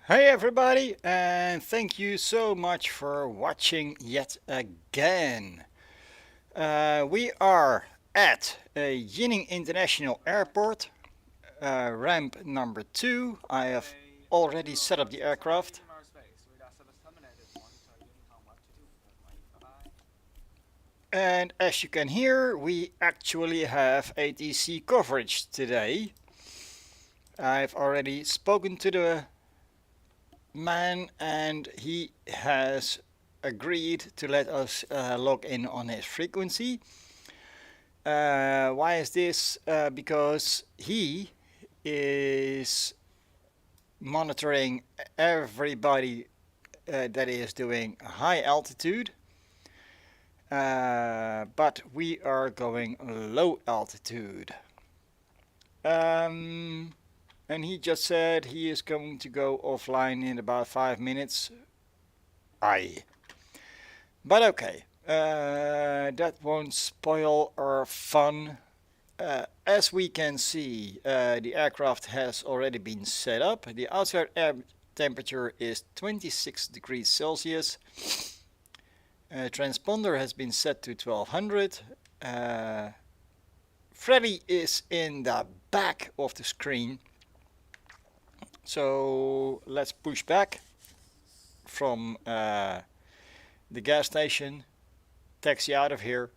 Hey everybody, and thank you so much for watching yet again. We are at Yining International Airport, ramp number 2. I have already set up the aircraft. And as you can hear, we actually have ATC coverage today. I've already spoken to the man and he has agreed to let us log in on his frequency. Why is this? Because he is monitoring everybody that is doing high altitude, but we are going low altitude. And he just said he is going to go offline in about 5 minutes. Aye. But okay, that won't spoil our fun. As we can see, the aircraft has already been set up. The outside air temperature is 26 degrees Celsius. Transponder has been set to 1200. Freddy is in the back of the screen. So let's push back from the gas station, taxi out of here,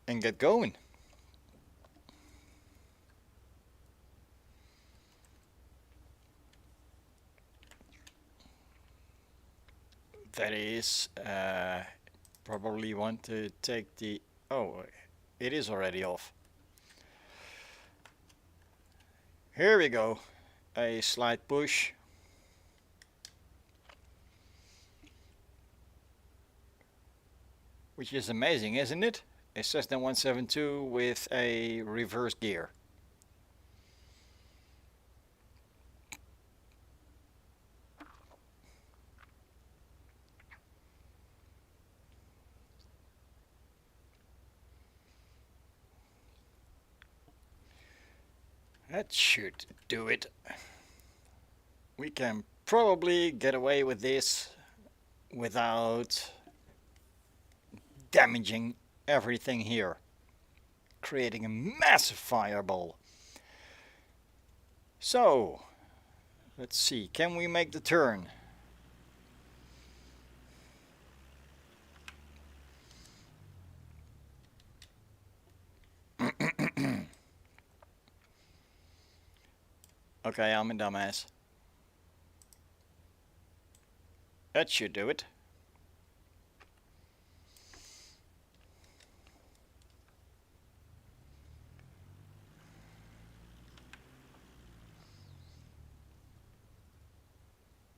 and get going. That is, probably want to take the, oh, it is already off. Here we go, a slight push. Which is amazing, isn't it? A Cessna 172 with a reverse gear. That should do it. We can probably get away with this without damaging everything here, creating a massive fireball. So, let's see, can we make the turn? Okay, I'm a dumbass. That should do it.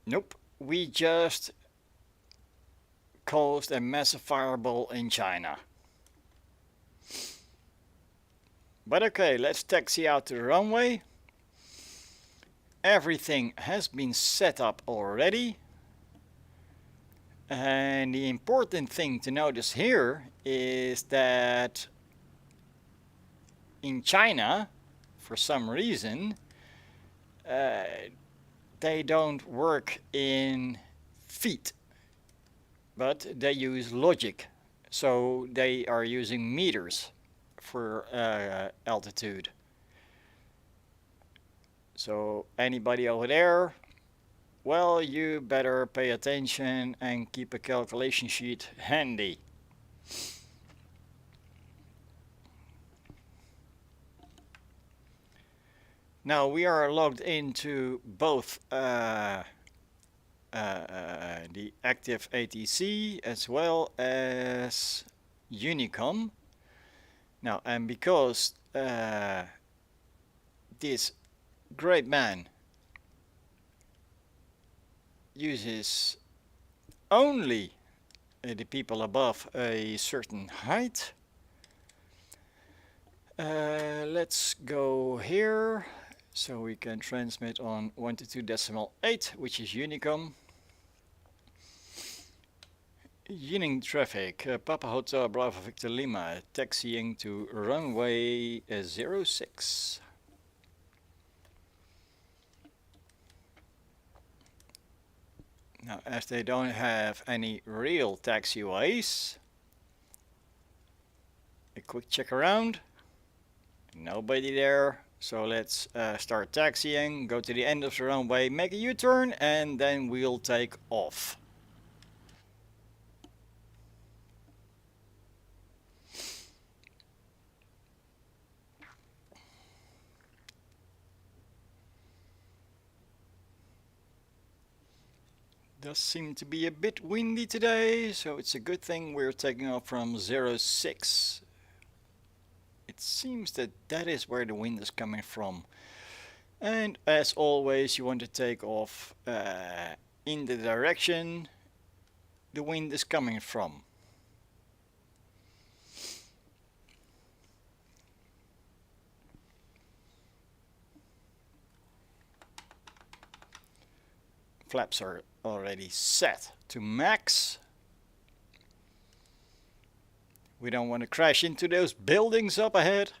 Nope, we just caused a massive fireball in China. But okay, let's taxi out to the runway. Everything has been set up already. And the important thing to notice here is that in China, for some reason, they don't work in feet, but they use logic. So they are using meters for altitude. So anybody over there, well, you better pay attention and keep a calculation sheet handy. Now we are logged into both the active ATC as well as Unicom. Now, and because this great man uses only the people above a certain height, let's go here so we can transmit on 122.8, which is Unicom. Yining traffic, Papa Hotel Bravo Victor Lima, taxiing to runway 06. Now, as they don't have any real taxiways, a quick check around. Nobody there. So let's start taxiing, go to the end of the runway, make a U-turn, and then we'll take off. Does seem to be a bit windy today, so it's a good thing we're taking off from 06. It seems that that is where the wind is coming from. And as always, you want to take off in the direction the wind is coming from. Flaps are already set to max. We don't want to crash into those buildings up ahead.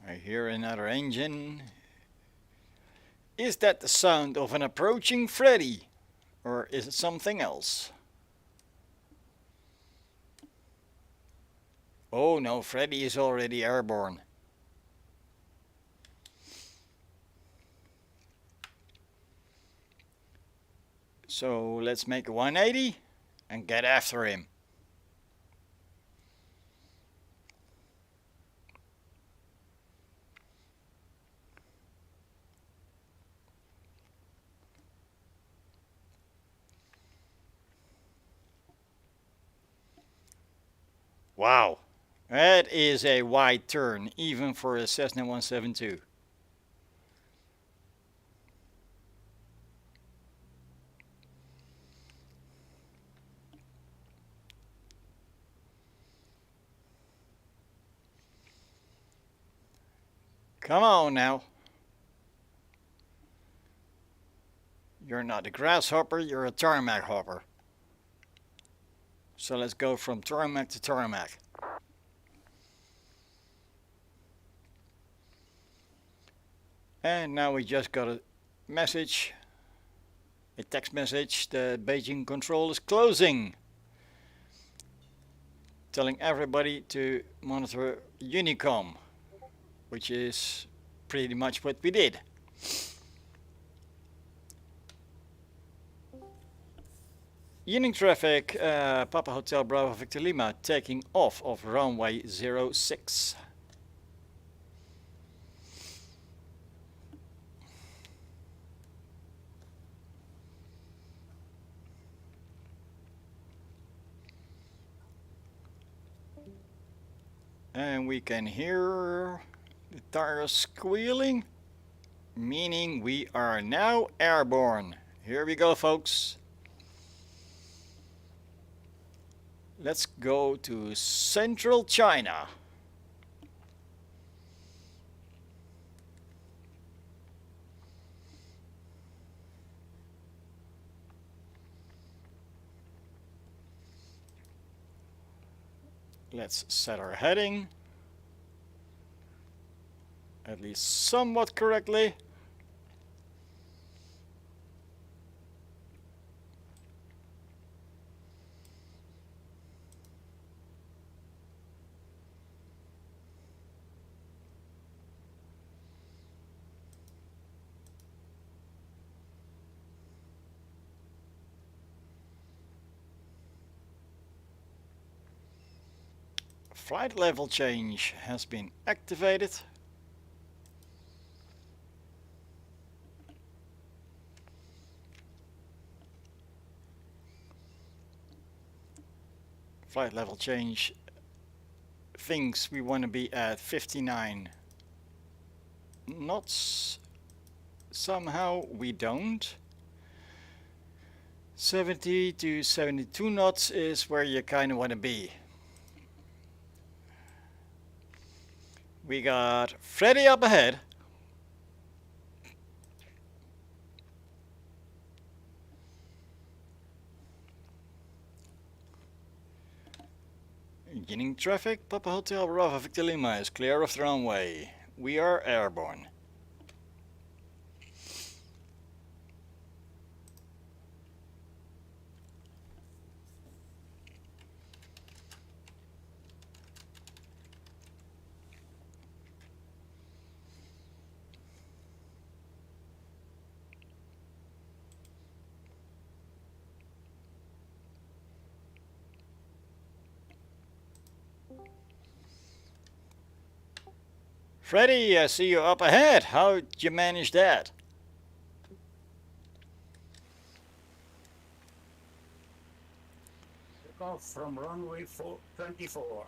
I hear another engine. Is that the sound of an approaching Freddy? Or is it something else? Oh no, Freddy is already airborne. So let's make a 180 and get after him. Wow, that is a wide turn, even for a Cessna 172. Come on now. You're not a grasshopper, you're a tarmac hopper. So let's go from tarmac to tarmac. And now we just got a message, a text message, the Beijing control is closing. Telling everybody to monitor Unicom, which is pretty much what we did. Yining traffic, Papa Hotel Bravo Victor Lima, taking off of runway 06. And we can hear the tires squealing, meaning we are now airborne. Here we go, folks. Let's go to Central China. Let's set our heading, at least somewhat correctly. Flight level change has been activated. Flight level change thinks we want to be at 59 knots. Somehow we don't. 70 to 72 knots is where you kind of want to be. We got Freddy up ahead. Yining traffic, Papa Hotel Bravo Victor Lima is clear of the runway. We are airborne. Freddy, I see you up ahead. How'd you manage that? Took off from runway 24.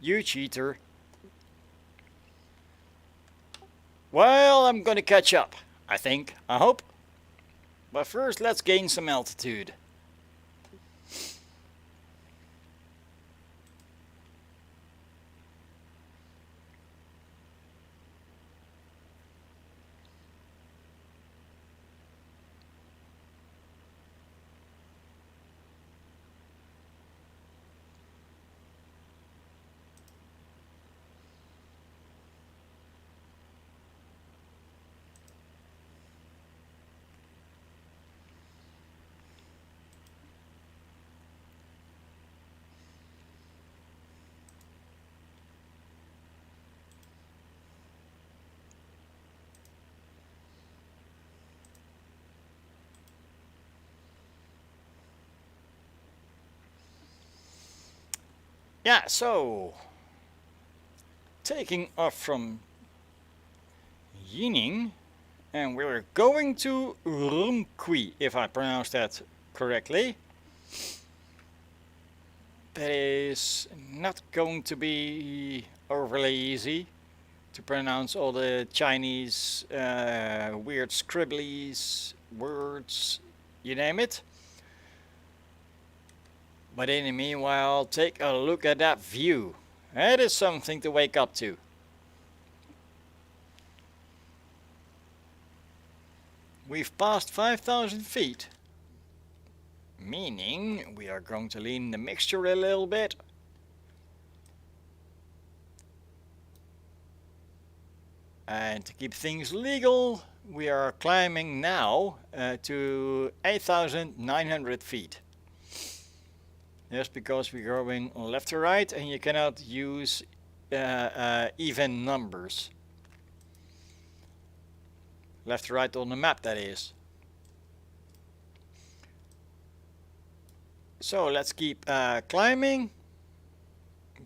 You cheater. Well, I'm gonna catch up, I think, I hope. But first, let's gain some altitude. Yeah, so taking off from Yining, and we're going to Ürümqi, if I pronounce that correctly. That is not going to be overly easy to pronounce all the Chinese weird scribblies, words, you name it. But in the meanwhile, take a look at that view. That is something to wake up to. We've passed 5,000 feet, meaning we are going to lean the mixture a little bit. And to keep things legal, we are climbing now to 8,900 feet. Yes, because we're going left to right and you cannot use even numbers. Left to right on the map, that is. So let's keep climbing.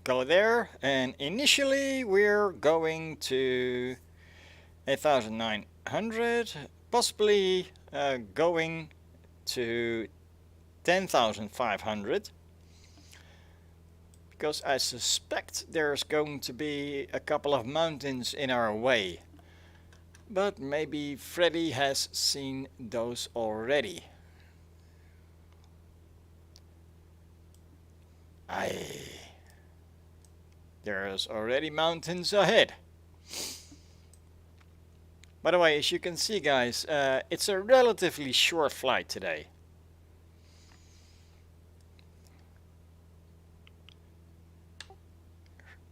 Go there, and initially we're going to 8,900, possibly going to 10,500. Because I suspect there's going to be a couple of mountains in our way. But maybe Freddy has seen those already. There's already mountains ahead. By the way, as you can see, guys, it's a relatively short flight today.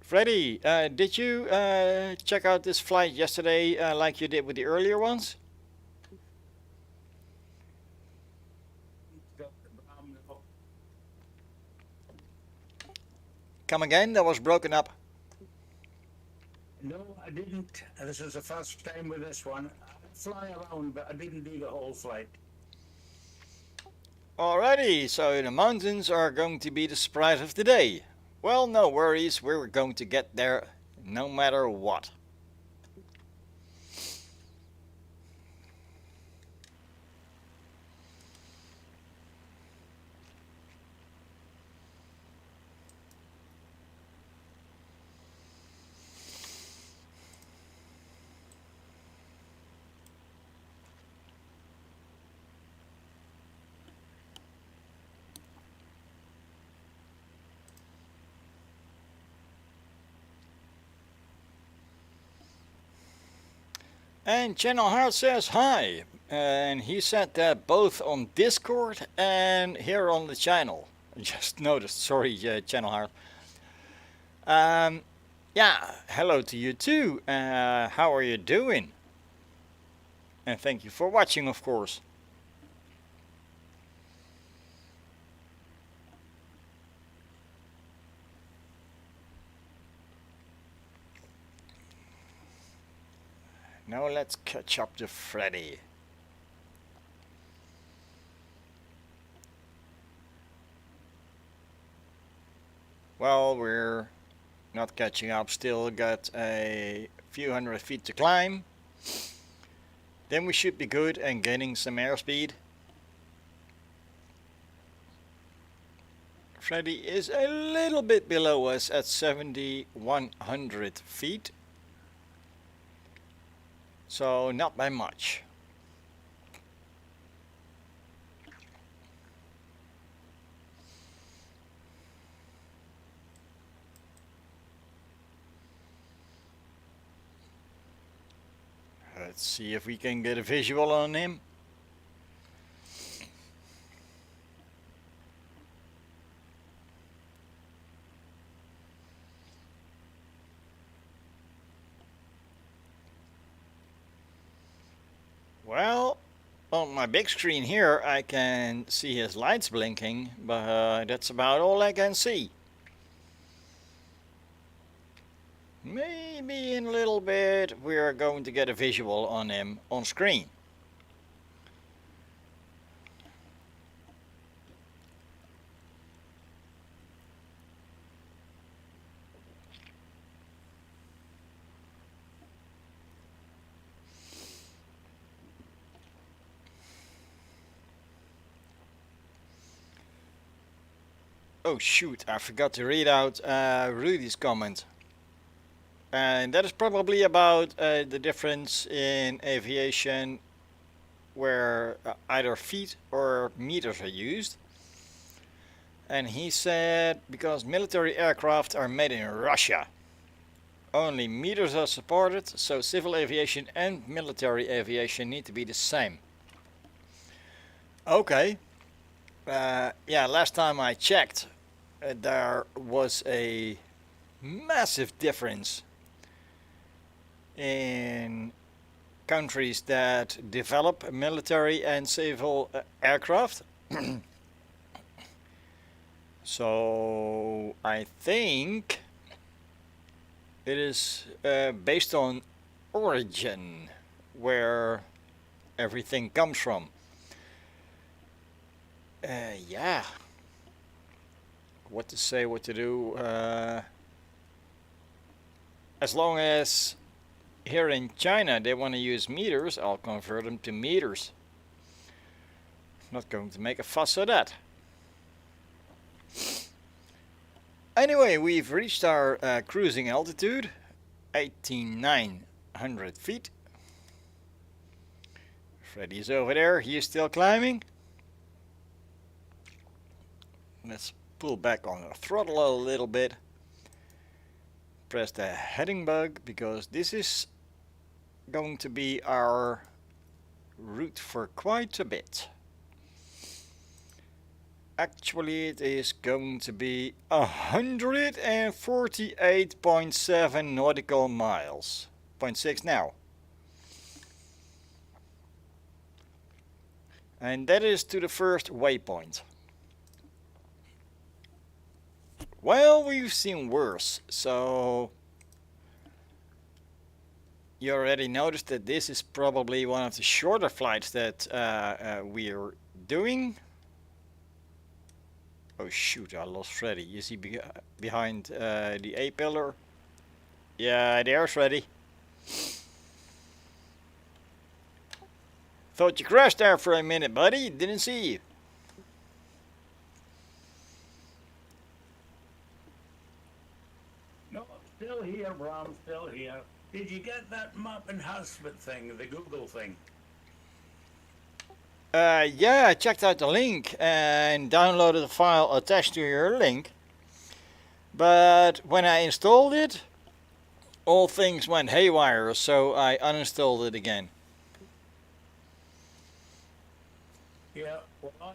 Freddy, did you check out this flight yesterday like you did with the earlier ones? Come again, that was broken up. No, I didn't. This is the first time with this one. I fly around, but I didn't do the whole flight. Alrighty, so the mountains are going to be the surprise of the day. Well, no worries, we're going to get there no matter what. And Channel Heart says hi. and he said that both on Discord and here on the channel. I just noticed, sorry channel heart. Yeah, hello to you too. How are you doing? And thank you for watching, of course. Now let's catch up to Freddy. Well, we're not catching up, still got a few hundred feet to climb. Then we should be good and gaining some airspeed. Freddy is a little bit below us at 7,100 feet. So not by much. Let's see if we can get a visual on him. Well, on my big screen here I can see his lights blinking, but that's about all I can see. Maybe in a little bit we are going to get a visual on him on screen. Oh shoot, I forgot to read out Rudy's comment. And that is probably about the difference in aviation where either feet or meters are used. And he said because military aircraft are made in Russia, only meters are supported, so civil aviation and military aviation need to be the same. Okay. Yeah, last time I checked, there was a massive difference in countries that develop military and civil aircraft. So I think it is based on origin where everything comes from. Yeah, what to say, what to do. As long as here in China they want to use meters, I'll convert them to meters. Not going to make a fuss of that. Anyway, we've reached our cruising altitude, 18,900 feet. Freddy's over there, he is still climbing. Let's pull back on the throttle a little bit. Press the heading bug because this is going to be our route for quite a bit. Actually it is going to be 148.7 nautical miles. 0.6 now. And that is to the first waypoint. Well, we've seen worse, so you already noticed that this is probably one of the shorter flights that we're doing. Oh shoot, I lost Freddy. Is he behind the A pillar? Yeah, there's Freddy. Thought you crashed there for a minute, buddy. Didn't see you. No, still here, Bram, still here. Did you get that map enhancement thing, the Google thing? Yeah, I checked out the link and downloaded the file attached to your link. But when I installed it, all things went haywire, so I uninstalled it again. Yeah, well, I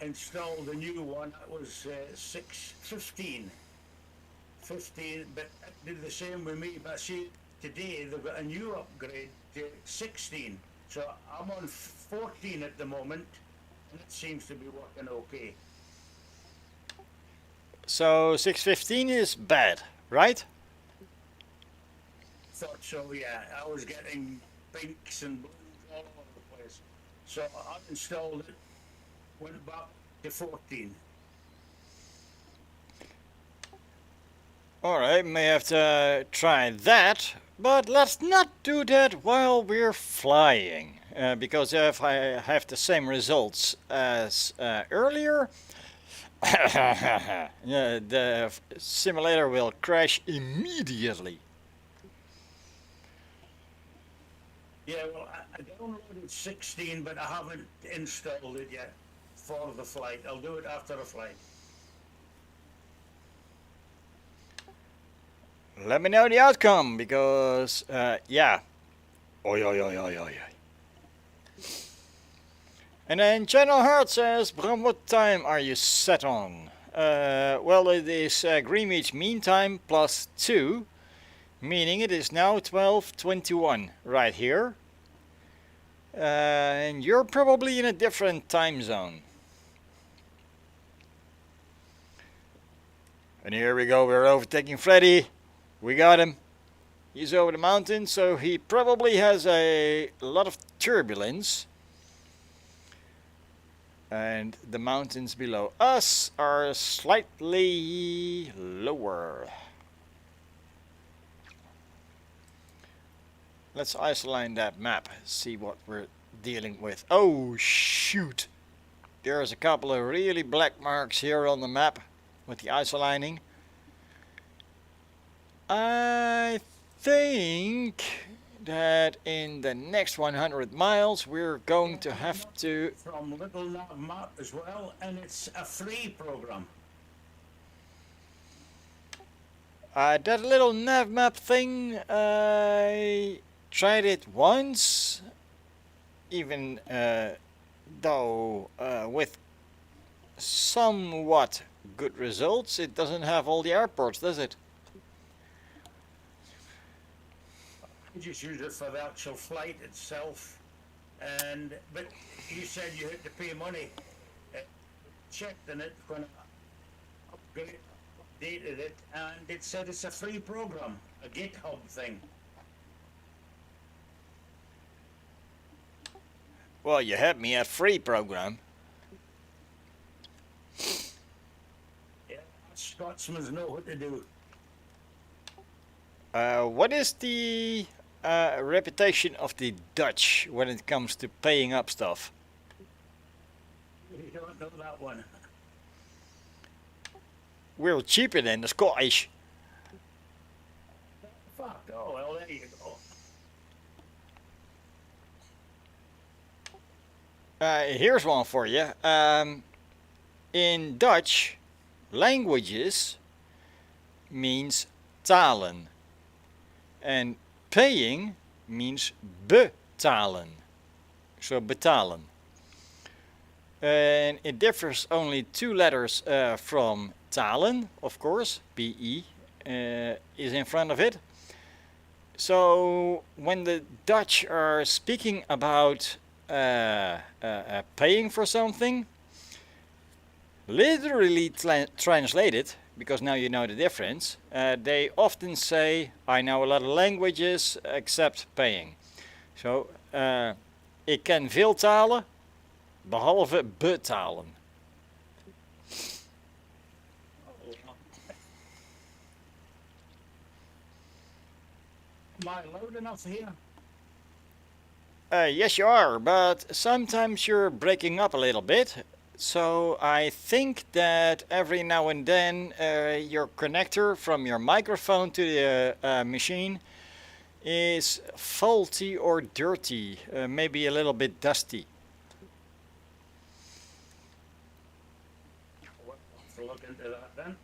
installed a new one. That was 615. 15, but it did the same with me. But see, today they've got a new upgrade to 16. So I'm on 14 at the moment, and it seems to be working okay. So 615 is bad, right? Thought so, yeah. I was getting pinks and blues all over the place. So I installed it, went back to 14. Alright, may have to try that, but let's not do that while we're flying. Because if I have the same results as earlier, yeah, the simulator will crash immediately. Yeah, well, I downloaded 16, but I haven't installed it yet for the flight. I'll do it after the flight. Let me know the outcome, because, yeah. Oi, oi, oi, oi, oi, oi. And then Channel Heart says, Bram, what time are you set on? Well, it is Greenwich Mean Time plus 2, meaning it is now 12:21 right here. And you're probably in a different time zone. And here we go, we're overtaking Freddy. We got him. He's over the mountain, so he probably has a lot of turbulence. And the mountains below us are slightly lower. Let's isoline that map, see what we're dealing with. Oh shoot! There's a couple of really black marks here on the map with the isolining. I think that in the next 100 miles we're going to have to... From Little Nav Map as well, and it's a free program. That little nav map thing, I tried it once, even though with somewhat good results. It doesn't have all the airports, does it? I just use it for the actual flight itself. But you said you had to pay money. Checked on it when I updated it, and it said it's a free program, a GitHub thing. Well, you had me at free program. Yeah, Scotsmen know what to do. What is the reputation of the Dutch when it comes to paying up stuff? You don't know that one. We're cheaper than the Scottish. Fuck, oh, well, there you go. Here's one for you. In Dutch, languages means talen. And paying means betalen. So betalen. And it differs only 2 letters from talen, of course. BE is in front of it. So when the Dutch are speaking about paying for something, literally translated, because now you know the difference, they often say, I know a lot of languages except paying. So, ik ken veel talen, behalve betalen. Am I loud enough here? Yes, you are, but sometimes you're breaking up a little bit. So I think that every now and then your connector from your microphone to the machine is faulty or dirty, maybe a little bit dusty. We'll have to look into that then.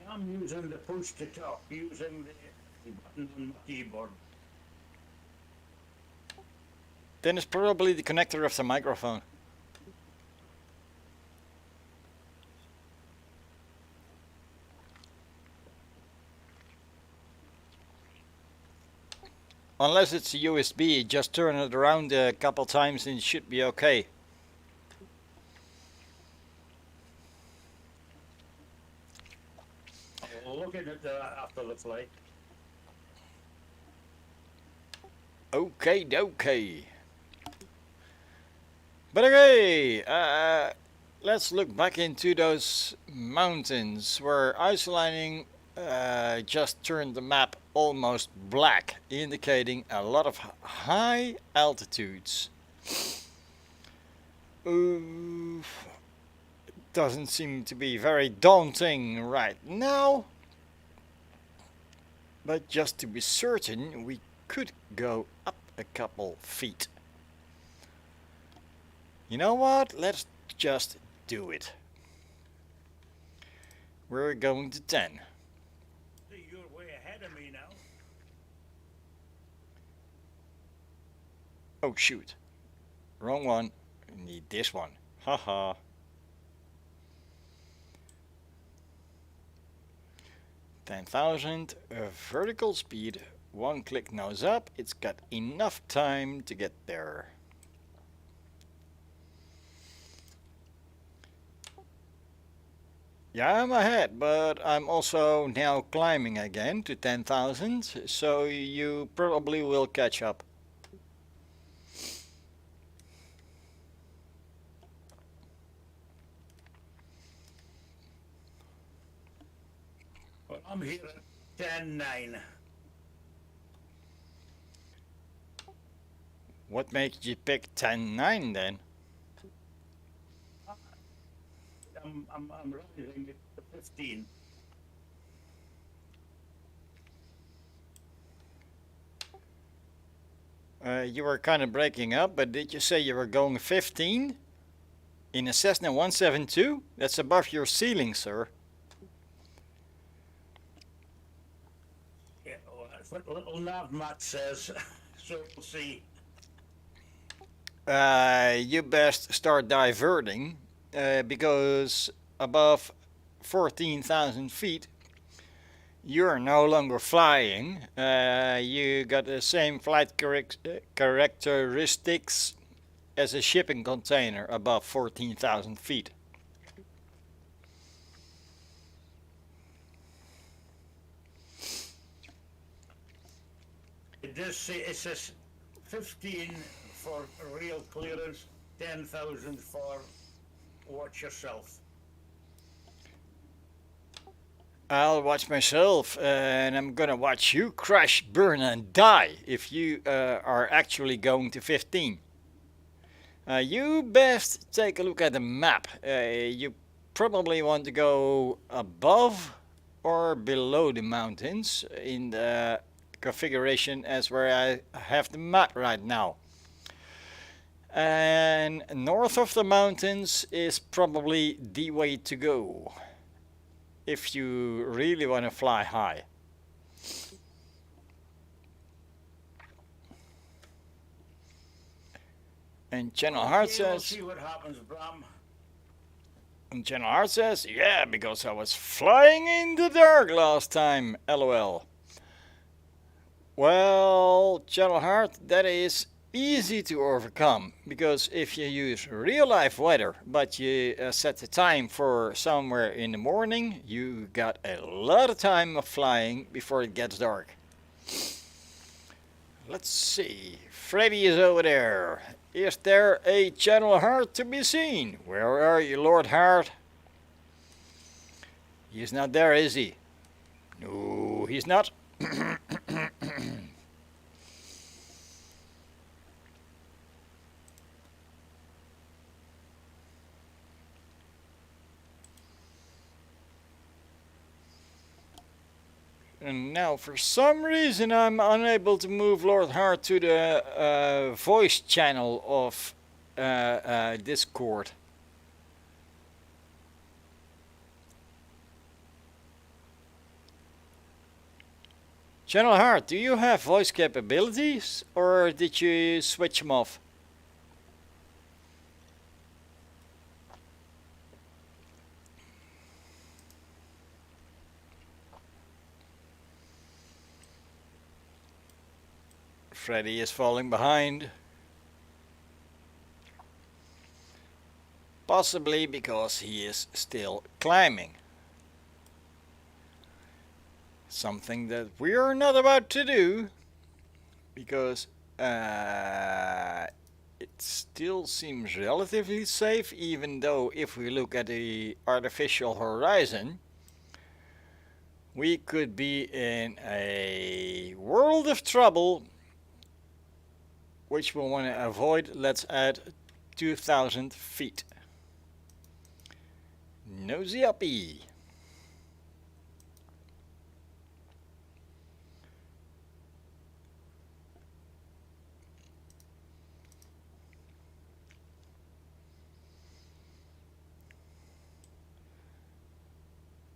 I'm using the push to talk, using the button on the keyboard. Then it's probably the connector of the microphone. Unless it's a USB, just turn it around a couple times and it should be okay. I'll look into that after the flight. Okay. But okay, let's look back into those mountains where isolining just turned the map almost black, indicating a lot of high altitudes. Doesn't seem to be very daunting right now, but just to be certain, we could go up a couple feet. You know what? Let's just do it. We're going to 10. You're way ahead of me now. Oh shoot. Wrong one. We need this one. Haha. 10,000 vertical speed. One click nose up. It's got enough time to get there. Yeah, I'm ahead, but I'm also now climbing again to 10,000, so you probably will catch up. Well, I'm here at 10.9. What makes you pick 10.9 then? I'm rising it to 15. You were kind of breaking up, but did you say you were going 15? In a Cessna 172? That's above your ceiling, sir. Yeah, well, that's what little nav mat says. So we'll see. You best start diverting, because above 14,000 feet you're no longer flying. You got the same flight characteristics as a shipping container above 14,000 feet. It does say, it says 15 for real clearance, 10,000 for watch yourself. I'll watch myself, and I'm gonna watch you crash, burn and die if you are actually going to 15. You best take a look at the map. You probably want to go above or below the mountains in the configuration as where I have the map right now. And north of the mountains is probably the way to go if you really want to fly high. And Channel Heart says, we'll see what happens, Bram. And Channel Heart says, yeah, because I was flying in the dark last time, lol. Well, Channel Heart, that is easy to overcome, because if you use real life weather but you set the time for somewhere in the morning, you got a lot of time of flying before it gets dark. Let's see, Freddy is over there. Is there a Channel Heart to be seen? Where are you, Lord Heart? He's not there, is he? No, he's not. And now for some reason I'm unable to move Lord Hart to the voice channel of Discord. Channel Hart, do you have voice capabilities or did you switch them off? Freddy is falling behind. Possibly because he is still climbing. Something that we are not about to do, because it still seems relatively safe, even though if we look at the artificial horizon, we could be in a world of trouble, which we'll want to avoid. Let's add 2,000 feet. Nosy uppy.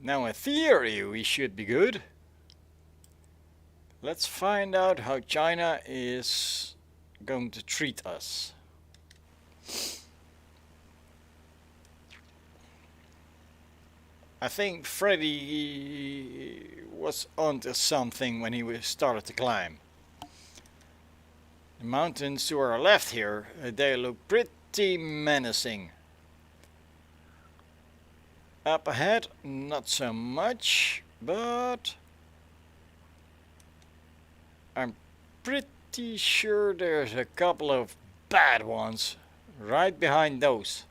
Now in theory we should be good. Let's find out how China is going to treat us. I think Freddy was onto something when he started to climb. The mountains to our left here, they look pretty menacing. Up ahead, not so much, but I'm pretty sure there's a couple of bad ones right behind those.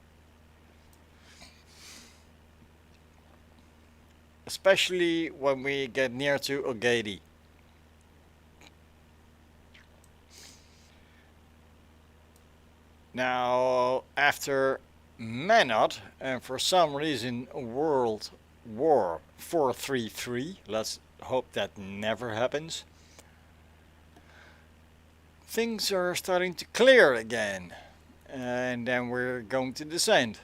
Especially when we get near to Ogedi. Now, after Manot, and for some reason World War 433, let's hope that never happens, things are starting to clear again, and then we're going to descend.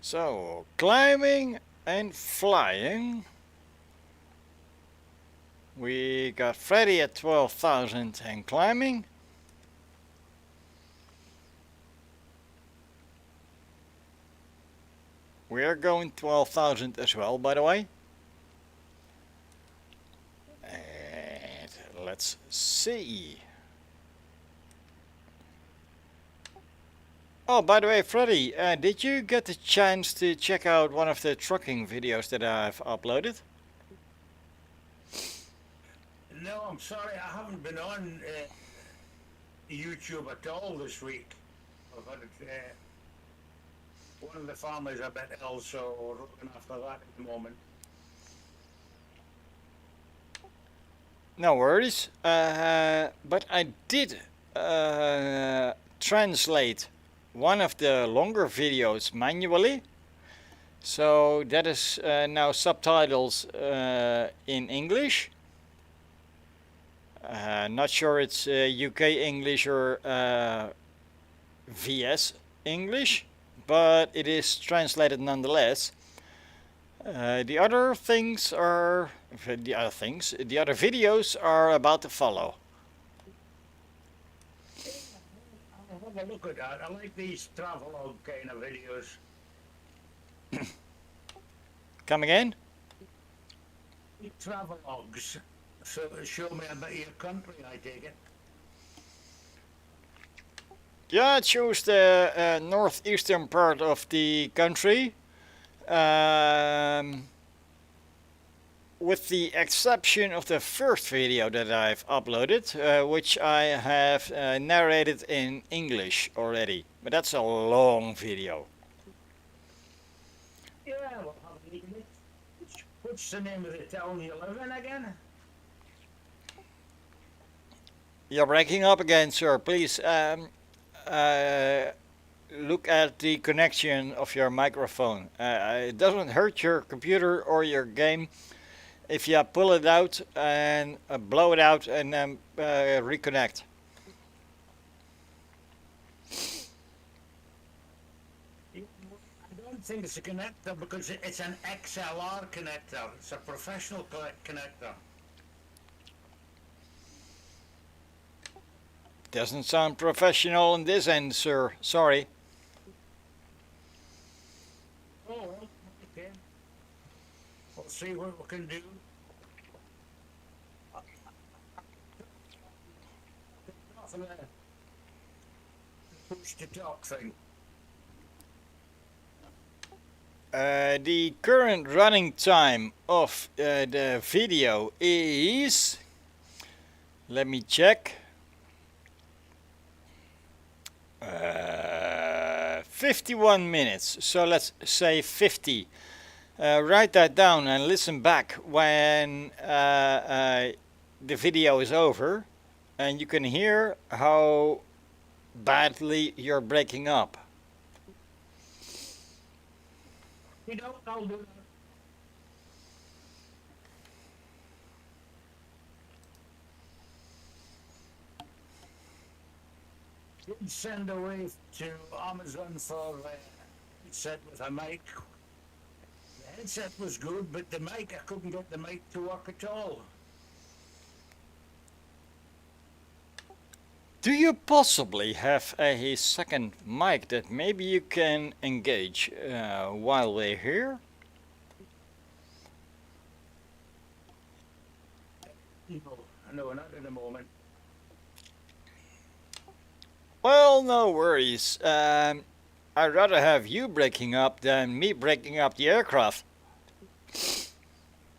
So, climbing and flying. We got Freddy at 12,000 and climbing. We are going 12,000 as well, by the way. And let's see. Oh, by the way, Freddy, did you get the chance to check out one of the trucking videos that I've uploaded? No, I'm sorry, I haven't been on YouTube at all this week. I've had one of the farmers a bit ill, so we're looking after that at the moment. No worries, but I did translate one of the longer videos manually, so that is now subtitles in English. Not sure it's UK English or VS English, but it is translated nonetheless. The other videos are about to follow. I'll have a look at that. I like these travelogue kind of videos. Come again? Travelogues. So show me about your country, I take it. Yeah, it shows the northeastern part of the country. With the exception of the first video that I've uploaded, which I have narrated in English already. But that's a long video. Yeah, we'll have a look at it. What's the name of the town you live in again? You're breaking up again, sir. Please look at the connection of your microphone. It doesn't hurt your computer or your game if you pull it out and blow it out and then reconnect. think it's a connector because it's an XLR connector. It's a professional connector. Doesn't sound professional on this end, sir. Sorry. Oh, well, okay. We'll see what we can do. Nothing push to talk thing. The current running time of the video is, let me check, 51 minutes. So let's say 50. Write that down and listen back when the video is over, and you can hear how badly you're breaking up. You know, I'll do that. Did send away to Amazon for a headset with a mic. The headset was good, but the mic, I couldn't get the mic to work at all. Do you possibly have a second mic that maybe you can engage while we're here? No, not in a moment. Well, no worries. I'd rather have you breaking up than me breaking up the aircraft.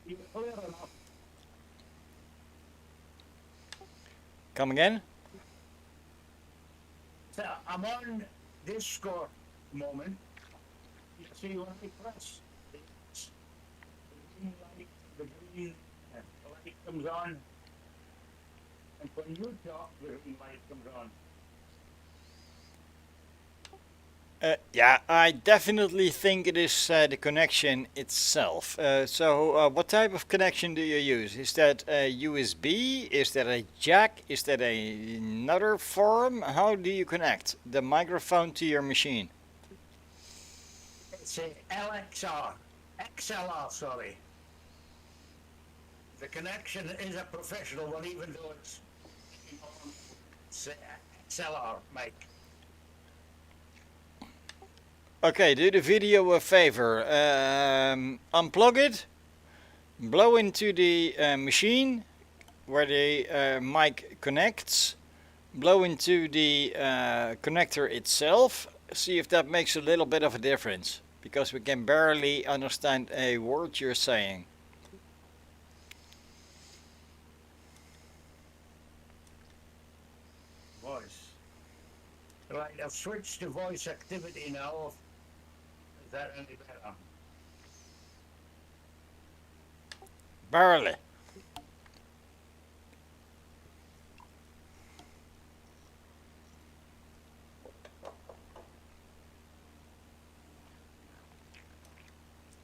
You're clear enough. Come again? So I'm on Discord moment. You see when I press it's the green light comes on, and when you talk, the green light comes on. Yeah, I definitely think it is the connection itself. So what type of connection do you use? Is that a USB? Is that a jack? Is that another form? How do you connect the microphone to your machine? It's a XLR, sorry. The connection is a professional one, even though it's XLR mic. Okay, do the video a favor. Unplug it, blow into the machine where the mic connects, blow into the connector itself, see if that makes a little bit of a difference, because we can barely understand a word you're saying. Voice. Right, I've switched to voice activity now. Is that any better? Barely.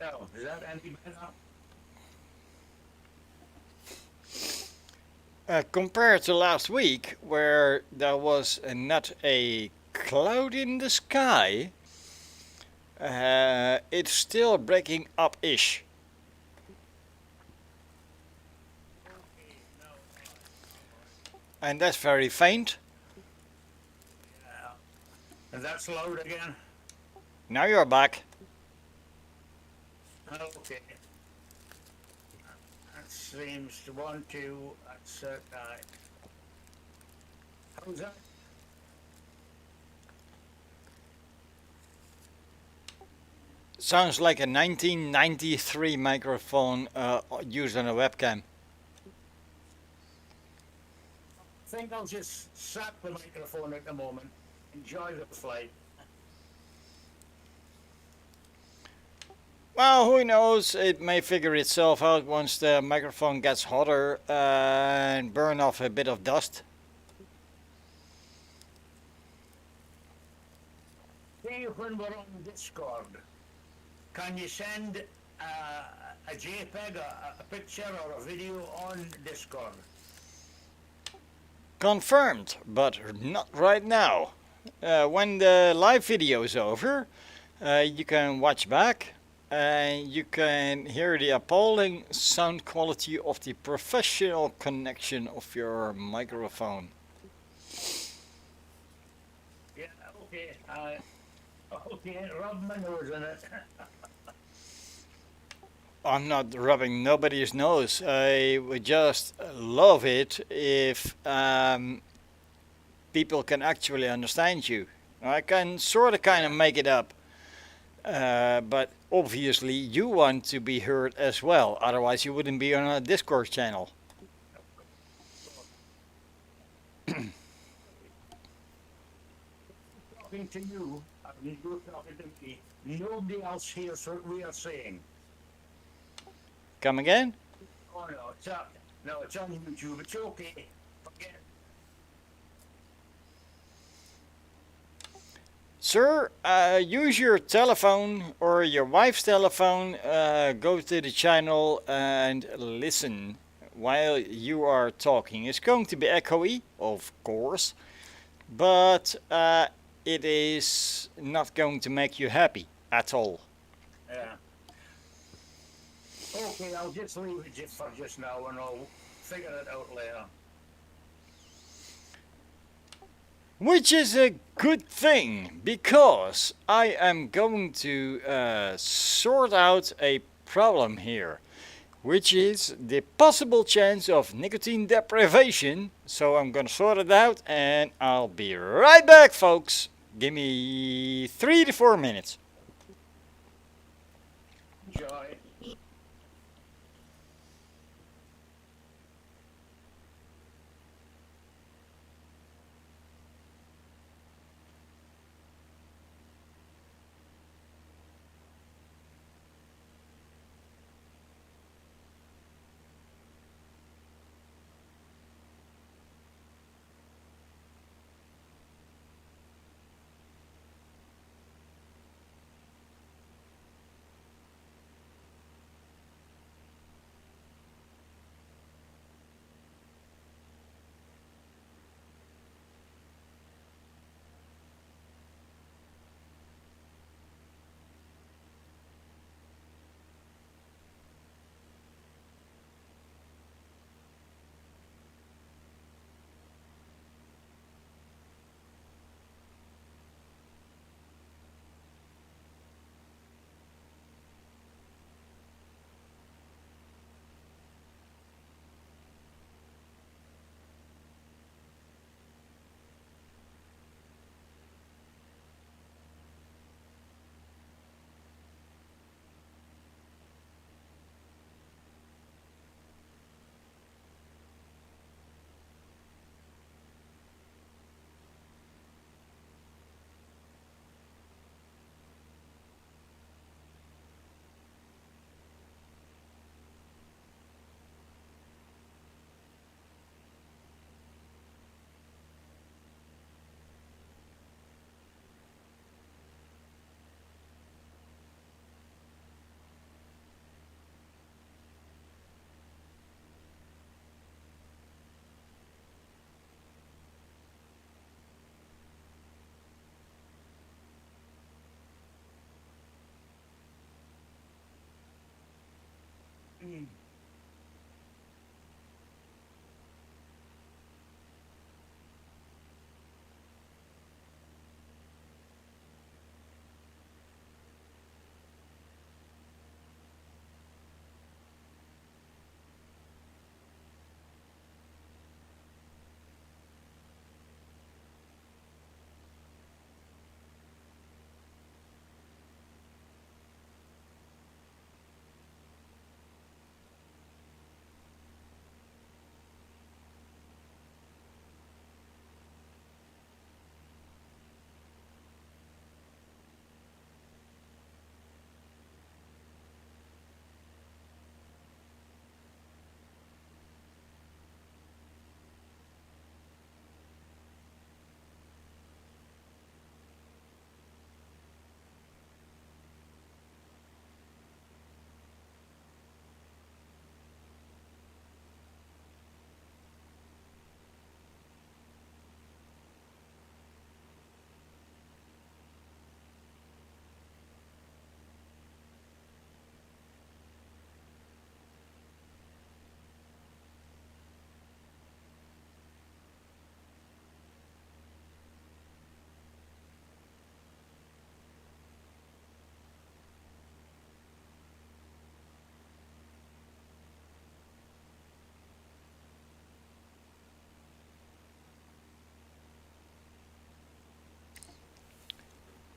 No, is that any better? Compared to last week, where there was not a cloud in the sky, it's still breaking up-ish. And that's very faint. Yeah. And that's loud again? Now you're back. Okay. That seems to want to, that's how's that? Sounds like a 1993 microphone used on a webcam. I think I'll just sap the microphone at the moment. Enjoy the flight. Well, who knows? It may figure itself out once the microphone gets hotter and burn off a bit of dust. See, when we're on Discord, can you send a JPEG, a picture or a video on Discord? Confirmed, but not right now. When the live video is over, You can watch back and you can hear the appalling sound quality of the professional connection of your microphone. Yeah, okay. Okay, rub my nose in it. I'm not rubbing nobody's nose. I would just love it if people can actually understand you. I can sort of kind of Yeah. make it up, but obviously you want to be heard as well. Otherwise, you wouldn't be on a Discord channel. Talking to you, and you're talking to me. Nobody else hears what we are saying. Come again? Oh no, no, it's on YouTube. It's okay. Forget. Sir, use your telephone or your wife's telephone. Go to the channel and listen while you are talking. It's going to be echoey, of course, but it is not going to make you happy at all. Yeah. Okay, I'll just leave it for just now, and I'll figure it out later. Which is a good thing because I am going to sort out a problem here, which is the possible chance of nicotine deprivation. So I'm gonna sort it out and I'll be right back, folks. Give me 3 to 4 minutes. Enjoy.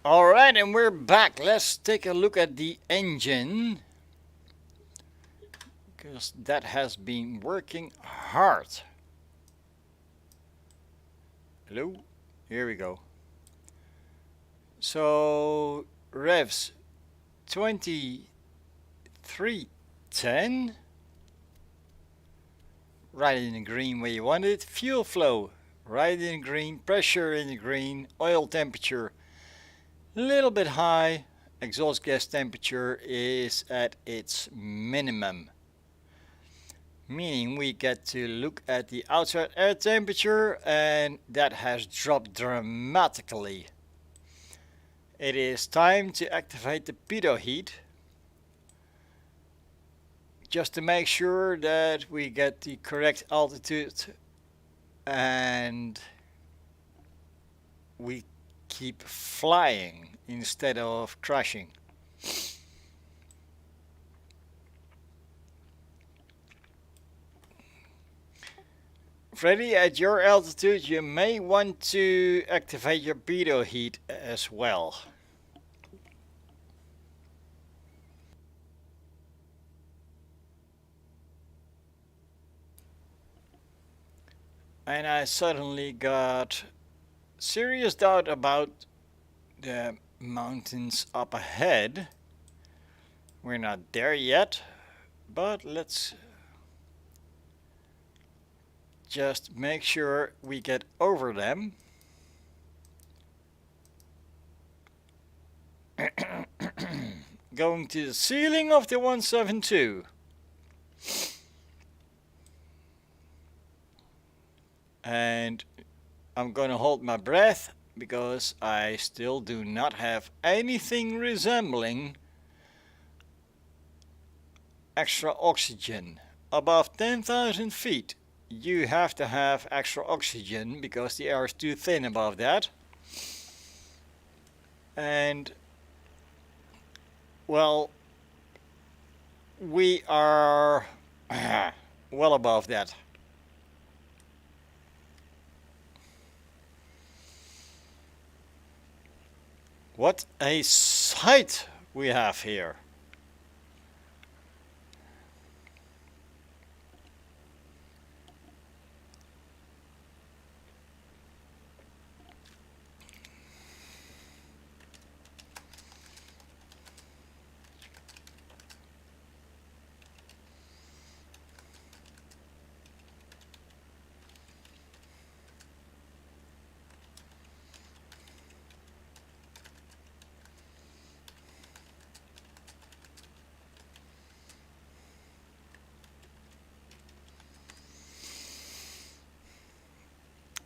Alright, and we're back. Let's take a look at the engine, because that has been working hard. Hello? Here we go. So, revs 2310. Right in the green where you want it. Fuel flow, right in the green. Pressure in the green. Oil temperature, little bit high. Exhaust gas temperature is at its minimum, meaning we get to look at the outside air temperature, and that has dropped dramatically. It is time to activate the pitot heat, just to make sure that we get the correct altitude and we keep flying instead of crashing. Freddy, at your altitude you may want to activate your pitot heat as well. And I suddenly got serious doubt about the mountains up ahead. We're not there yet, but let's just make sure we get over them. Going to the ceiling of the 172. And I'm gonna hold my breath because I still do not have anything resembling extra oxygen. Above 10,000 feet you have to have extra oxygen because the air is too thin above that. And well, we are well above that. What a sight we have here.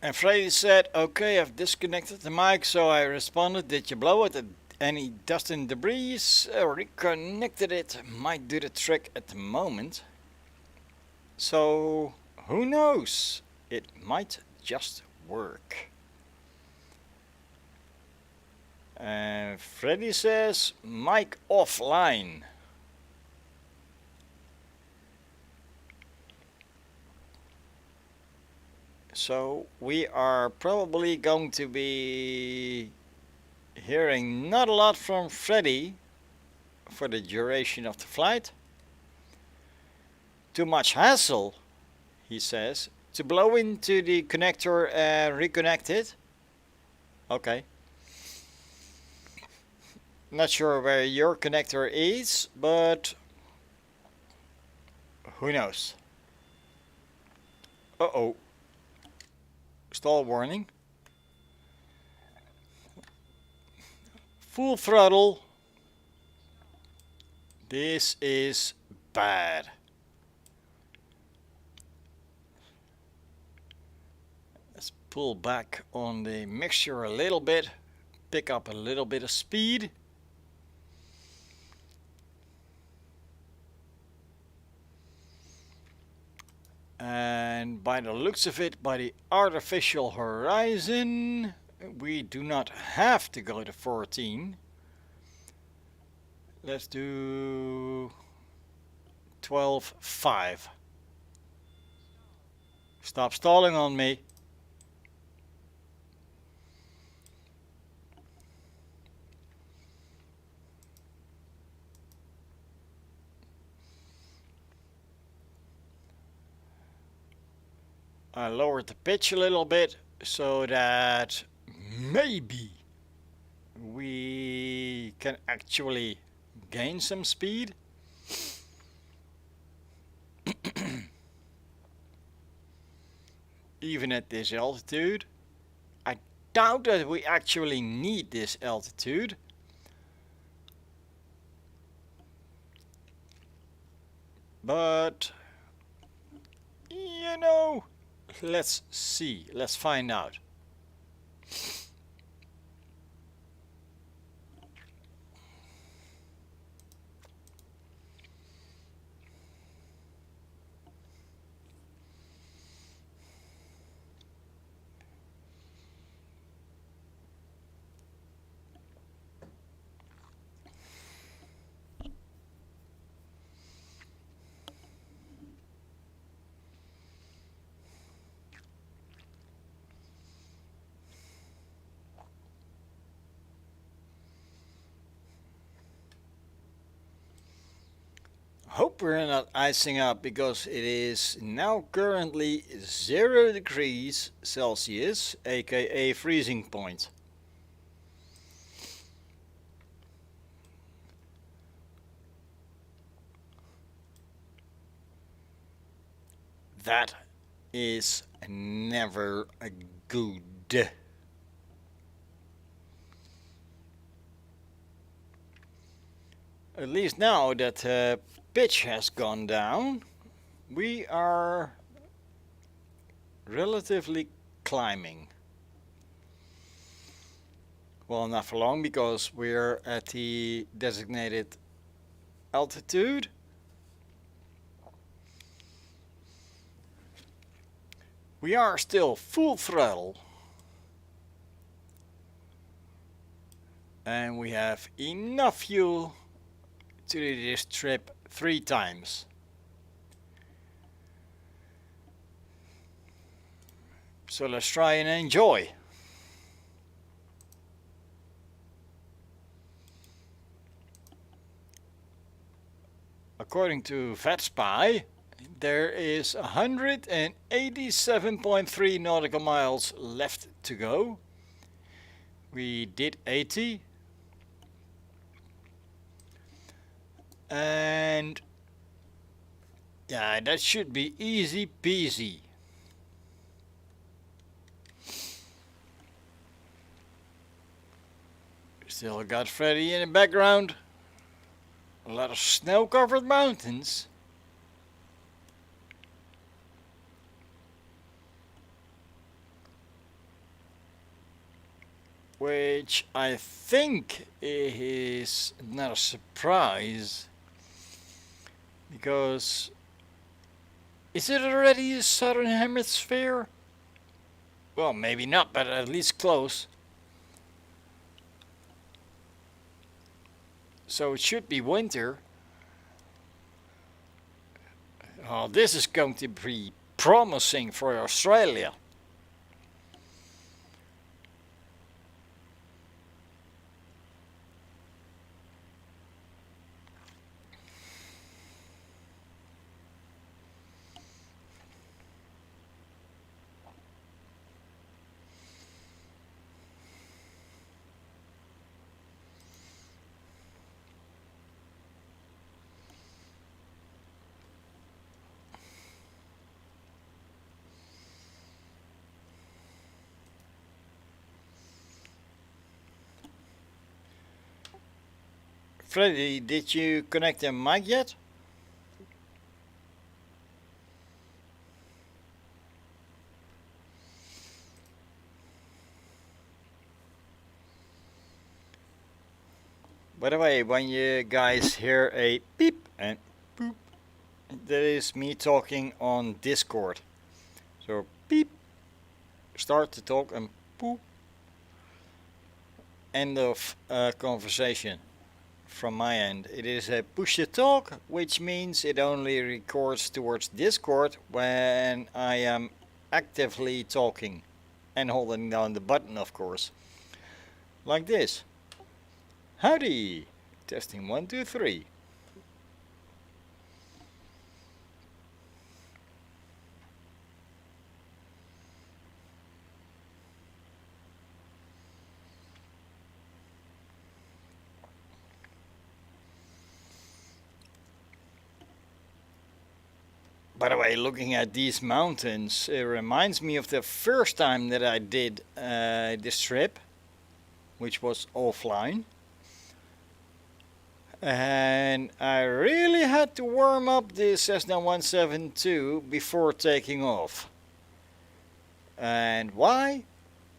And Freddy said, okay, I've disconnected the mic, so I responded, did you blow it? Any dust and debris? Reconnected it, might do the trick at the moment. So, who knows? It might just work. And Freddy says, mic offline. So we are probably going to be hearing not a lot from Freddy for the duration of the flight. Too much hassle, he says, to blow into the connector and reconnect it. Okay. Not sure where your connector is, but who knows? Uh-oh. Stall warning. Full throttle. This is bad. Let's pull back on the mixture a little bit. Pick up a little bit of speed. And by the looks of it, by the artificial horizon, we do not have to go to 14. Let's do 12.5. Stop stalling on me. I lowered the pitch a little bit so that maybe we can actually gain some speed. Even at this altitude. I doubt that we actually need this altitude. But, you know, let's see, let's find out. Hope we're not icing up, because it is now currently 0 degrees Celsius, aka freezing point. That is never good. At least now that pitch has gone down, we are relatively climbing. Well, not for long, because we're at the designated altitude. We are still full throttle. And we have enough fuel to do this trip 3 times. So let's try and enjoy. According to VatSim, there is 187.3 nautical miles left to go. We did 80. And yeah, that should be easy peasy. Still got Freddy in the background. A lot of snow-covered mountains. Which I think is not a surprise. Because is it already the southern hemisphere? Well, maybe not, but at least close. So it should be winter. Oh, this is going to be promising for Australia. Freddy, did you connect the mic yet? By the way, when you guys hear a beep and boop, that is me talking on Discord. So beep, start to talk, and boop, end of conversation. From my end, it is a push to talk, which means it only records towards Discord when I am actively talking and holding down the button, of course, like this. Howdy, testing 1 2 3. By the way, looking at these mountains, it reminds me of the first time that I did this trip, which was offline. And I really had to warm up the Cessna 172 before taking off. And why?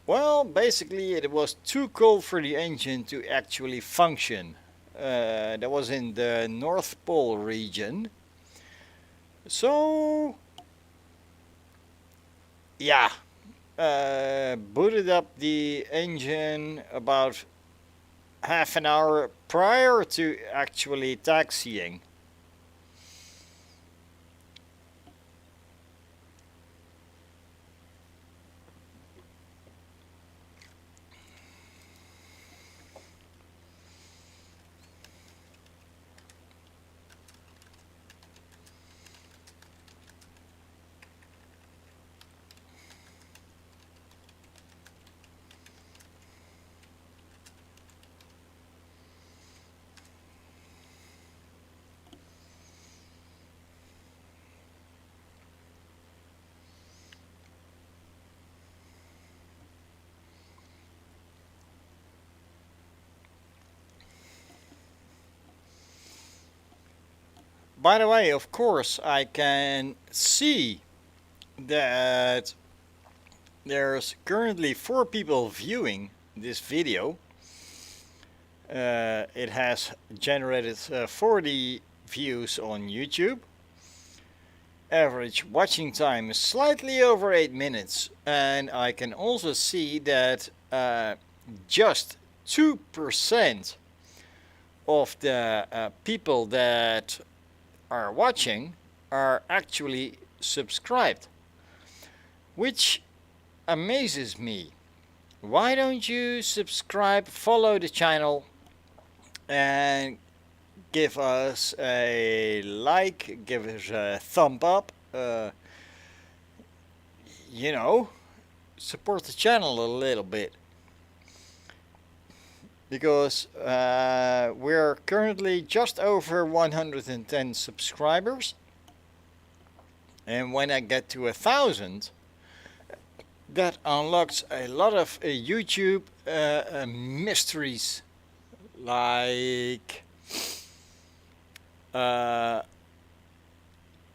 Well, basically it was too cold for the engine to actually function. That was in the North Pole region. So, yeah, booted up the engine about half an hour prior to actually taxiing. By the way, of course, I can see that there's currently 4 people viewing this video. It has generated 40 views on YouTube. Average watching time is slightly over 8 minutes, and I can also see that just 2% of the people that are watching are actually subscribed, which amazes me. Why don't you subscribe, follow the channel, and give us a like, give us a thumb up, you know, support the channel a little bit. Because we're currently just over 110 subscribers, and when I get to 1,000, that unlocks a lot of YouTube mysteries, like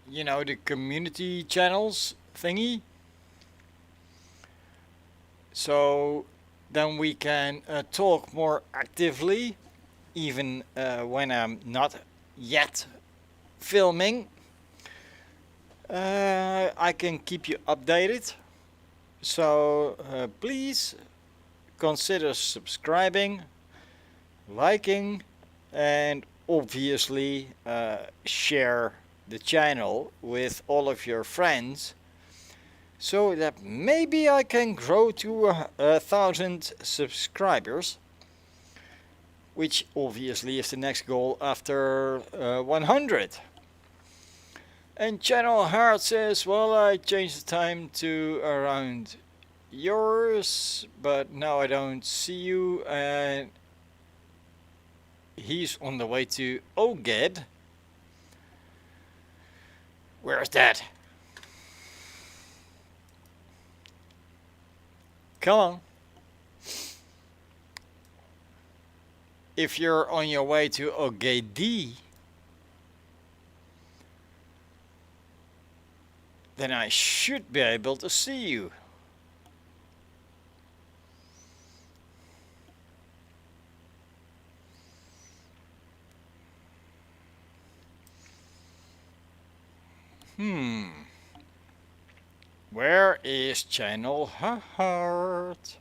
you know, the community channels thingy. So then we can talk more actively, even when I'm not yet filming. I can keep you updated, so please consider subscribing, liking, and obviously share the channel with all of your friends, so that maybe I can grow to 1,000 subscribers, which obviously is the next goal after 100. And Channel Heart says, well, I changed the time to around yours, but now I don't see you, and he's on the way to Oged. Where's that? Come on. If you're on your way to Ogedi, then I should be able to see you. Where is Channel Heart?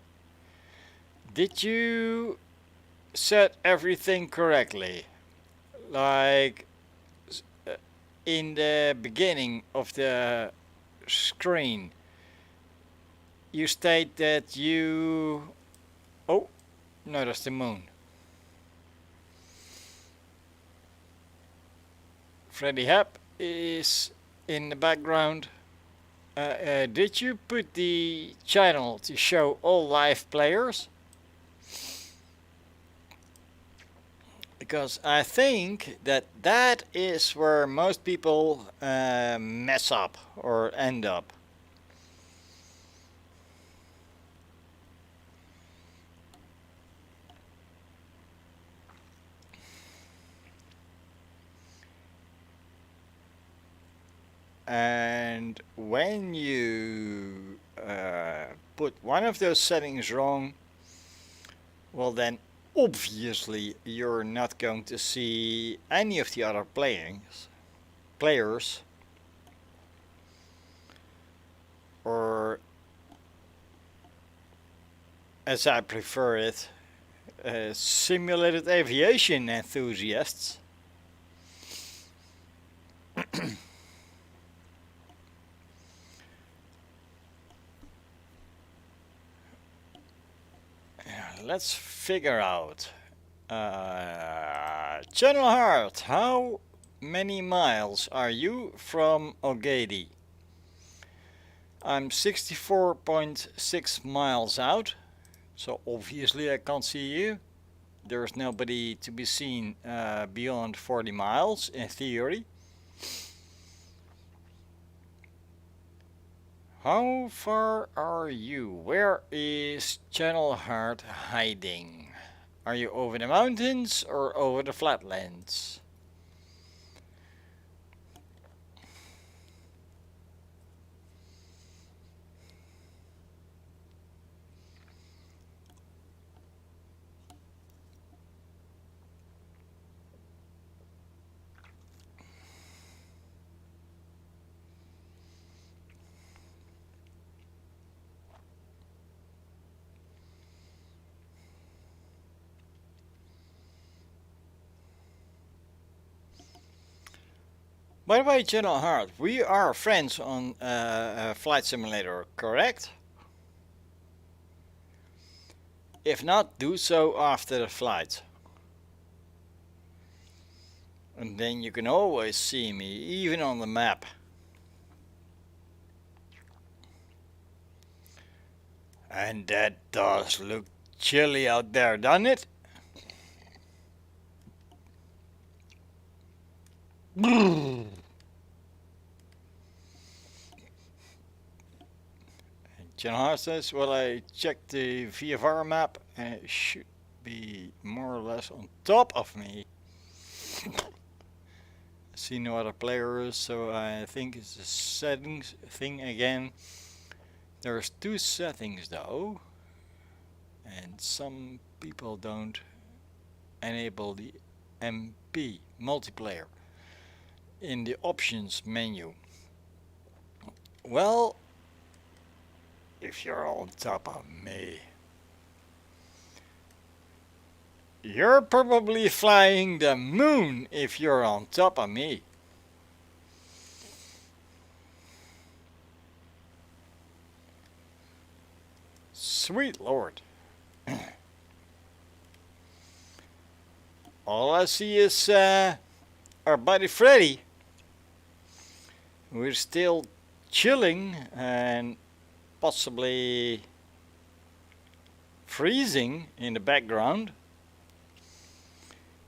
Did you set everything correctly? Like in the beginning of the screen, you state that you... Oh, no, that's the moon. Freddy Hap is in the background. Did you put the channel to show all live players? because I think that is where most people mess up or end up. And when you put one of those settings wrong, well then obviously you're not going to see any of the other players, or as I prefer it, simulated aviation enthusiasts. Let's figure out. Channel Heart, how many miles are you from Ogedi? I'm 64.6 miles out, so obviously I can't see you. There's nobody to be seen beyond 40 miles in theory. How far are you? Where is Channel Heart hiding? Are you over the mountains or over the flatlands? By the way, Channel Heart, we are friends on Flight Simulator, correct? If not, do so after the flight. And then you can always see me, even on the map. And that does look chilly out there, doesn't it? Channel Heart says, well, I checked the VFR map and it should be more or less on top of me. See no other players, so I think it's a settings thing again. There's two settings though, and some people don't enable the MP multiplayer in the options menu. Well, if you're on top of me, you're probably flying the moon if you're on top of me. Sweet Lord. All I see is our buddy Freddy. We're still chilling and possibly freezing in the background.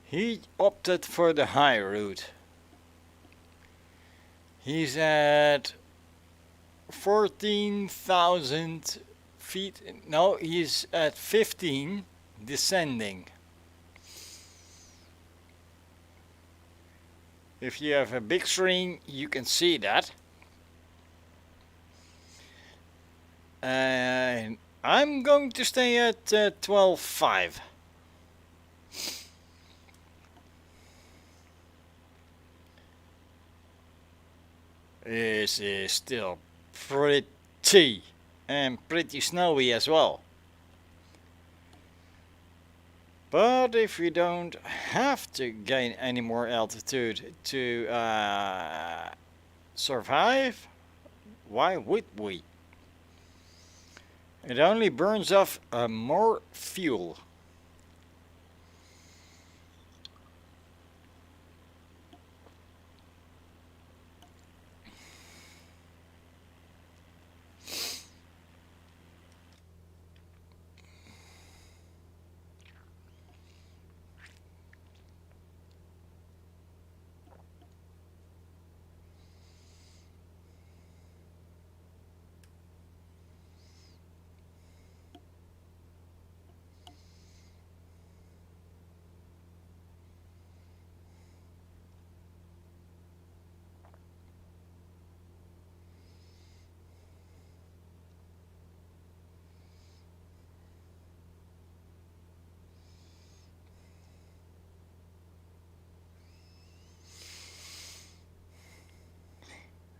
He opted for the high route. He's at 14,000 feet. No, he's at 15 descending. If you have a big screen, you can see that. And I'm going to stay at 12.5. This is still pretty and pretty snowy as well. But if we don't have to gain any more altitude to survive, why would we? It only burns off more fuel.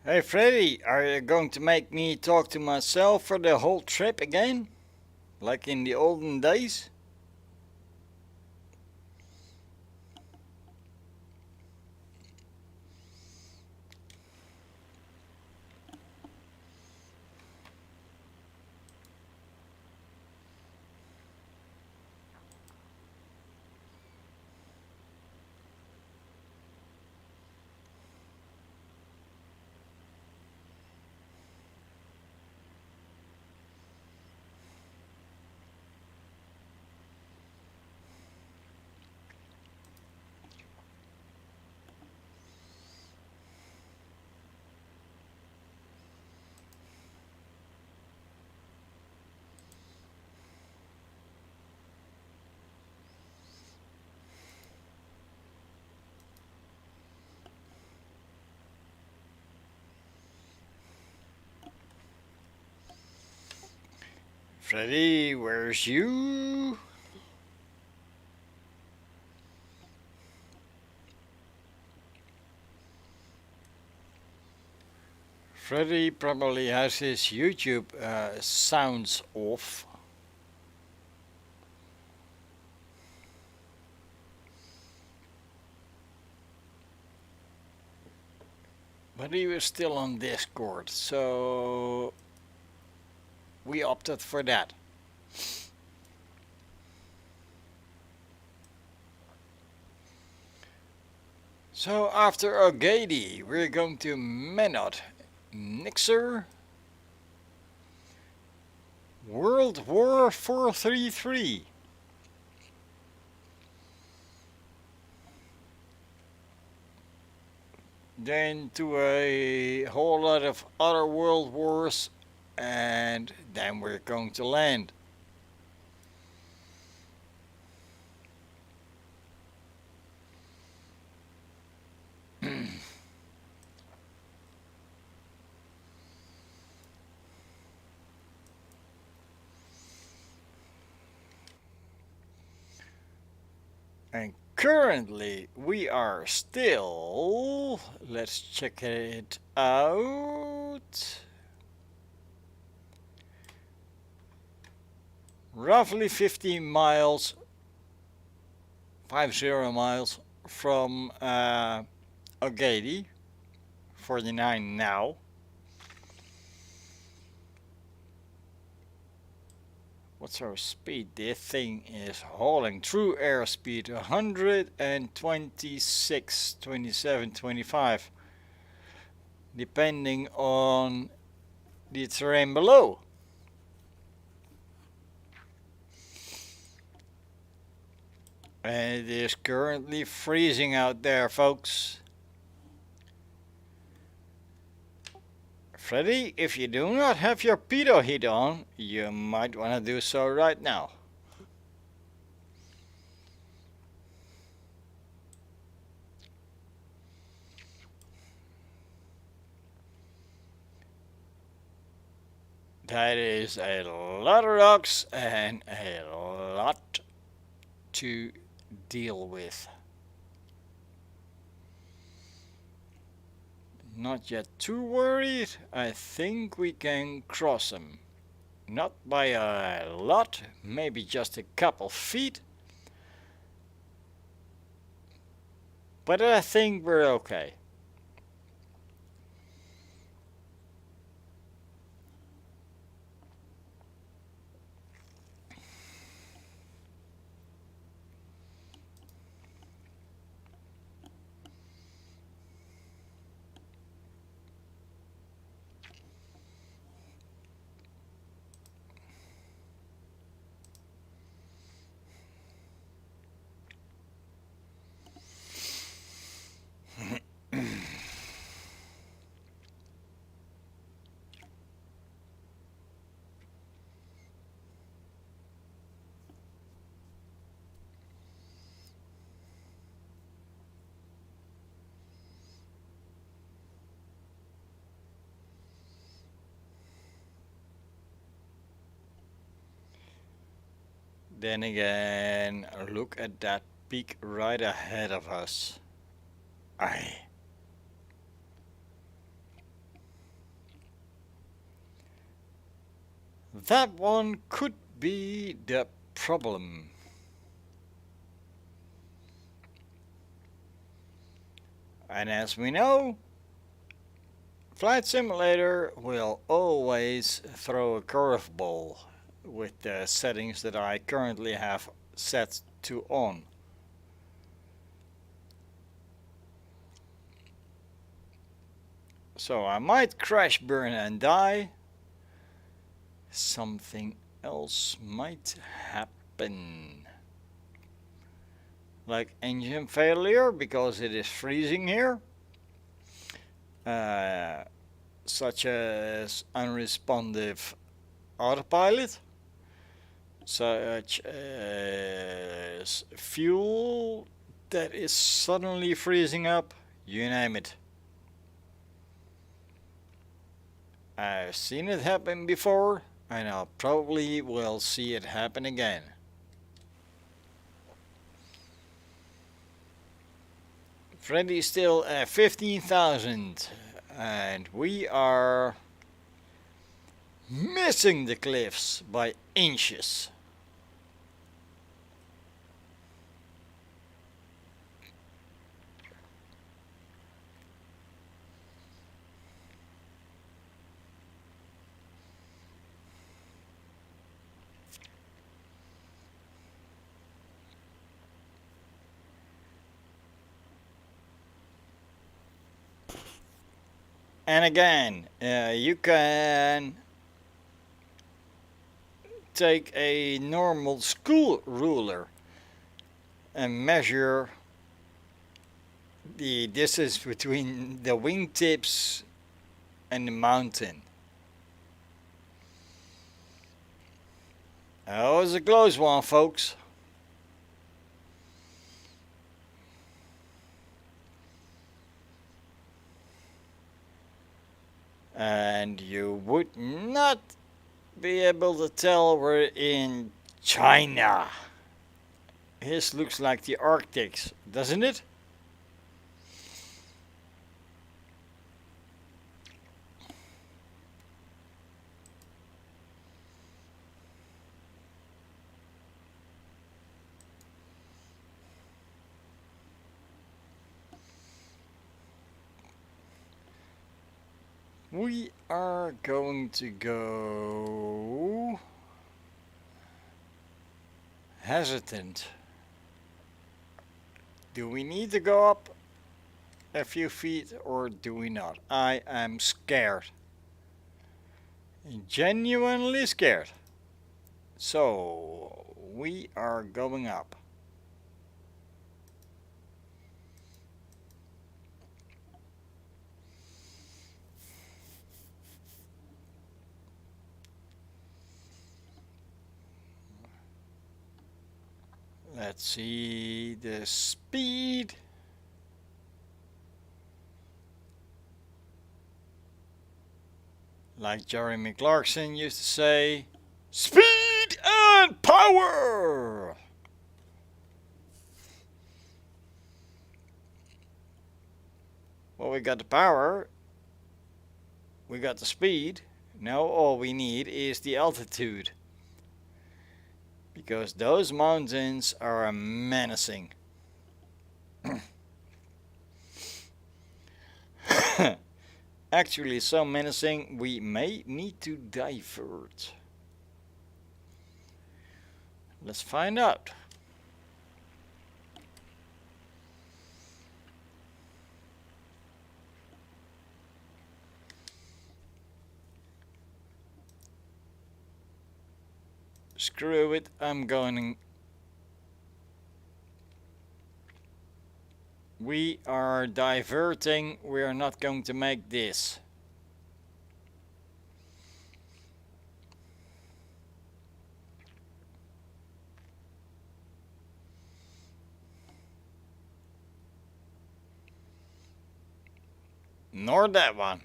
Hey Freddy, are you going to make me talk to myself for the whole trip again? Like in the olden days? Freddy, where's you? Freddy probably has his YouTube sounds off. But he was still on Discord, so we opted for that. So after Ogadi, we're going to Menot, Nixer, World War 433. Then to a whole lot of other world wars, and then we're going to land. And currently we are still, let's check it out, roughly 50 miles, 50 miles from Ogadi, 49 now. What's our speed? This thing is hauling through airspeed 126, 27, 25, depending on the terrain below. And it is currently freezing out there, folks. Freddy, if you do not have your pitot heat on, you might want to do so right now. That is a lot of rocks and a lot to deal with. Not yet too worried. I think we can cross them. Not by a lot, maybe just a couple feet. But I think we're okay. Then again, look at that peak right ahead of us. Aye. that one could be the problem. And as we know, Flight Simulator will always throw a curveball with the settings that I currently have set to on. So I might crash, burn and die. Something else might happen. Like engine failure because it is freezing here. Such as unresponsive autopilot. Such as fuel that is suddenly freezing up. You name it. I've seen it happen before, and I probably will see it happen again. Freddy's still at 15,000, and we are missing the cliffs by inches. And again, you can take a normal school ruler and measure the distance between the wingtips and the mountain. That was a close one, folks. And you would not be able to tell we're in China. This looks like the Arctic, doesn't it? We are going to go hesitant. Do we need to go up a few feet or do we not? I am scared. Genuinely scared. So we are going up. Let's see the speed. Like Jeremy Clarkson used to say, speed and power! Well, we got the power, we got the speed, now all we need is the altitude. Because those mountains are menacing. Actually so menacing we may need to divert. Let's find out. Screw it, I'm going. We are diverting, we are not going to make this. Nor that one.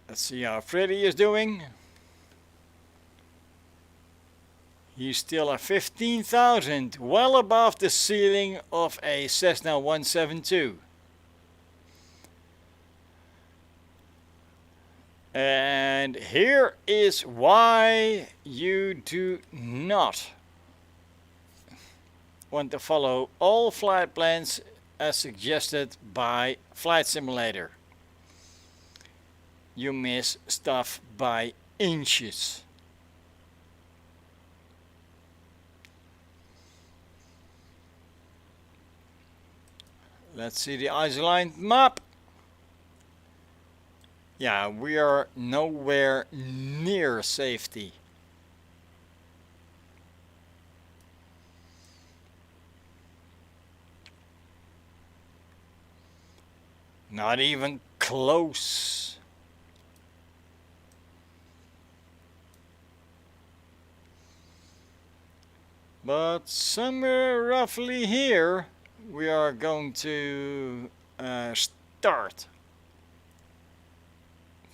Let's see how Freddy is doing. He's still at 15,000, well above the ceiling of a Cessna 172. And here is why you do not want to follow all flight plans as suggested by Flight Simulator. You miss stuff by inches. Let's see the isoligned map. Yeah, we are nowhere near safety. Not even close. But somewhere roughly here we are going to start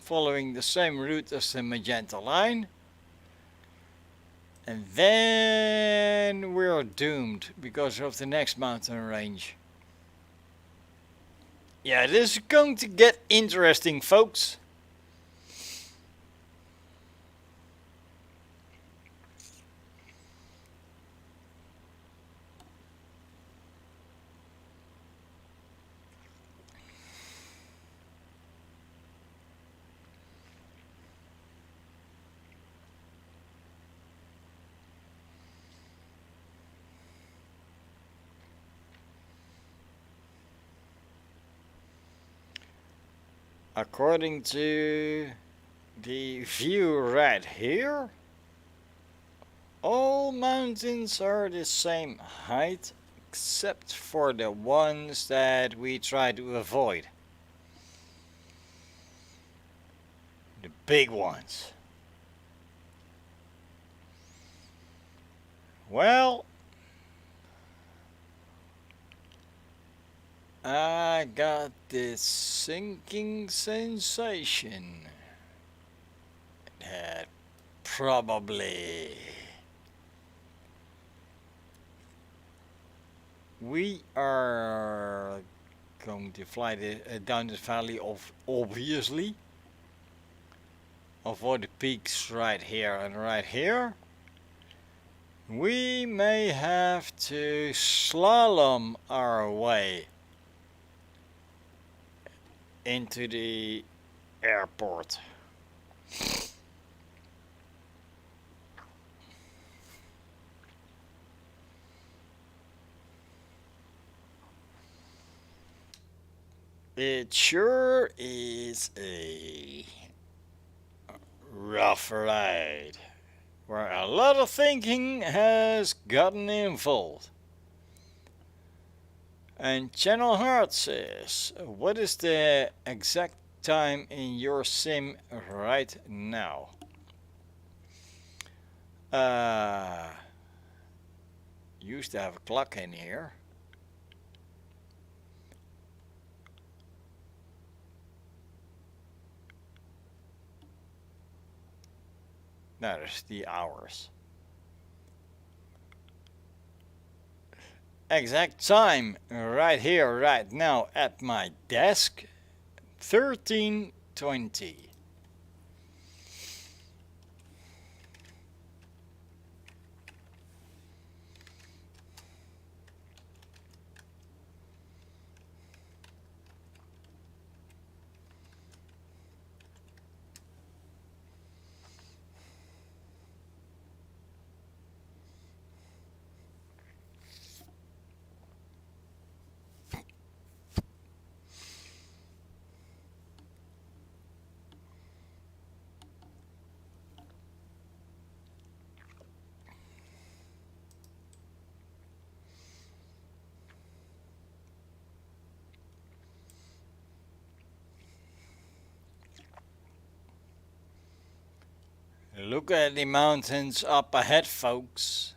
following the same route as the magenta line, and then we're doomed because of the next mountain range. Yeah, this is going to get interesting, folks. According to the view right here, all mountains are the same height except for the ones that we try to avoid. The big ones. Well, I got this sinking sensation that probably we are going to fly down the valley of obviously. Avoid the peaks right here and right here. We may have to slalom our way into the airport. It sure is a rough ride where a lot of thinking has gotten involved. And Channel Heart says, what is the exact time in your sim right now? Used to have a clock in here. Now there's the hours. Exact time right here, right now at my desk, 13:20. Look at the mountains up ahead, folks.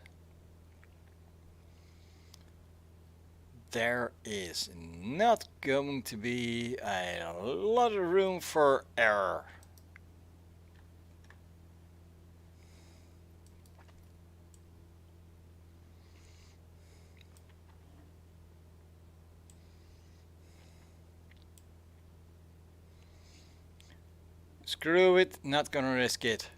There is not going to be a lot of room for error. Screw it, not gonna risk it.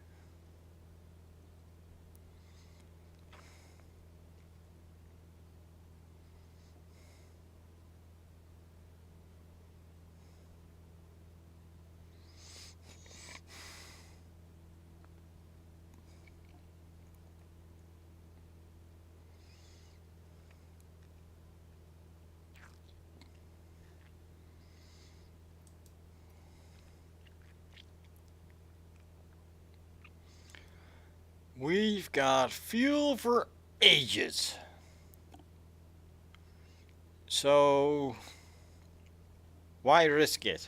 We've got fuel for ages. So why risk it?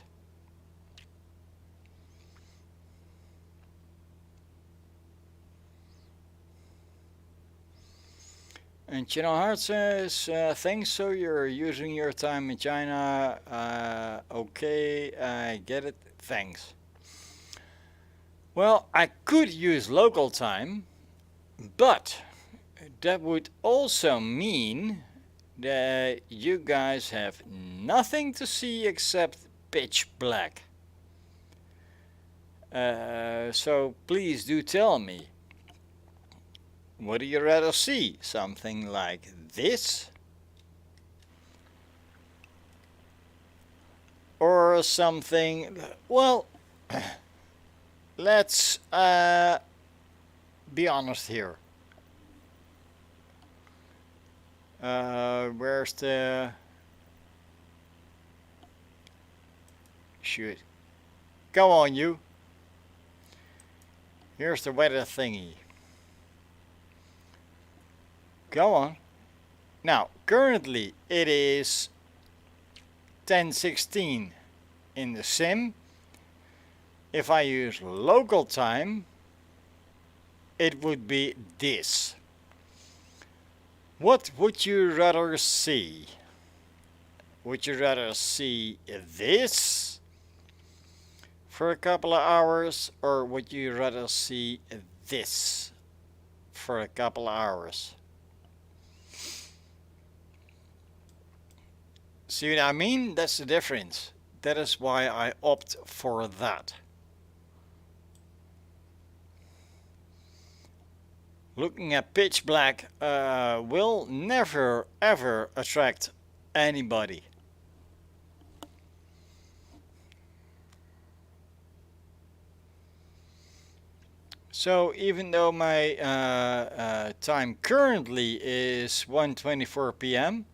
And Channel Heart says, thanks, so you're using your time in China. Okay, I get it, thanks. Well, I could use local time, but that would also mean that you guys have nothing to see except pitch black. So please do tell me, what do you rather see? Something like this? Or something, well, let's be honest here. Where's the... Shoot. Go on, you. Here's the weather thingy. Go on. Now, currently it is 10:16 in the sim. If I use local time, it would be this. What would you rather see? Would you rather see this for a couple of hours, or would you rather see this for a couple of hours? See what I mean? That's the difference. That is why I opt for that. Looking at pitch black will never ever attract anybody. So even though my time currently is 1:24 p.m.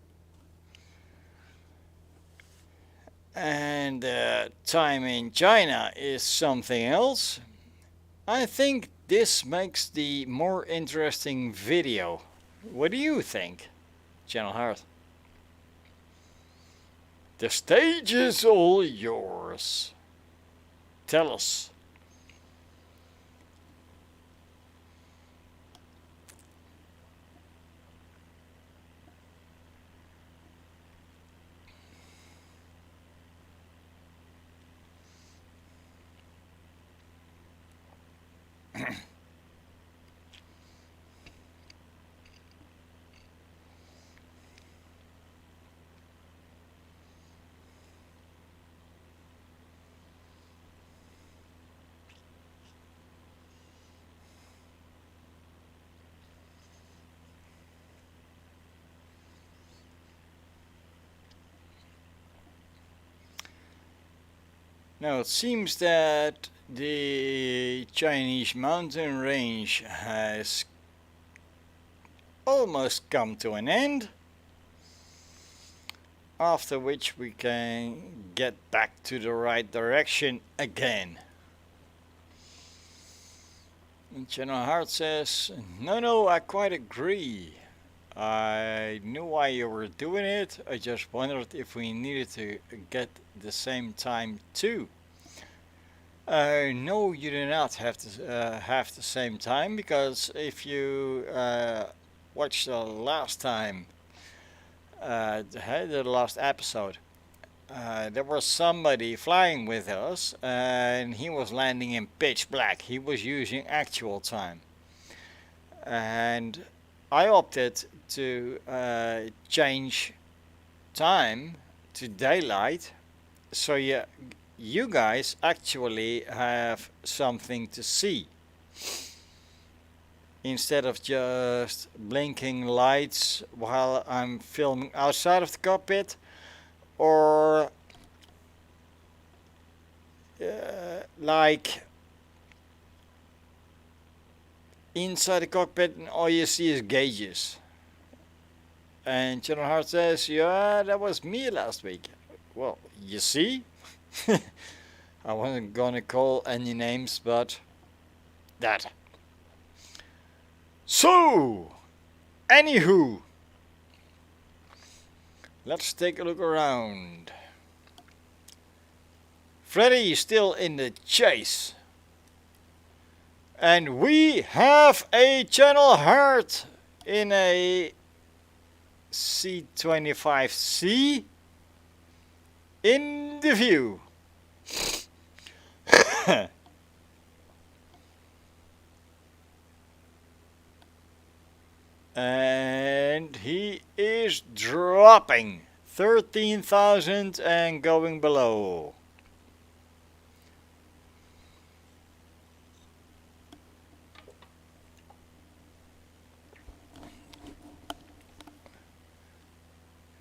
and time in China is something else, I think this makes the more interesting video. What do you think, Channel Heart? The stage is all yours. Tell us. Now it seems that the Chinese mountain range has almost come to an end, after which we can get back to the right direction again. And Channel Heart says, no, I quite agree. I knew why you were doing it. I just wondered if we needed to get the same time too. No, you do not have to have the same time, because if you watched the last time, the last episode, there was somebody flying with us and he was landing in pitch black. He was using actual time, and I opted to change time to daylight, so you you guys actually have something to see. Instead of just blinking lights while I'm filming outside of the cockpit, or like inside the cockpit and all you see is gauges. And Channel Heart says, yeah, that was me last week. Well, you see? I wasn't gonna call any names, but that. So, anywho, let's take a look around. Freddy is still in the chase. And we have a Channel Heart in a C25C in the view. And he is dropping 13,000 and going below.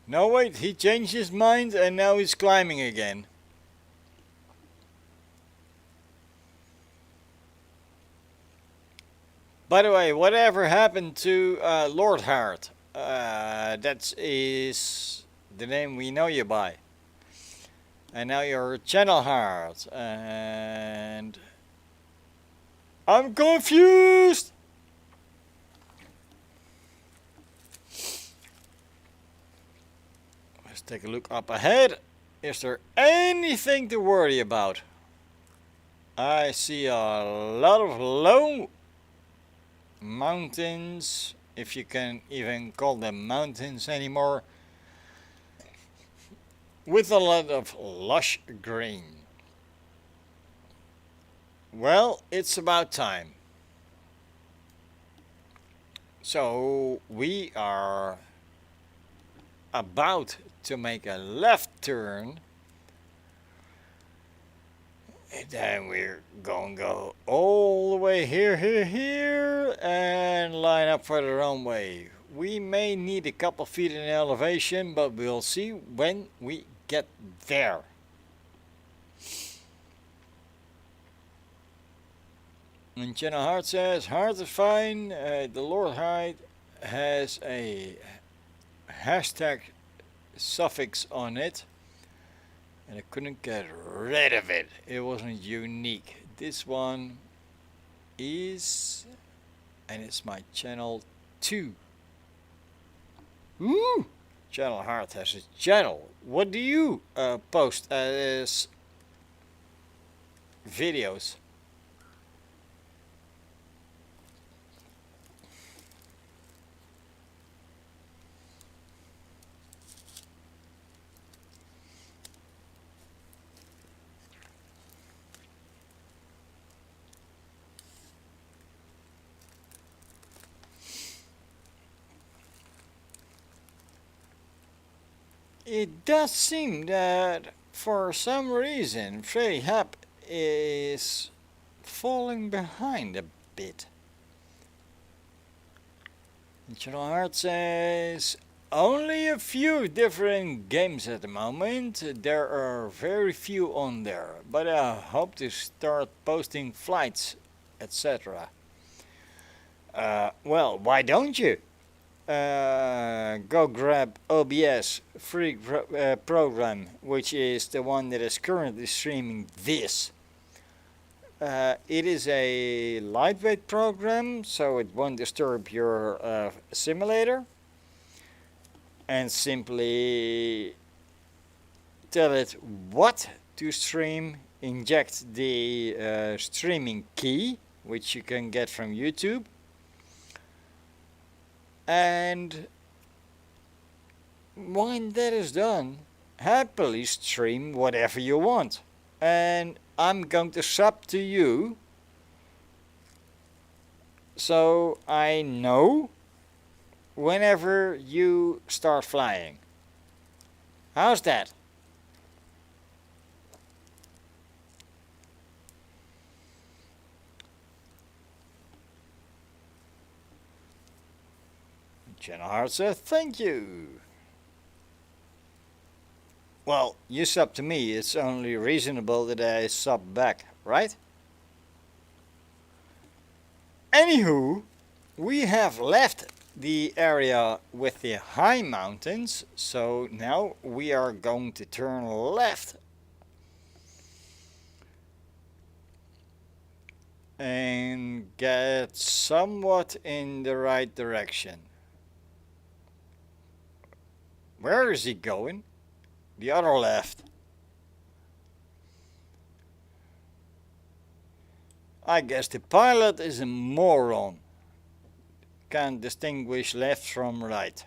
No, wait, he changed his mind and now he's climbing again. By the way, whatever happened to Lord Hart? That is the name we know you by. And now you're Channel Heart. And I'm confused! Let's take a look up ahead. Is there anything to worry about? I see a lot of low mountains, if you can even call them mountains anymore, with a lot of lush green. Well, it's about time. So we are about to make a left turn, and then we're gonna go all the way here, and line up for the runway. We may need a couple feet in elevation, but we'll see when we get there. And Channel Heart says, Heart is fine. The Lord Hyde has a hashtag suffix on it. And I couldn't get rid of it. It wasn't unique. This one is, and it's my channel 2. Ooh! Channel Heart has a channel. What do you post as videos? It does seem that for some reason Freddy Hap is falling behind a bit. And Channel Heart says only a few different games at the moment. There are very few on there, but I hope to start posting flights, etc. Well, why don't you? Go grab OBS free program, which is the one that is currently streaming this. It is a lightweight program, so it won't disturb your simulator. And simply tell it what to stream, inject the streaming key, which you can get from YouTube. And when that is done, happily stream whatever you want. And I'm going to sub to you, so I know whenever you start flying. How's that? Channel Heart says thank you. Well, you sub to me, it's only reasonable that I sub back, right? Anywho, we have left the area with the high mountains, so now we are going to turn left and get somewhat in the right direction. Where is he going? The other left. I guess the pilot is a moron. Can't distinguish left from right.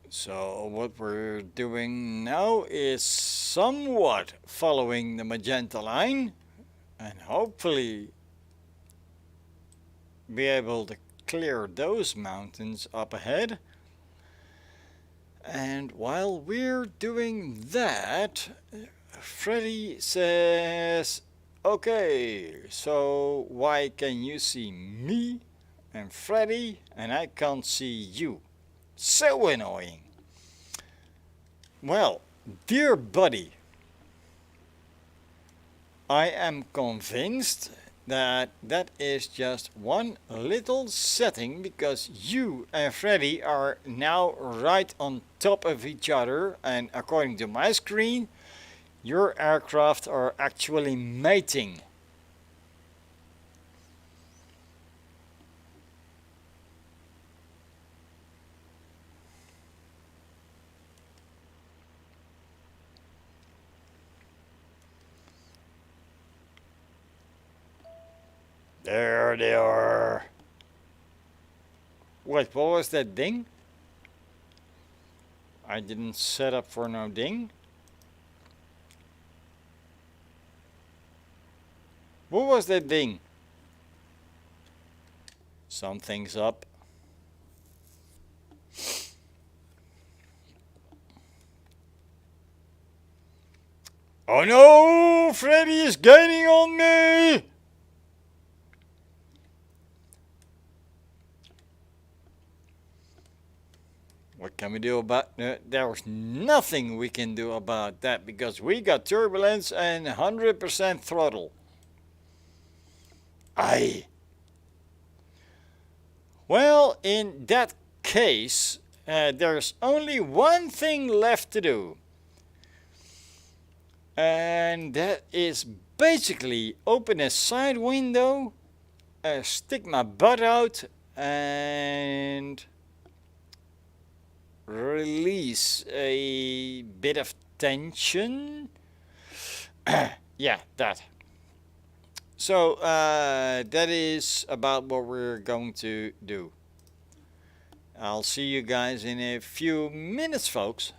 So what we're doing now is somewhat following the magenta line and hopefully be able to clear those mountains up ahead. And while we're doing that, Freddy says, okay, so why can you see me and Freddy and I can't see you? So annoying. Well, dear buddy, I am convinced that that is just one little setting because you and Freddy are now right on top of each other, and according to my screen, your aircraft are actually mating. There they are. Wait, what was that ding? I didn't set up for no ding. What was that ding? Something's up. Oh no! Freddy is gaining on me! What can we do about that? There's nothing we can do about that because we got turbulence and 100% throttle. Aye. Well, in that case, there's only one thing left to do. And that is basically open a side window, stick my butt out and release a bit of tension. Yeah, that. So that is about what we're going to do. I'll see you guys in a few minutes, folks.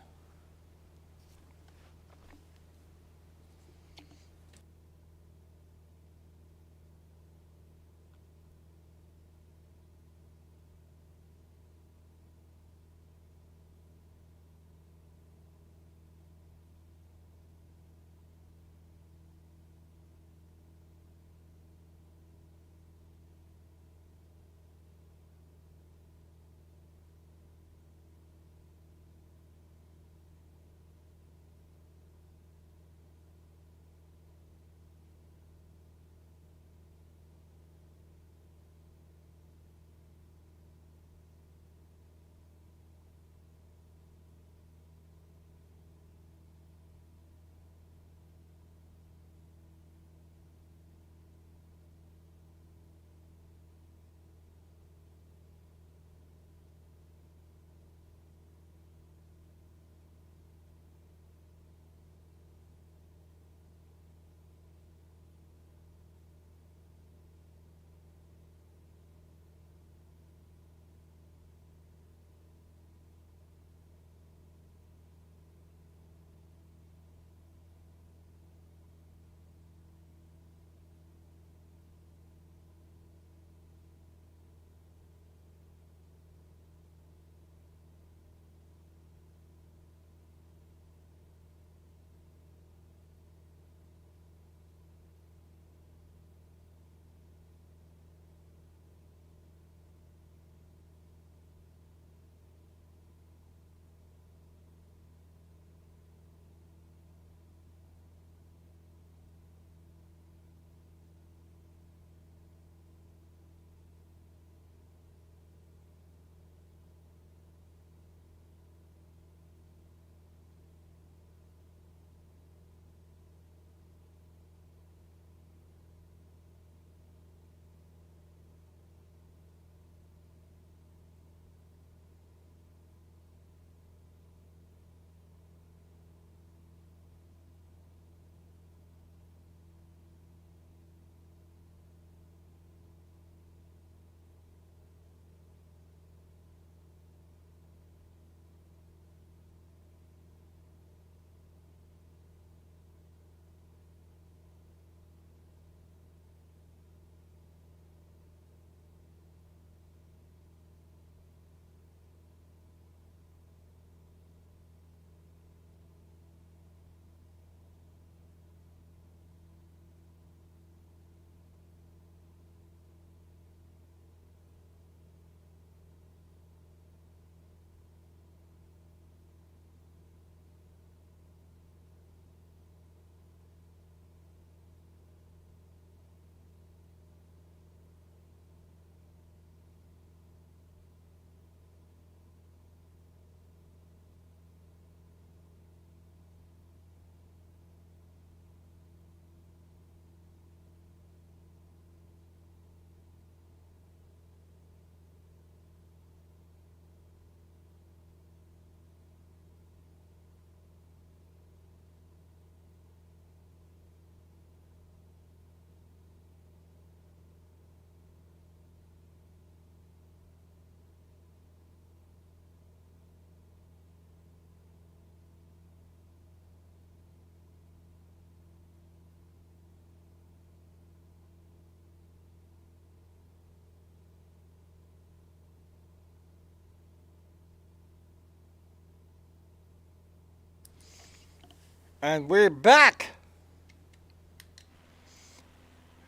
And we're back!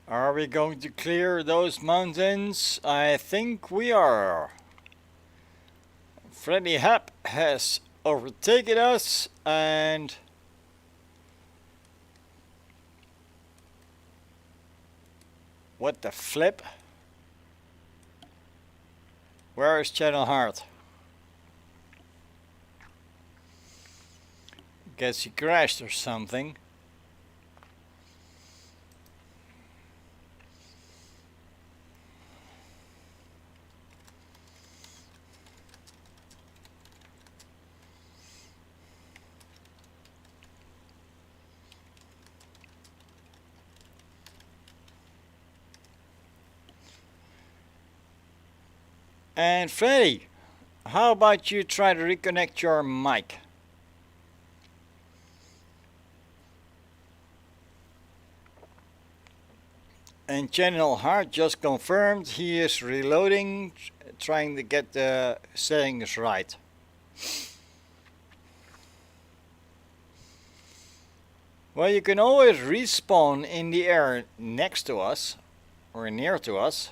Are we going to clear those mountains? I think we are. Freddy Hap has overtaken us and what the flip? Where is Channel Heart? Guess he crashed or something. And Freddy, how about you try to reconnect your mic? And Channel Heart just confirmed he is reloading, trying to get the settings right. Well, you can always respawn in the air next to us, or near to us.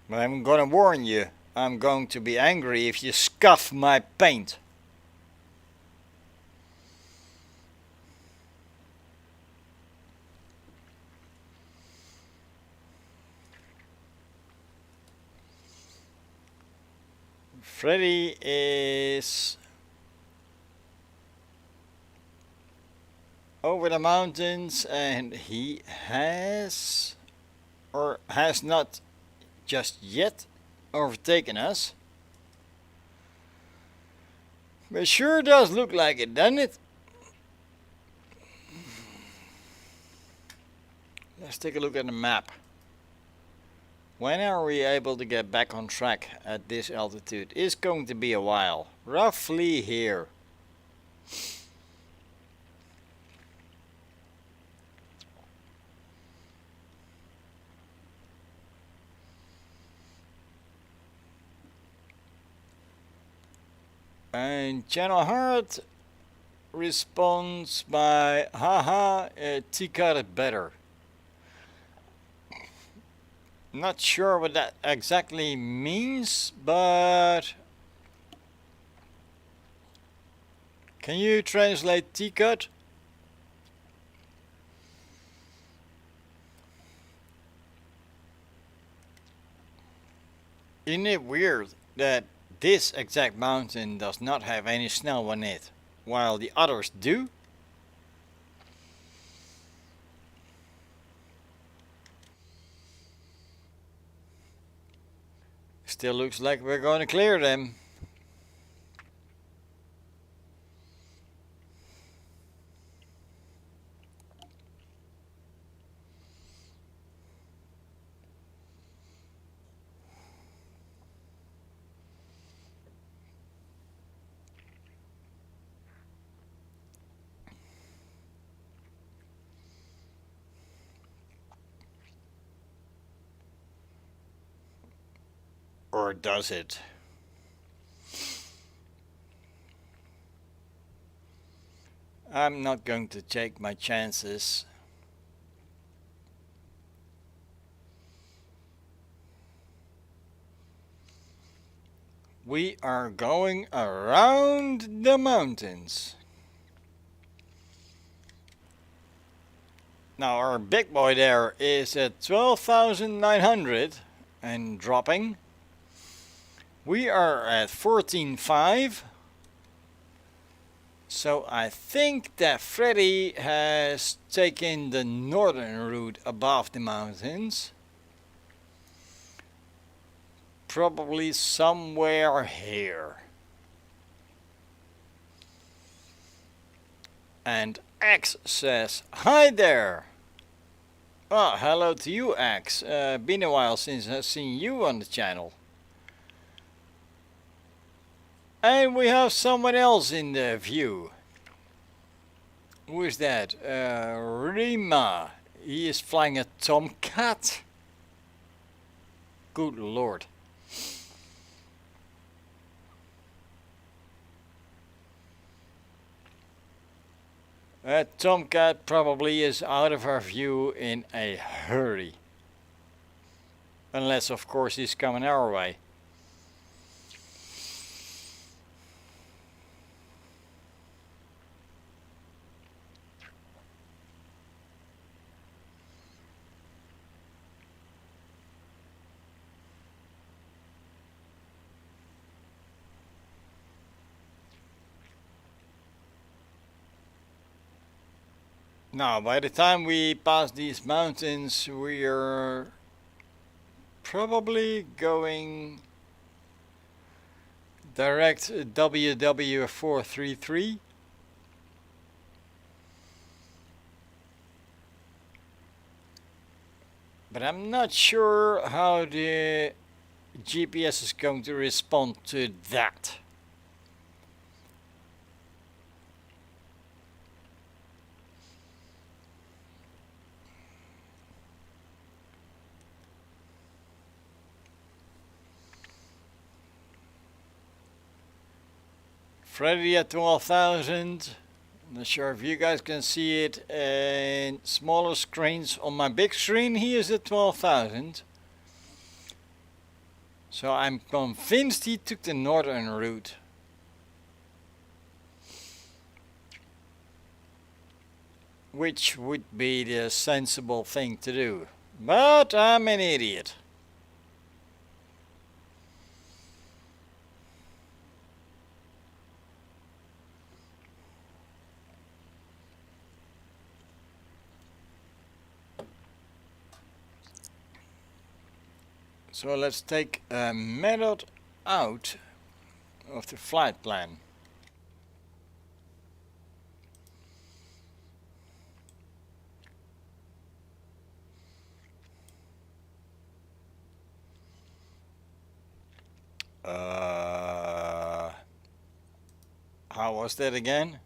But I'm gonna warn you, I'm going to be angry if you scuff my paint. Freddy is over the mountains and he has, or has not just yet, overtaken us. But sure does look like it, doesn't it? Let's take a look at the map. When are we able to get back on track at this altitude? It's going to be a while. Roughly here. And Channel Heart responds by, haha, T-cut it better. Not sure what that exactly means, but can you translate T-cut? Isn't it weird that this exact mountain does not have any snow on it, while the others do? Still looks like we're going to clear them. Or does it? I'm not going to take my chances. We are going around the mountains. Now our big boy there is at 12,900 and dropping. We are at 14.5. So I think that Freddy has taken the northern route above the mountains. Probably somewhere here. And X says, hi there! Oh, hello to you, X. Been a while since I've seen you on the channel. And we have someone else in the view. Who is that? Rima. He is flying a Tomcat. Good lord. Tomcat probably is out of our view in a hurry. Unless of course he's coming our way. Now, by the time we pass these mountains, we are probably going direct ZWWW433. But I'm not sure how the GPS is going to respond to that. Freddy at 12,000. Not sure if you guys can see it in smaller screens. On my big screen he is at 12,000. So I'm convinced he took the northern route. Which would be the sensible thing to do. But I'm an idiot. So let's take a method out of the flight plan. How was that again?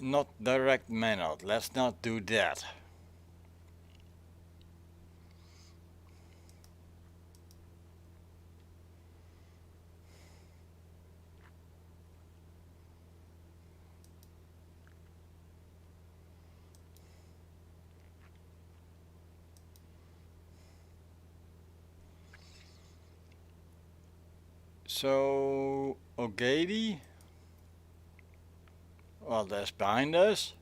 Not direct method. Let's not do that. So, Ogady, well, that's behind us.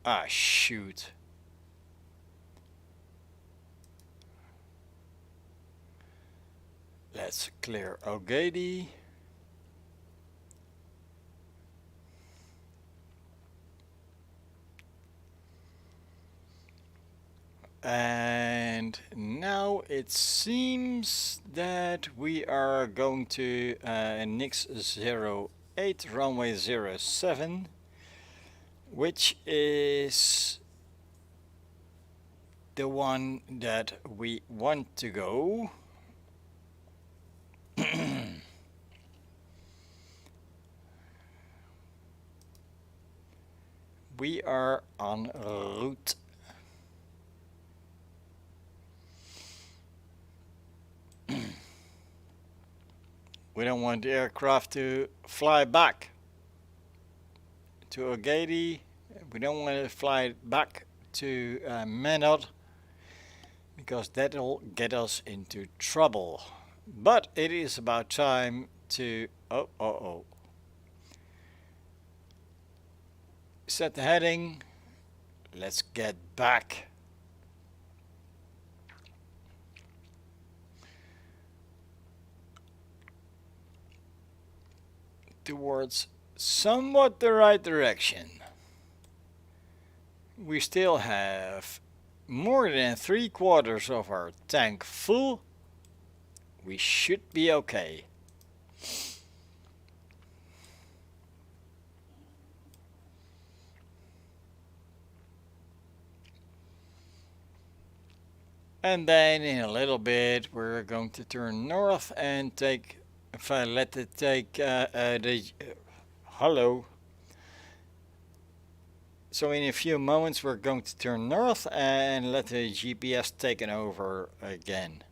Ah, shoot. Let's clear Ogady. And now it seems that we are going to Nix 08 runway 07, which is the one that we want to go. We are en route. We don't want the aircraft to fly back to Ogady. We don't want to fly back to Menard because that'll get us into trouble. But it is about time to set the heading. Let's get back. Towards somewhat the right direction. We still have more than 3/4 of our tank full. We should be okay. And then in a little bit we're going to turn north and take, if I let it take hello. So in a few moments we're going to turn north and let the GPS take it over again.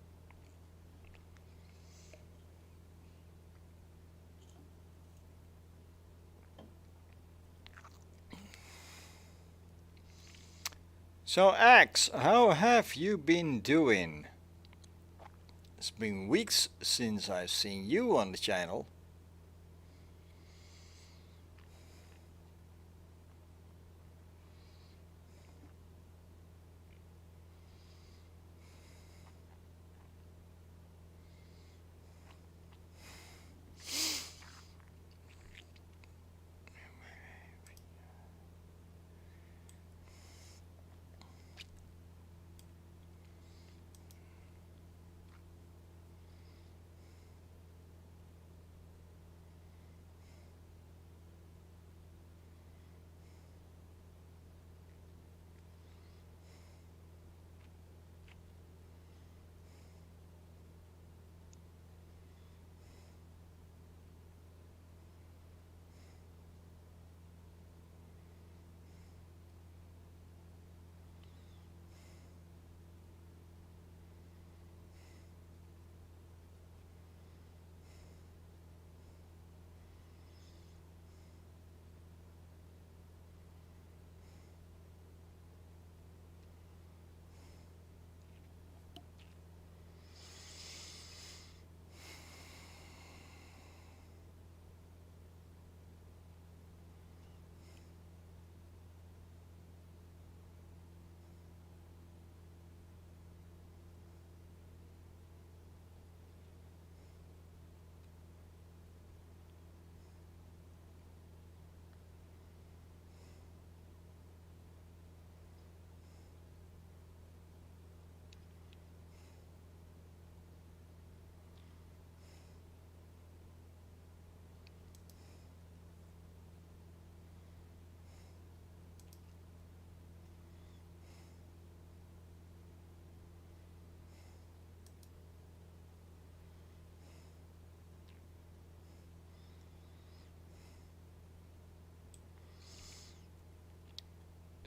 So Axe, how have you been doing? It's been weeks since I've seen you on the channel.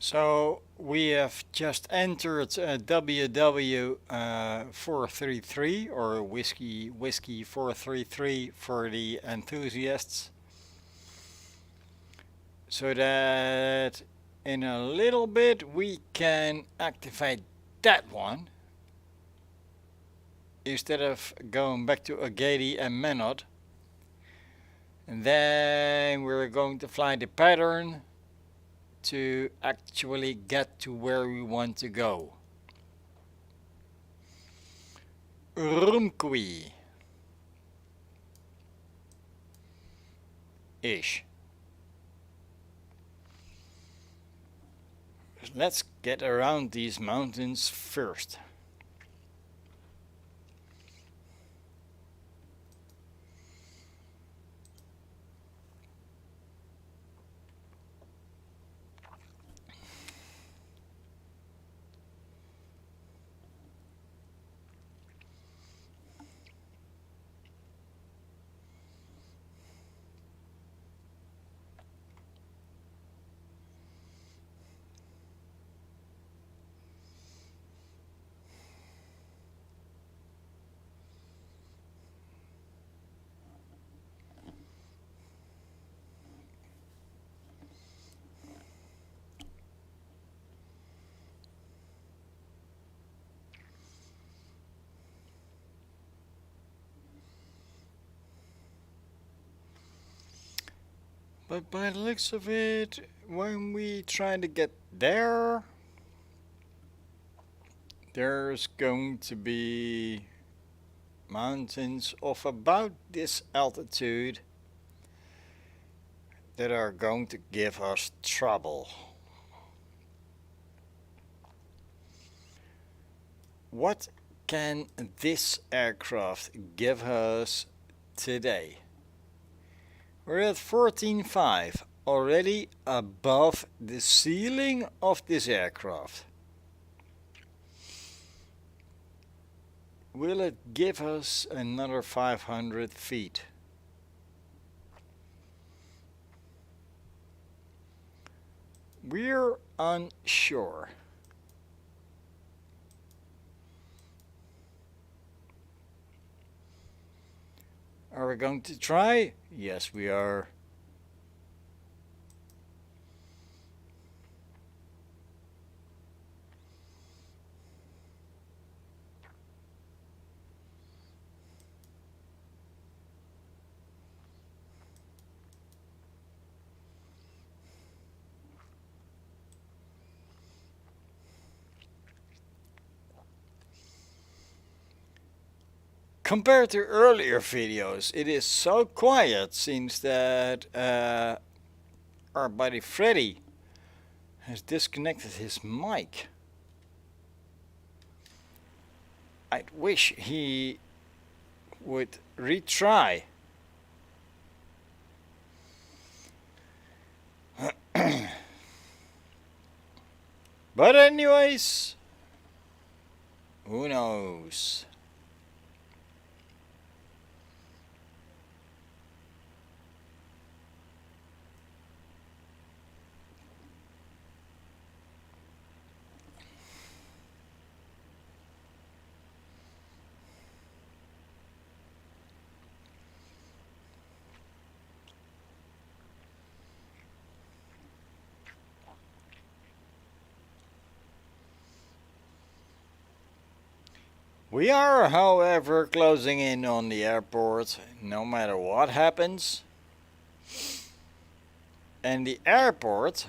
So we have just entered WW433 or Whiskey 433 for the enthusiasts. So that in a little bit we can activate that one instead of going back to Agadi and Menot. And then we're going to fly the pattern to actually get to where we want to go. Ürümqi ish. Let's get around these mountains first. But by the looks of it, when we try to get there, there's going to be mountains of about this altitude that are going to give us trouble. What can this aircraft give us today? We're at 14.5, already above the ceiling of this aircraft. Will it give us another 500 feet? We're unsure. Are we going to try? Yes, we are. Compared to earlier videos, it is so quiet since that our buddy Freddy has disconnected his mic. I wish he would retry. But anyways, who knows? We are, however, closing in on the airport no matter what happens. And the airport,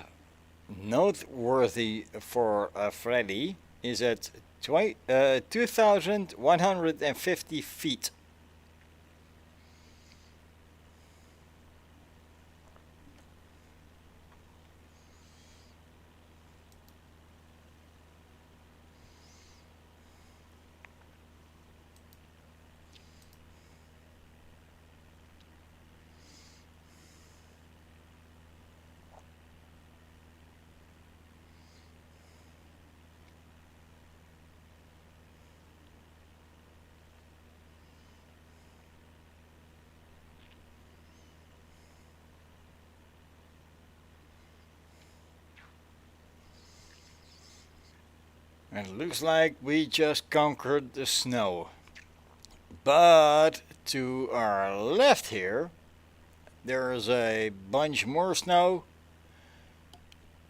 noteworthy for Freddy, is at 2,150 feet. And it looks like we just conquered the snow. But to our left here, there is a bunch more snow.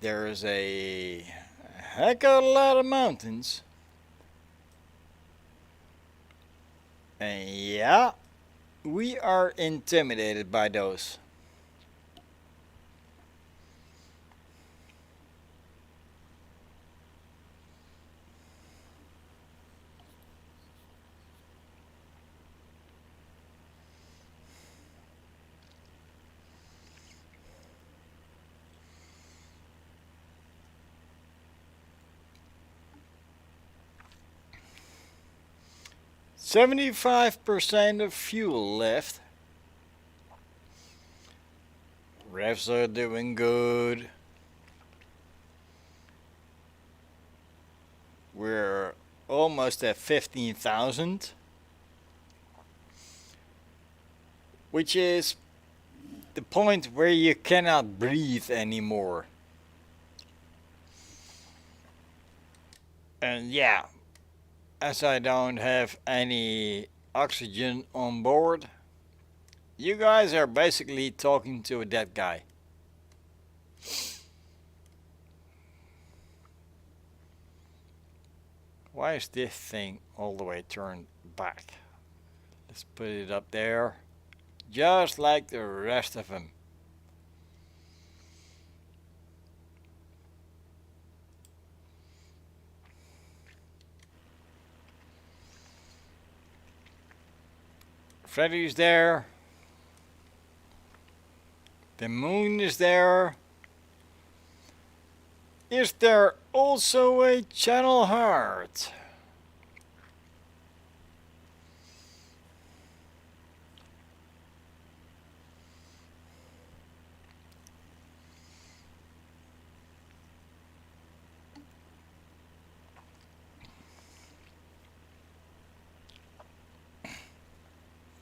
There is a heck of a lot of mountains. And yeah, we are intimidated by those. %75 of fuel left. Revs are doing good. We're almost at 15,000. Which is the point where you cannot breathe anymore. And yeah, as I don't have any oxygen on board, you guys are basically talking to a dead guy. Why is this thing all the way turned back? Let's put it up there, just like the rest of them. Freddy's there. The moon is there. Is there also a channel heart?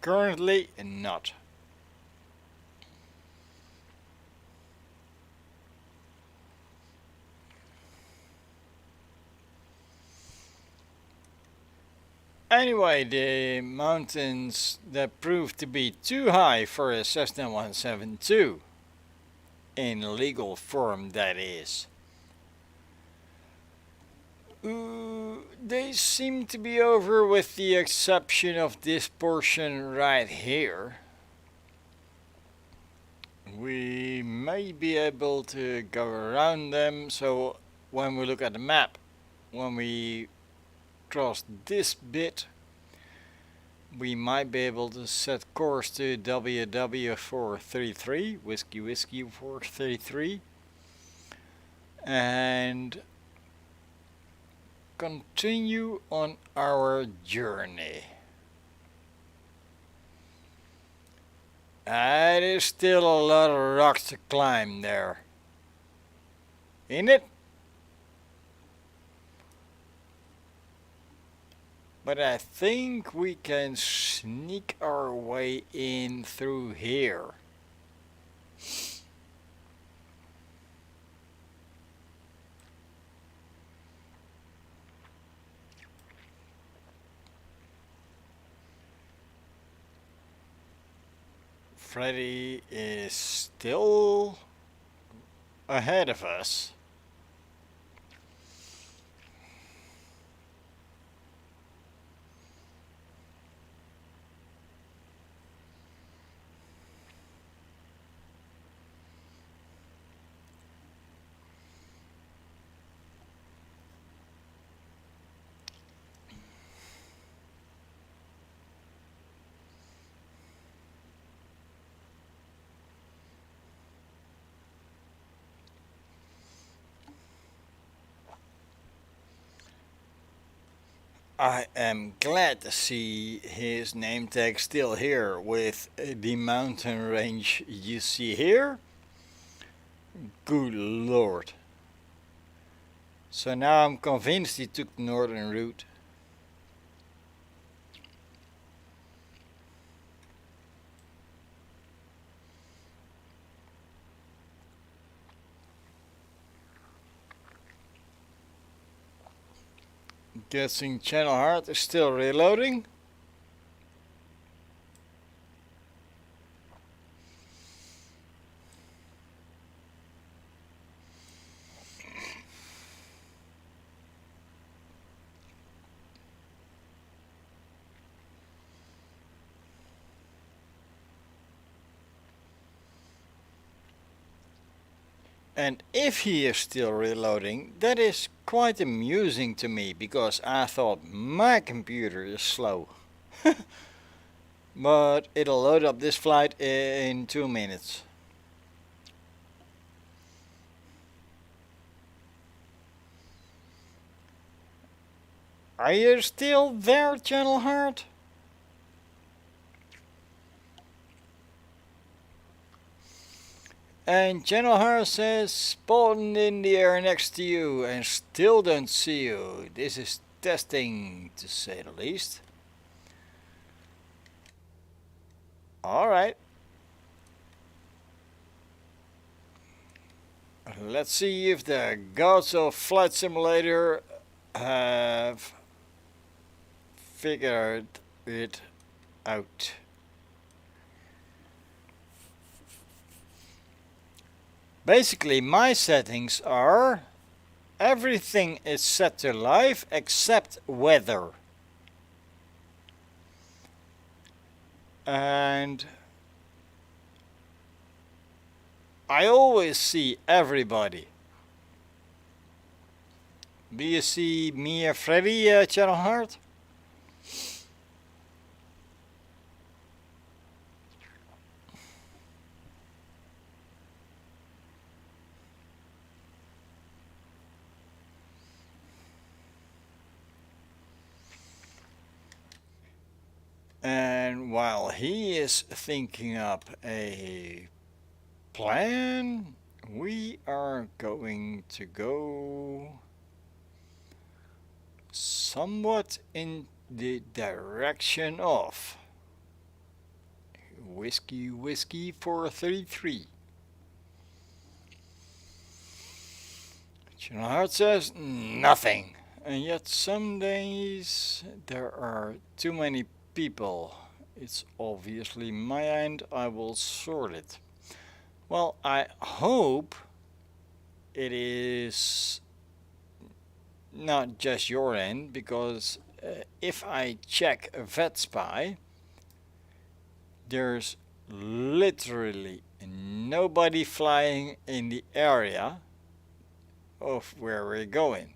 Currently not. Anyway, the mountains that proved to be too high for a Cessna 172, in legal form that is. They seem to be over with the exception of this portion right here. We may be able to go around them, so when we look at the map, when we cross this bit, we might be able to set course to ZWWW433, Whiskey Whiskey 433, and continue on our journey. There's still a lot of rocks to climb there, ain't it? But I think we can sneak our way in through here. Freddy is still ahead of us. I am glad to see his name tag still here with the mountain range you see here. Good lord. So now I'm convinced he took the northern route. Guessing channel heart is still reloading. And if he is still reloading, that is quite amusing to me, because I thought my computer is slow. But it'll load up this flight in 2 minutes. Are you still there, Channel Heart? And Channel Heart says, spawned in the air next to you and still don't see you. This is testing, to say the least. Alright. Let's see if the gods of Flight Simulator have figured it out. Basically, my settings are everything is set to live except weather. And I always see everybody. Do you see me and Freddy, Channel Heart? And while he is thinking up a plan, we are going to go somewhat in the direction of Whiskey Whiskey 433. Channel Heart says nothing. And yet some days there are too many people. It's obviously my end. I will sort it. Well, I hope it is not just your end, because if I check VetSpy, there's literally nobody flying in the area of where we're going.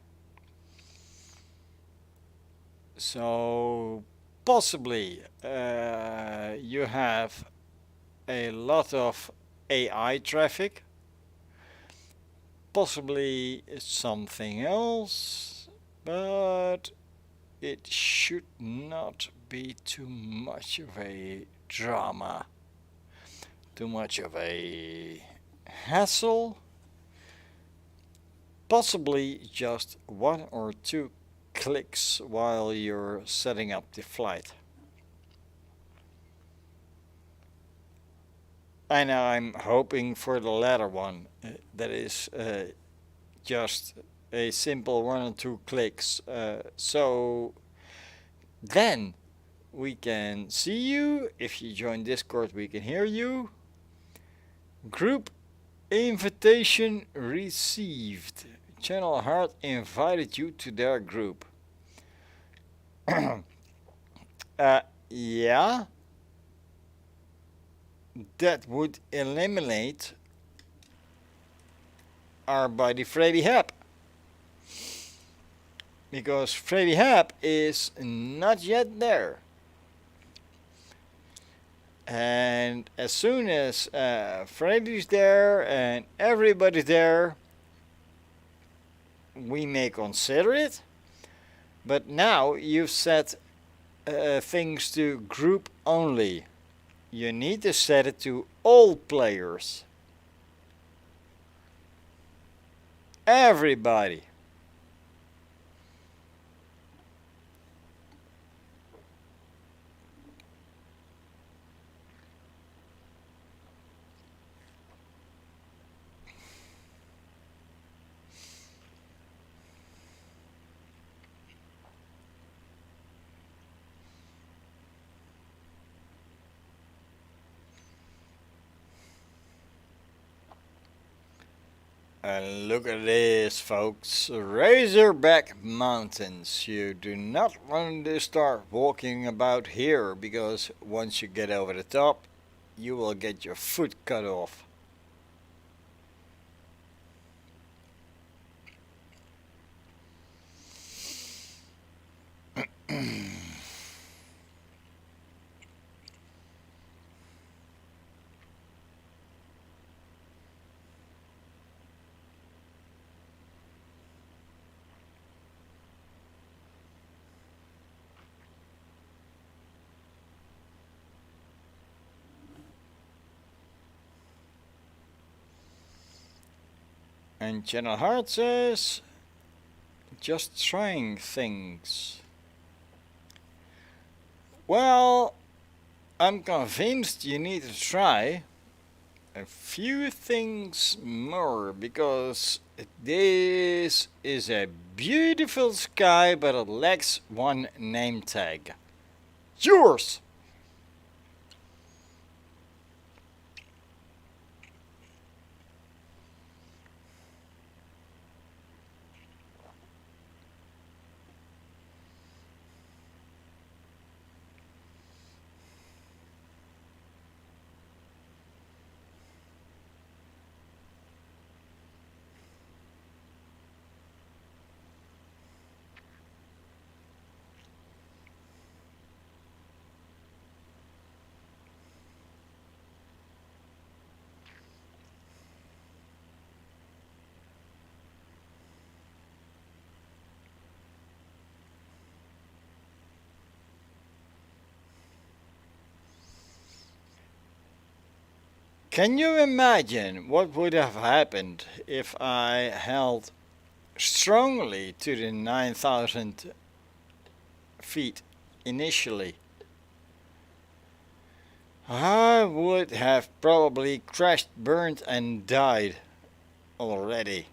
So possibly you have a lot of AI traffic, possibly something else, but it should not be too much of a drama, too much of a hassle. Possibly just one or two clicks while you're setting up the flight. And I'm hoping for the latter one. That is just a simple one or two clicks. So then we can see you. If you join Discord, we can hear you. Group invitation received. Channel Heart invited you to their group. Yeah. That would eliminate our buddy Freddy Hap. Because Freddy Hap is not yet there. And as soon as Freddy's there and everybody's there, we may consider it. But now you've set things to group only. You need to set it to all players. Everybody. And look at this, folks. Razorback Mountains. You do not want to start walking about here, because once you get over the top, you will get your foot cut off. And Channel Heart says, just trying things. Well, I'm convinced you need to try a few things more, because this is a beautiful sky, but it lacks one name tag. Yours! Can you imagine what would have happened if I held strongly to the 9,000 feet initially? I would have probably crashed, burned and died already.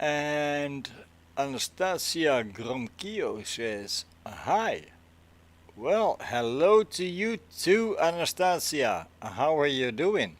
And Anastasia Gromkio says, hi. Well, hello to you too, Anastasia. How are you doing?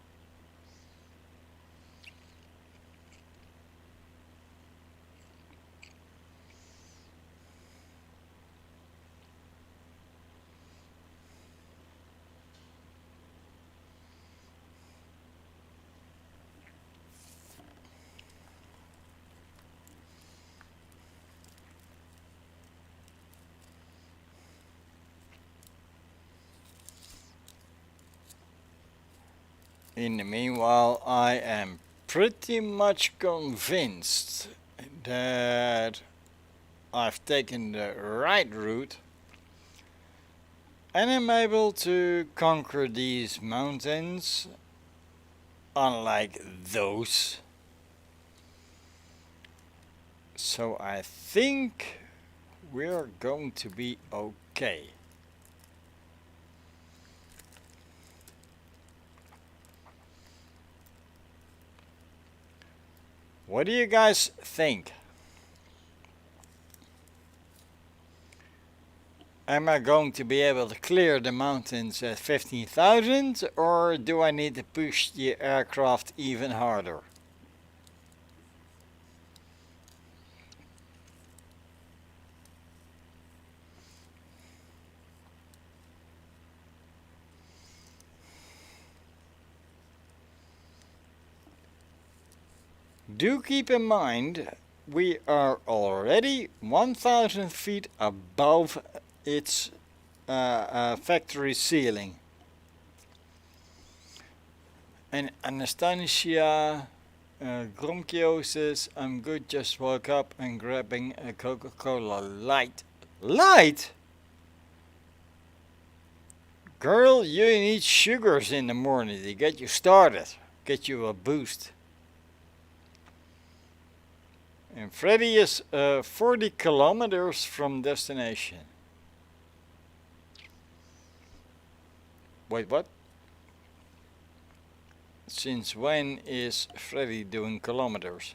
In the meanwhile, I am pretty much convinced that I've taken the right route and I'm able to conquer these mountains, unlike those. So I think we're going to be okay. What do you guys think? Am I going to be able to clear the mountains at 15,000 or do I need to push the aircraft even harder? Do keep in mind we are already 1,000 feet above its factory ceiling. And Anastasia Gromkio says, I'm good, just woke up and grabbing a Coca-Cola Light. Light? Girl, you need sugars in the morning to get you started, get you a boost. And Freddy is 40 kilometers from destination. Wait, what? Since when is Freddy doing kilometers?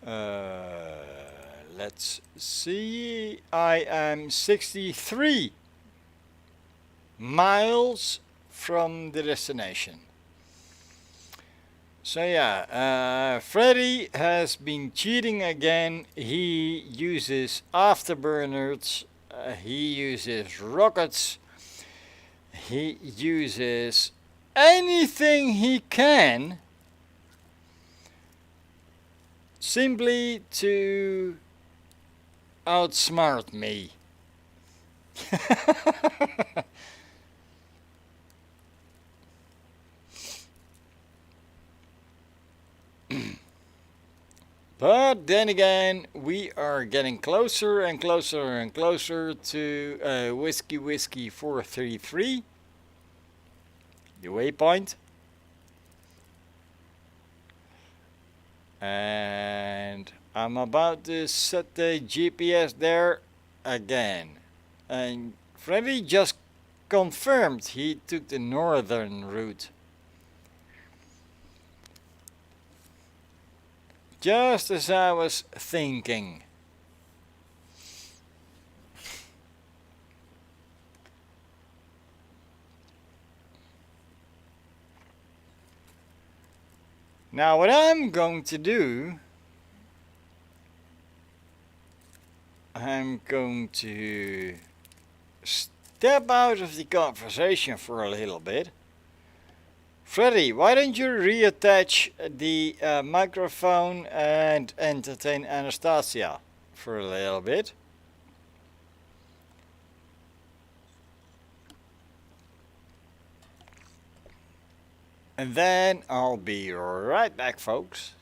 Let's see. I am 63 miles from the destination. So yeah, Freddy has been cheating again. He uses afterburners, he uses rockets, he uses anything he can simply to outsmart me. But then again, we are getting closer and closer and closer to Whiskey Whiskey 433, the waypoint. And I'm about to set the GPS there again. And Freddy just confirmed he took the northern route. Just as I was thinking. Now what I'm going to do, I'm going to step out of the conversation for a little bit. Freddy, why don't you reattach the microphone and entertain Anastasia for a little bit? And then I'll be right back, folks.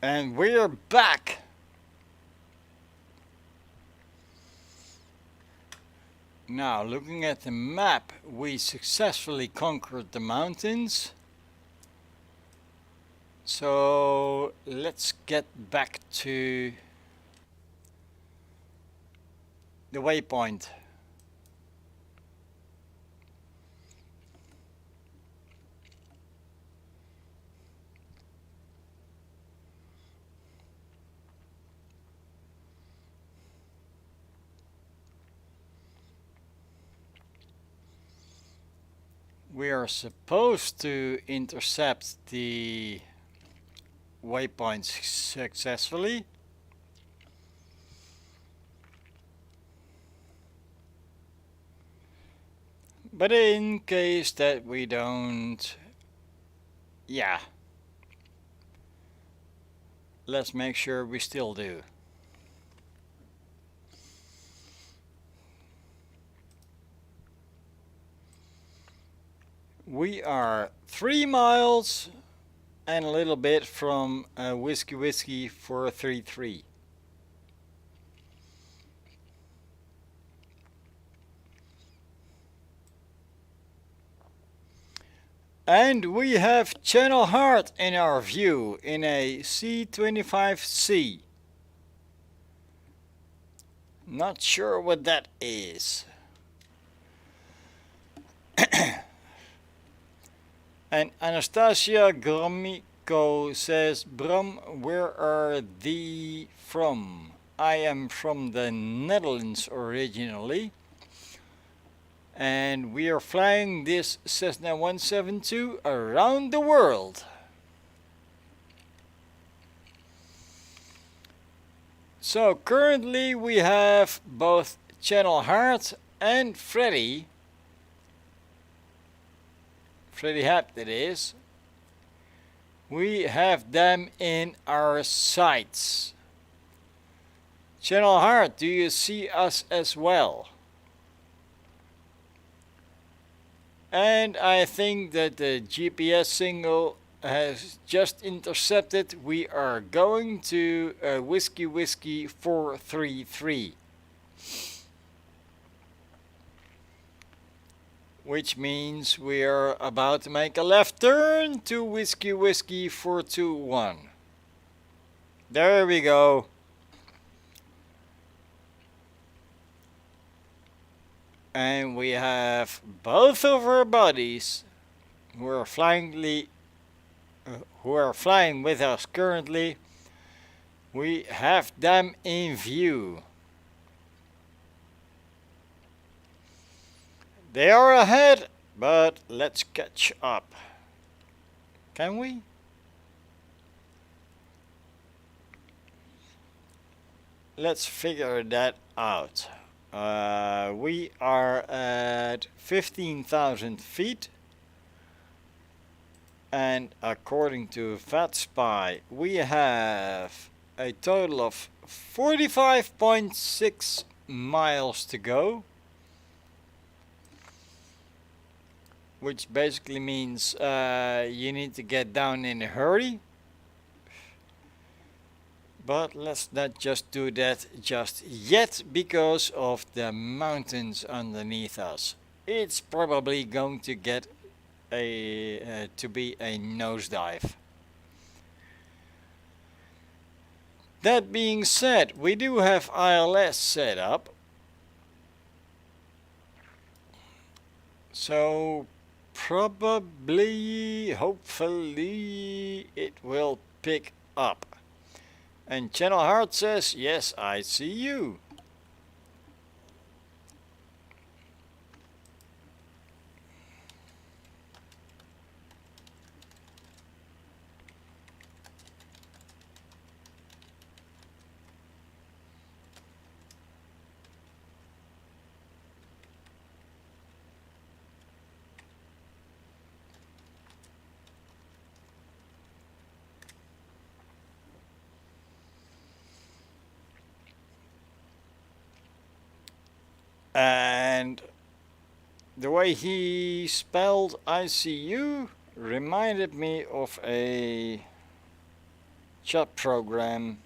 And we're back. Now, looking at the map, we successfully conquered the mountains. So let's get back to the waypoint. We are supposed to intercept the waypoint successfully. But in case that we don't, yeah, let's make sure we still do. We are 3 miles and a little bit from Whiskey Whiskey 433. And we have Channel Heart in our view in a C25C. Not sure what that is. And Anastasia Gromiko says, Bram, where are thee from? I am from the Netherlands originally. And we are flying this Cessna 172 around the world. So currently we have both Channel Heart and Freddy Hap that is. We have them in our sights. Channel Heart, do you see us as well? And I think that the GPS signal has just intercepted. We are going to Whiskey Whiskey 433. Which means we are about to make a left turn to Whiskey Whiskey 421. There we go. And we have both of our buddies who are flying with us currently. We have them in view. They are ahead, but let's catch up. Can we? Let's figure that out. We are at 15,000 feet. And according to VatSpy, we have a total of 45.6 miles to go. Which basically means you need to get down in a hurry. But let's not just do that just yet because of the mountains underneath us. It's probably going to get to be a nosedive. That being said, we do have ILS set up. So probably, hopefully, it will pick up. And Channel Heart says, yes, I see you. And the way he spelled ICU reminded me of a chat program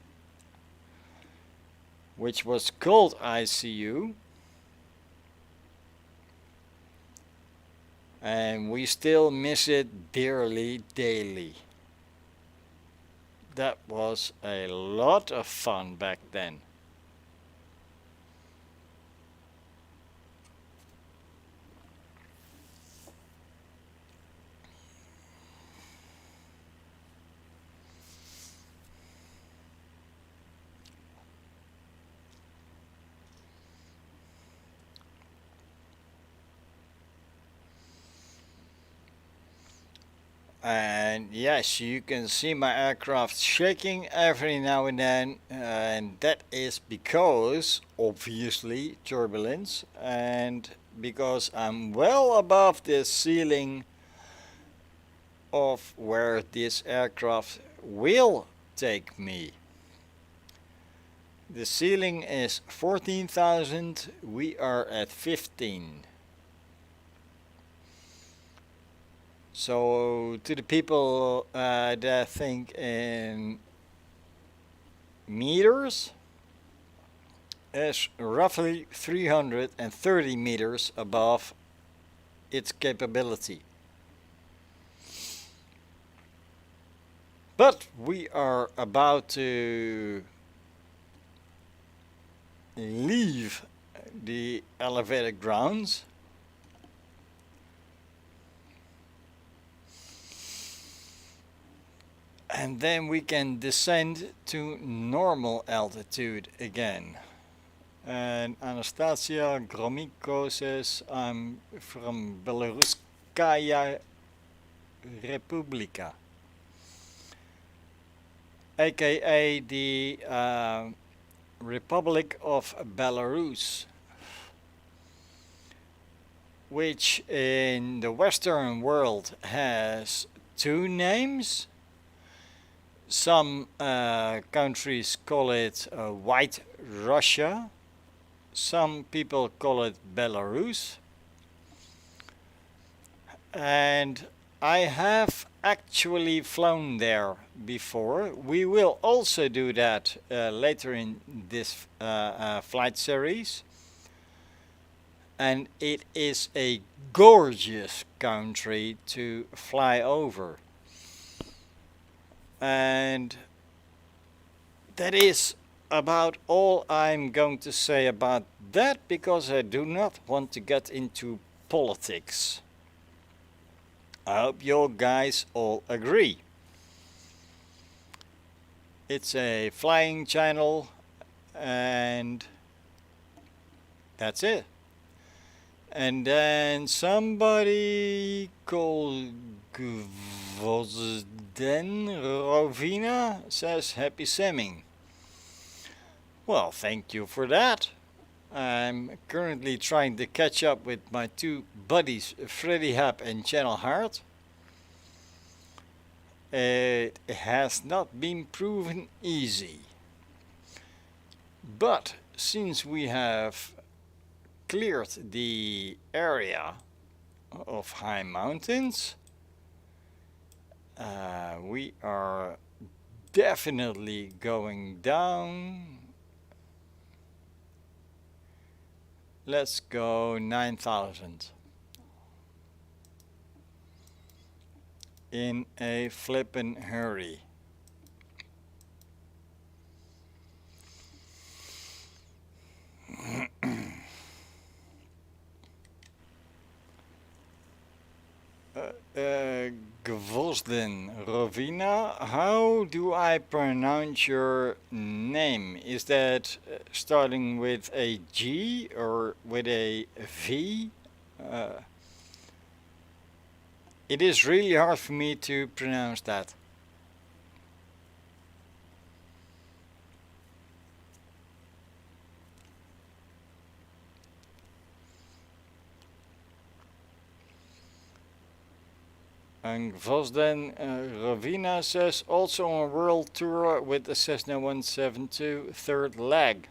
which was called ICU, and we still miss it dearly daily. That was a lot of fun back then. And yes, you can see my aircraft shaking every now and then, and that is because, obviously, turbulence, and because I'm well above the ceiling of where this aircraft will take me. The ceiling is 14,000, we are at 15. So to the people that think in meters, is roughly 330 meters above its capability. But we are about to leave the elevated grounds. And then we can descend to normal altitude again. And Anastasia Gromiko says, I'm from Belaruskaya Republika, aka the Republic of Belarus, which in the Western world has two names. Some countries call it White Russia, some people call it Belarus, and I have actually flown there before. We will also do that later in this flight series, and it is a gorgeous country to fly over. And that is about all I'm going to say about that, because I do not want to get into politics. I hope you guys all agree. It's a flying channel, and that's it. And then somebody called Gvozden Rovina says happy simming. Well, thank you for that. I'm currently trying to catch up with my two buddies, Freddy Hap and Channel Heart. It has not been proven easy. But since we have cleared the area of high mountains, we are definitely going down. Let's go 9,000 in a flippin' hurry. Gvozden Rovina, how do I pronounce your name? Is that starting with a G or with a V? It is really hard for me to pronounce that. And Vosden Ravina says, also on a world tour with the Cessna 172 third leg.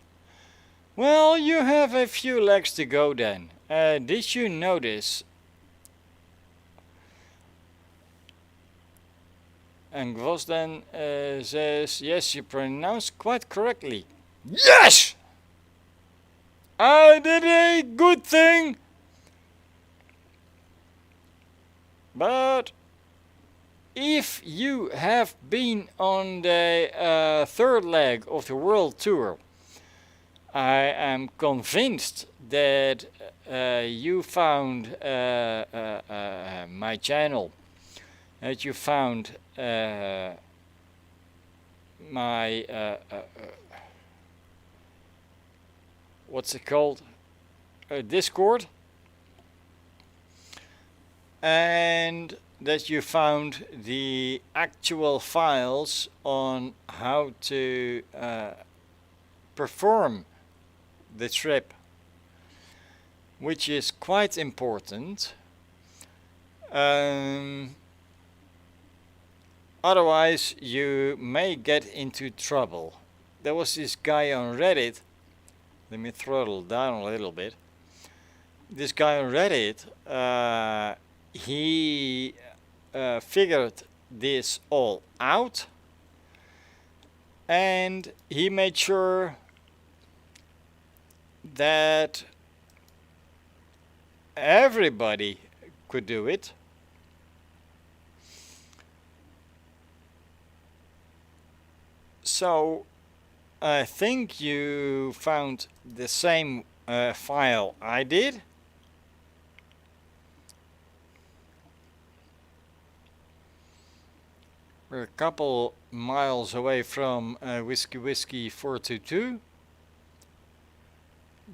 Well, you have a few legs to go then. Did you notice And Gvozden says, yes, you pronounced quite correctly. Yes! I did a good thing! But if you have been on the third leg of the world tour, I am convinced that you found my channel, that you found my what's it called, Discord, and that you found the actual files on how to perform the trip, which is quite important. Otherwise you may get into trouble. There was this guy on Reddit, let me throttle down a little bit. This guy on Reddit, he figured this all out, and he made sure that everybody could do it. So I think you found the same file I did. We're a couple miles away from Whiskey Whiskey 422.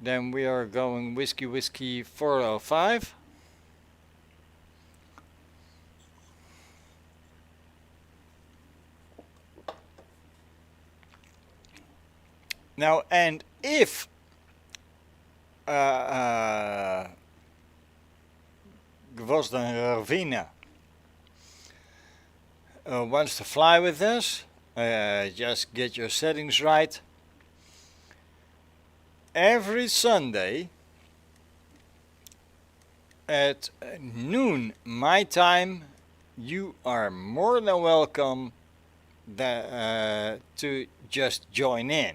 Then we are going Whiskey Whiskey 405. Now, and if Gvozden Ravina wants to fly with us, just get your settings right. Every Sunday at noon my time, you are more than welcome to just join in.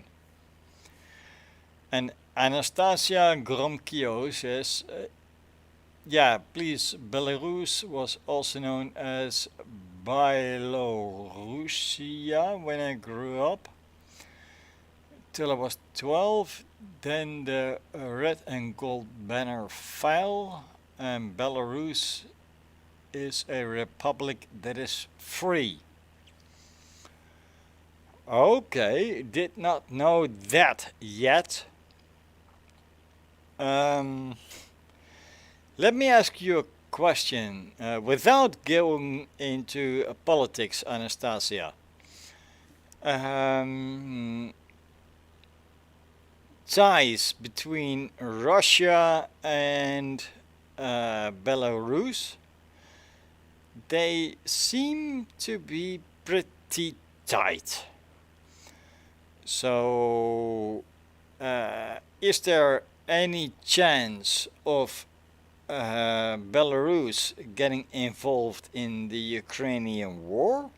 And Anastasia Gromkio says, yeah, please, Belarus was also known as Byelorusia when I grew up, till I was 12. Then the red and gold banner fell, and Belarus is a republic that is free. Okay, did not know that yet. Let me ask you a question without going into politics, Anastasia. Ties between Russia and Belarus, they seem to be pretty tight. So is there any chance of Belarus getting involved in the Ukrainian war?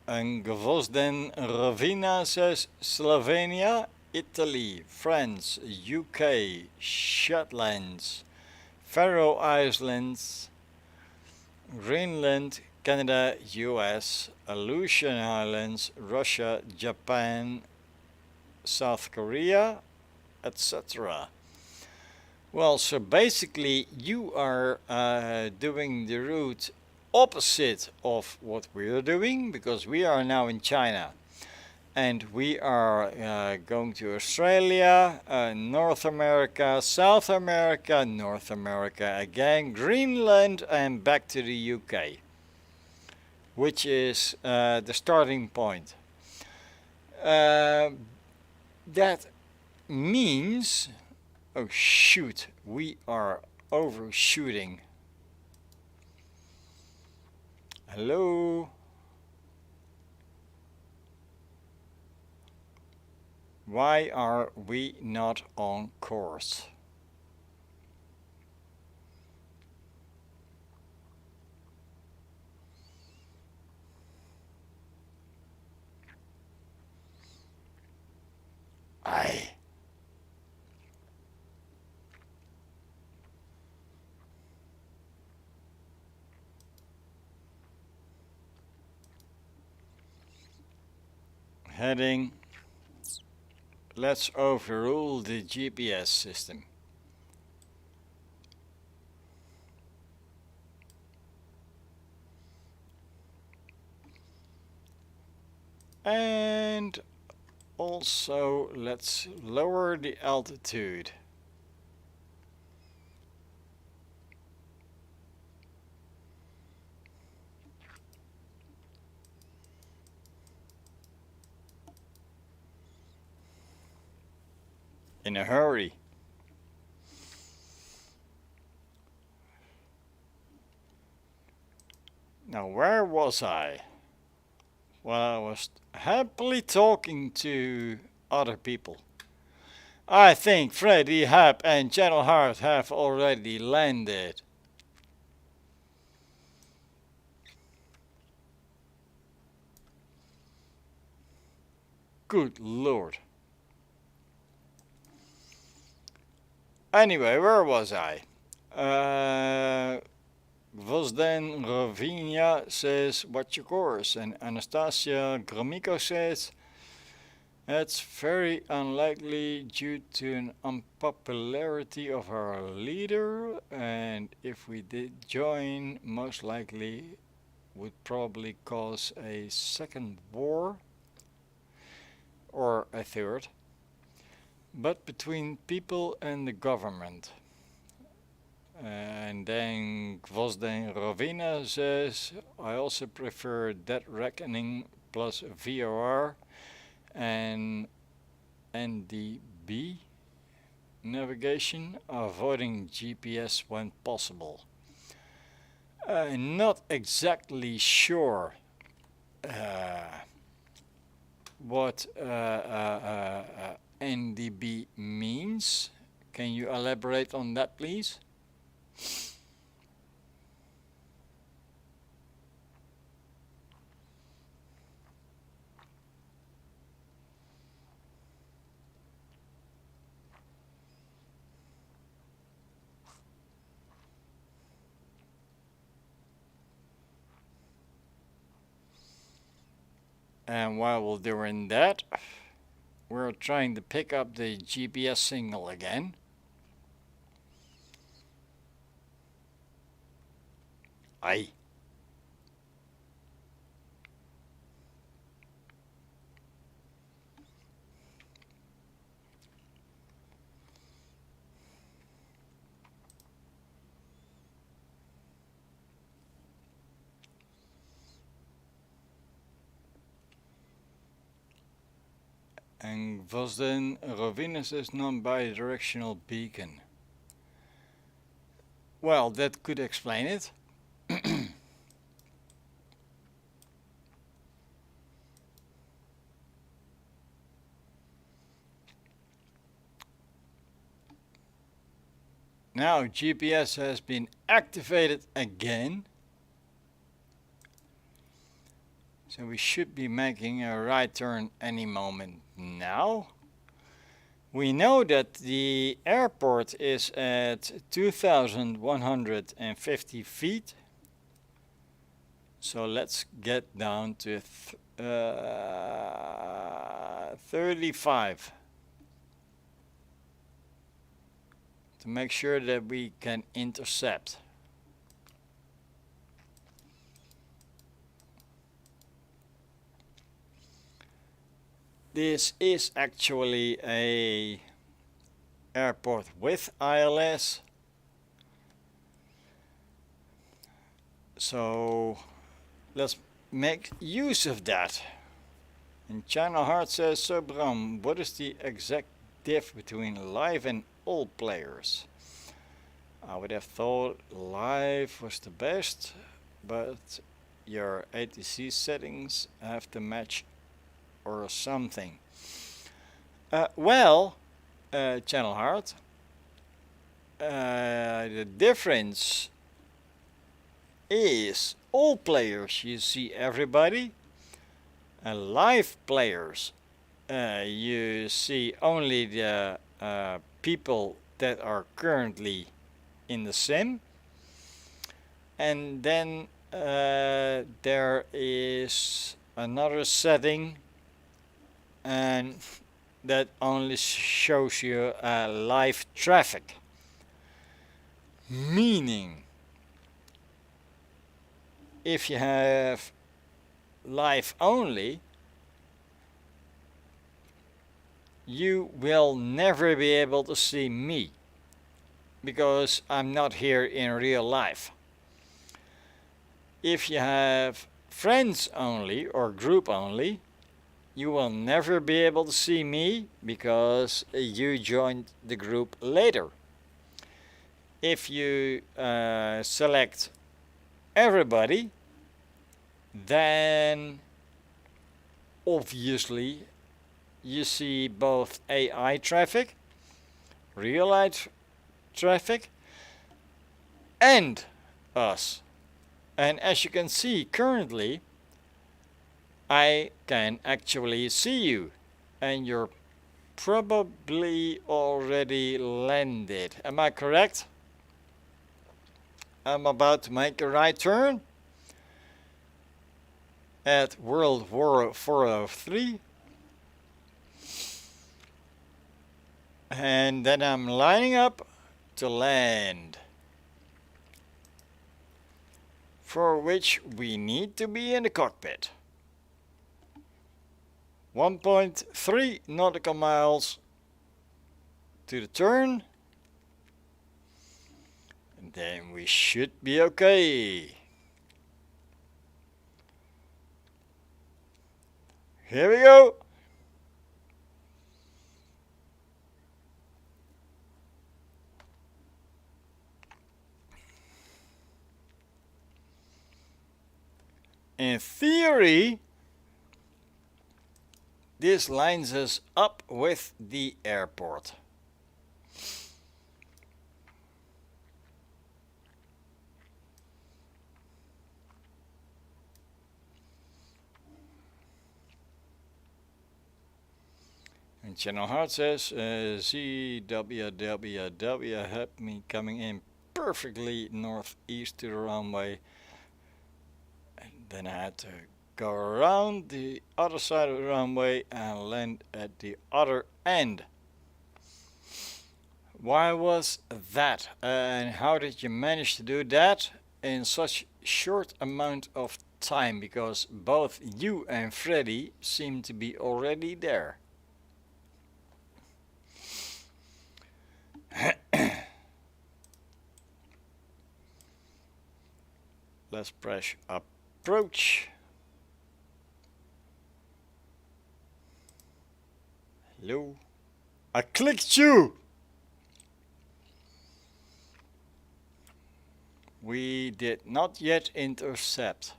And Gvozden Ravina says Slovenia, Italy, France, UK, Shetlands, Faroe Islands, Greenland, Canada, US, Aleutian Islands, Russia, Japan, South Korea, etc. Well, so basically you are doing the route opposite of what we are doing, because we are now in China and we are going to Australia, North America, South America, North America again, Greenland, and back to the UK, which is the starting point. That means, oh shoot, we are overshooting. Hello? Why are we not on course? Aye. Heading. Let's overrule the GPS system. And also let's lower the altitude. In a hurry. Now where was I? Well, I was happily talking to other people. I think Freddy, Hap and Channel Heart have already landed. Good Lord. Anyway, where was I? Vosden Ravinia says, what's your course? And Anastasia Gromiko says, it's very unlikely due to an unpopularity of our leader, and if we did join, most likely would probably cause a second war or a third, but between people and the government. And then Gvozden Rovina says, I also prefer Dead Reckoning plus VOR and NDB navigation, avoiding GPS when possible. Not exactly sure what NDB means. Can you elaborate on that, please? And while we're doing that, we're trying to pick up the GPS signal again. Aye. And Vosden Rovinus is non-bidirectional beacon. Well, that could explain it. Now GPS has been activated again. So we should be making a right turn any moment now. We know that the airport is at 2,150 feet. So let's get down to 35 to make sure that we can intercept. This is actually a airport with ILS, so let's make use of that. And China Heart says, so Bram, what is the exact diff between live and all players? I would have thought live was the best, but your ATC settings have to match or something. Well, Channel Heart, the difference is all players you see everybody, and live players you see only the people that are currently in the sim, and then there is another setting, and that only shows you live traffic, meaning if you have live only, you will never be able to see me because I'm not here in real life. If you have friends only or group only, you will never be able to see me because you joined the group later. If you select everybody, then obviously you see both AI traffic, real life traffic, and us. And as you can see currently, I can actually see you, and you're probably already landed. Am I correct? I'm about to make a right turn at World War 403, and then I'm lining up to land, for which we need to be in the cockpit. 1.3 nautical miles to the turn, and then we should be okay. Here we go. In theory, this lines us up with the airport. And Channel Heart says, ZWWW had me coming in perfectly northeast to the runway. And then I had to go around the other side of the runway and land at the other end. Why was that? And how did you manage to do that in such short amount of time? Because both you and Freddy seem to be already there. Let's press approach. Hello. I clicked you. We did not yet intercept.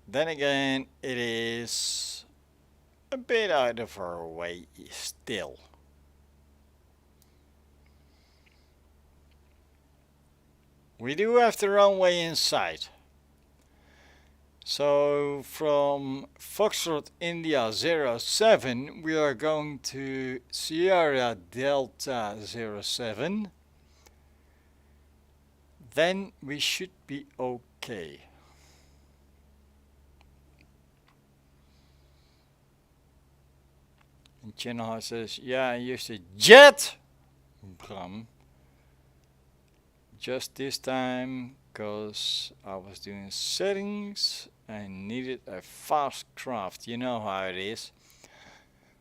Then again, it is a bit out of our way still. We do have the runway in sight. So from Foxtrot India 07 we are going to Sierra Delta 07. Then we should be okay. And Channel says, yeah, I used a jet. Just this time, because I was doing settings and needed a fast craft. You know how it is.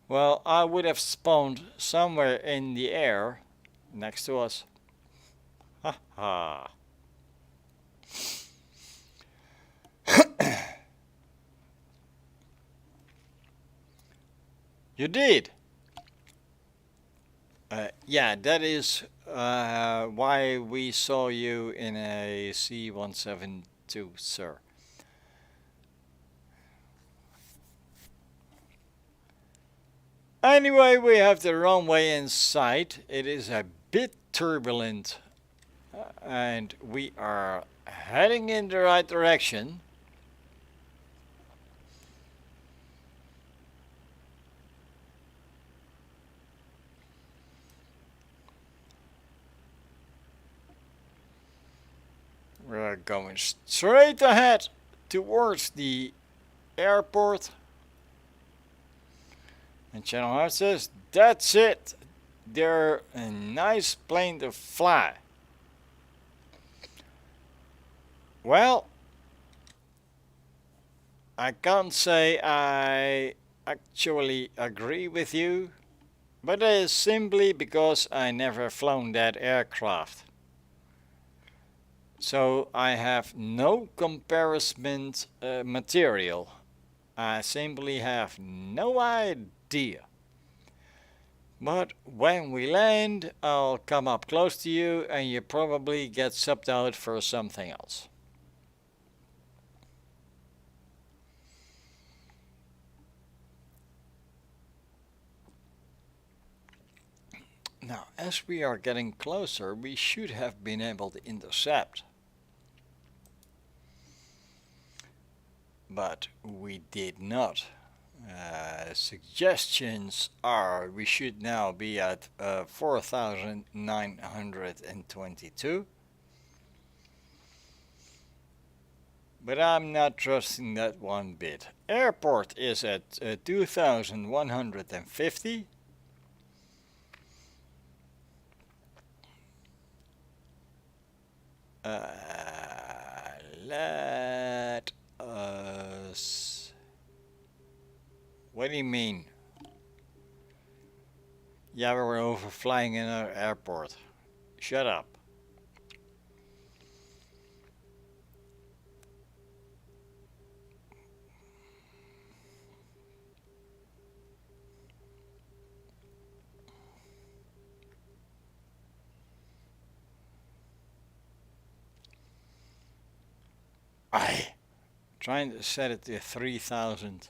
Well, I would have spawned somewhere in the air next to us. Ha ha. You did. Yeah, that is why we saw you in a C-172, sir. Anyway, we have the runway in sight. It is a bit turbulent and we are heading in the right direction. We're going straight ahead towards the airport. And Channel Heart says, that's it. They're a nice plane to fly. Well, I can't say I actually agree with you, but it is simply because I never flown that aircraft. So I have no comparison material. I simply have no idea. But when we land, I'll come up close to you and you probably get subbed out for something else. Now, as we are getting closer, we should have been able to intercept. But we did not. Suggestions are we should now be at 4,922. But I'm not trusting that one bit. Airport is at 2,150. Let us... What do you mean? Yeah, we're overflying another airport. Shut up. Trying to set it to 3,000.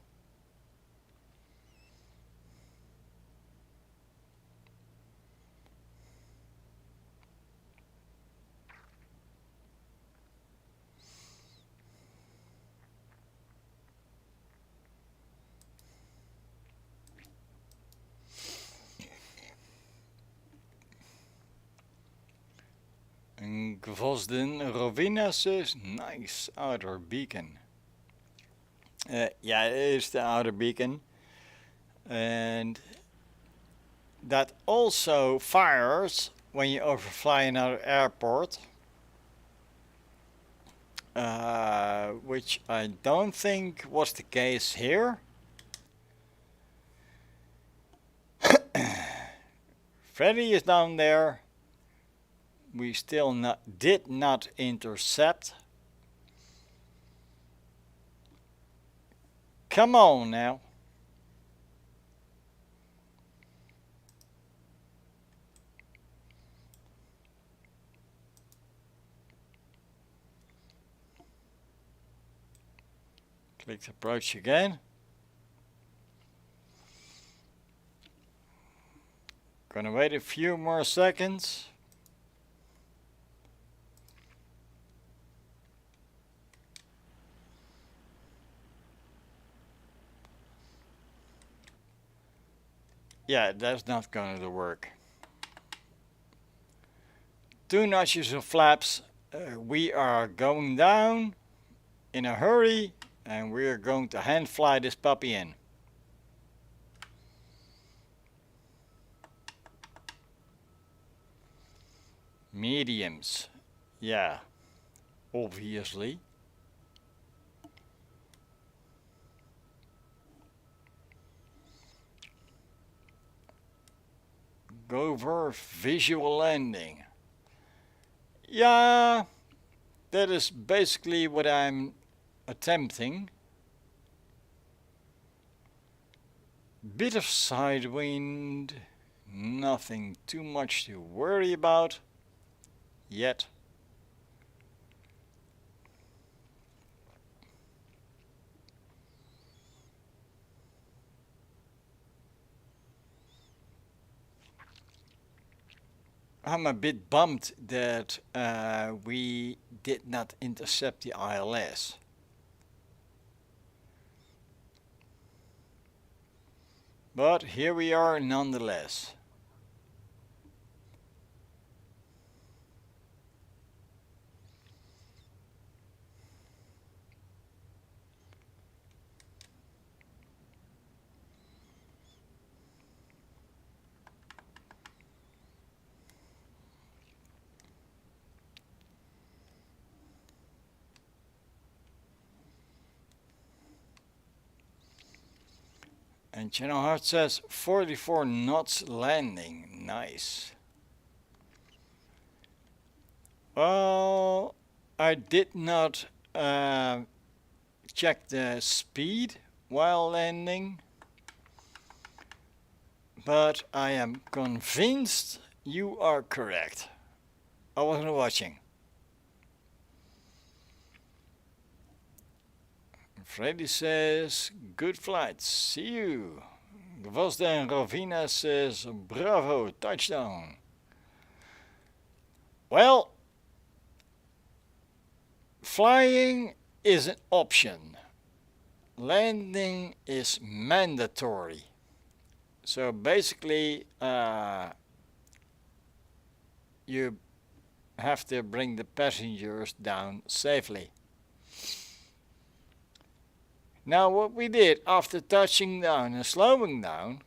And Gvozden Rovina says, nice outer beacon. Yeah, it is the outer beacon. And that also fires when you overfly another airport. Which I don't think was the case here. Freddy is down there. We still did not intercept. Come on now. Click approach again. Gonna wait a few more seconds. Yeah, that's not going to work. 2 notches of flaps. We are going down in a hurry and we are going to hand fly this puppy in. Mediums. Yeah, obviously. Go for visual landing. Yeah, that is basically what I'm attempting. Bit of side wind, nothing too much to worry about yet. I'm a bit bummed that we did not intercept the ILS. But here we are nonetheless. And Channel Heart says 44 knots landing. Nice. Well, I did not check the speed while landing, but I am convinced you are correct. I wasn't watching. Freddy says, good flight, see you. Gvozda and Rovina says, bravo, touchdown. Well, flying is an option. Landing is mandatory. So basically, you have to bring the passengers down safely. Now what we did after touching down and slowing down,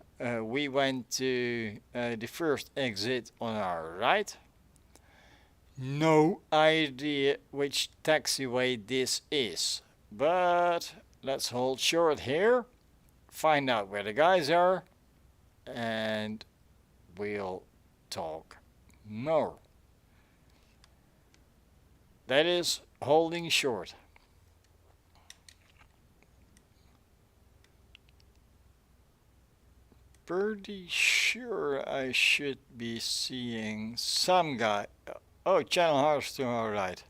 we went to the first exit on our right. No idea which taxiway this is, but let's hold short here, find out where the guys are, and we'll talk more. That is holding short. Pretty sure I should be seeing some guy. Oh, Channel Hearts to our right.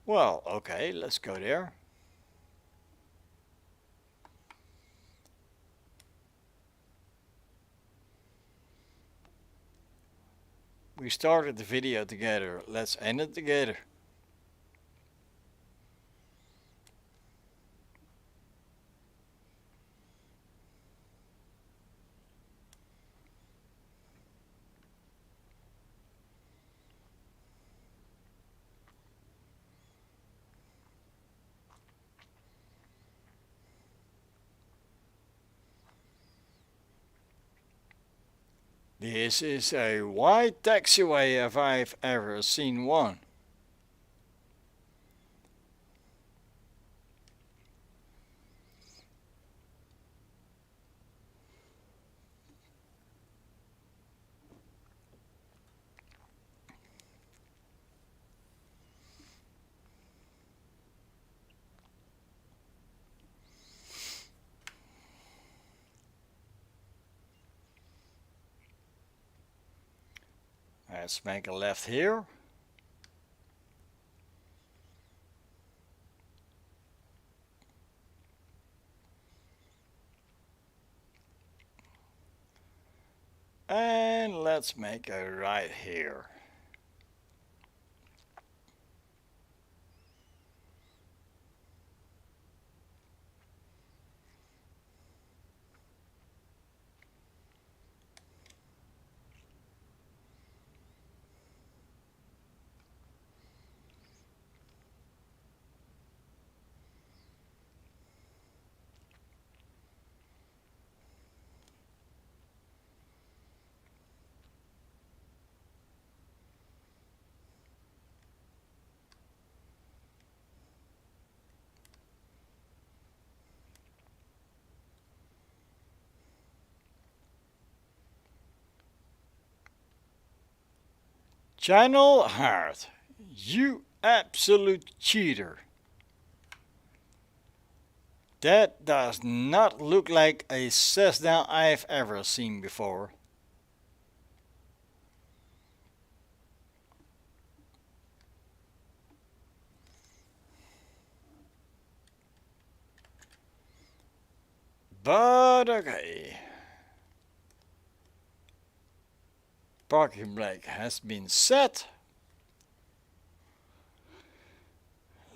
Well, okay, let's go there. We started the video together. Let's end it together. This is a wide taxiway if I've ever seen one. Let's make a left here. And let's make a right here. Channel Heart, you absolute cheater. That does not look like a Cessna I've ever seen before. But okay. Parking brake has been set.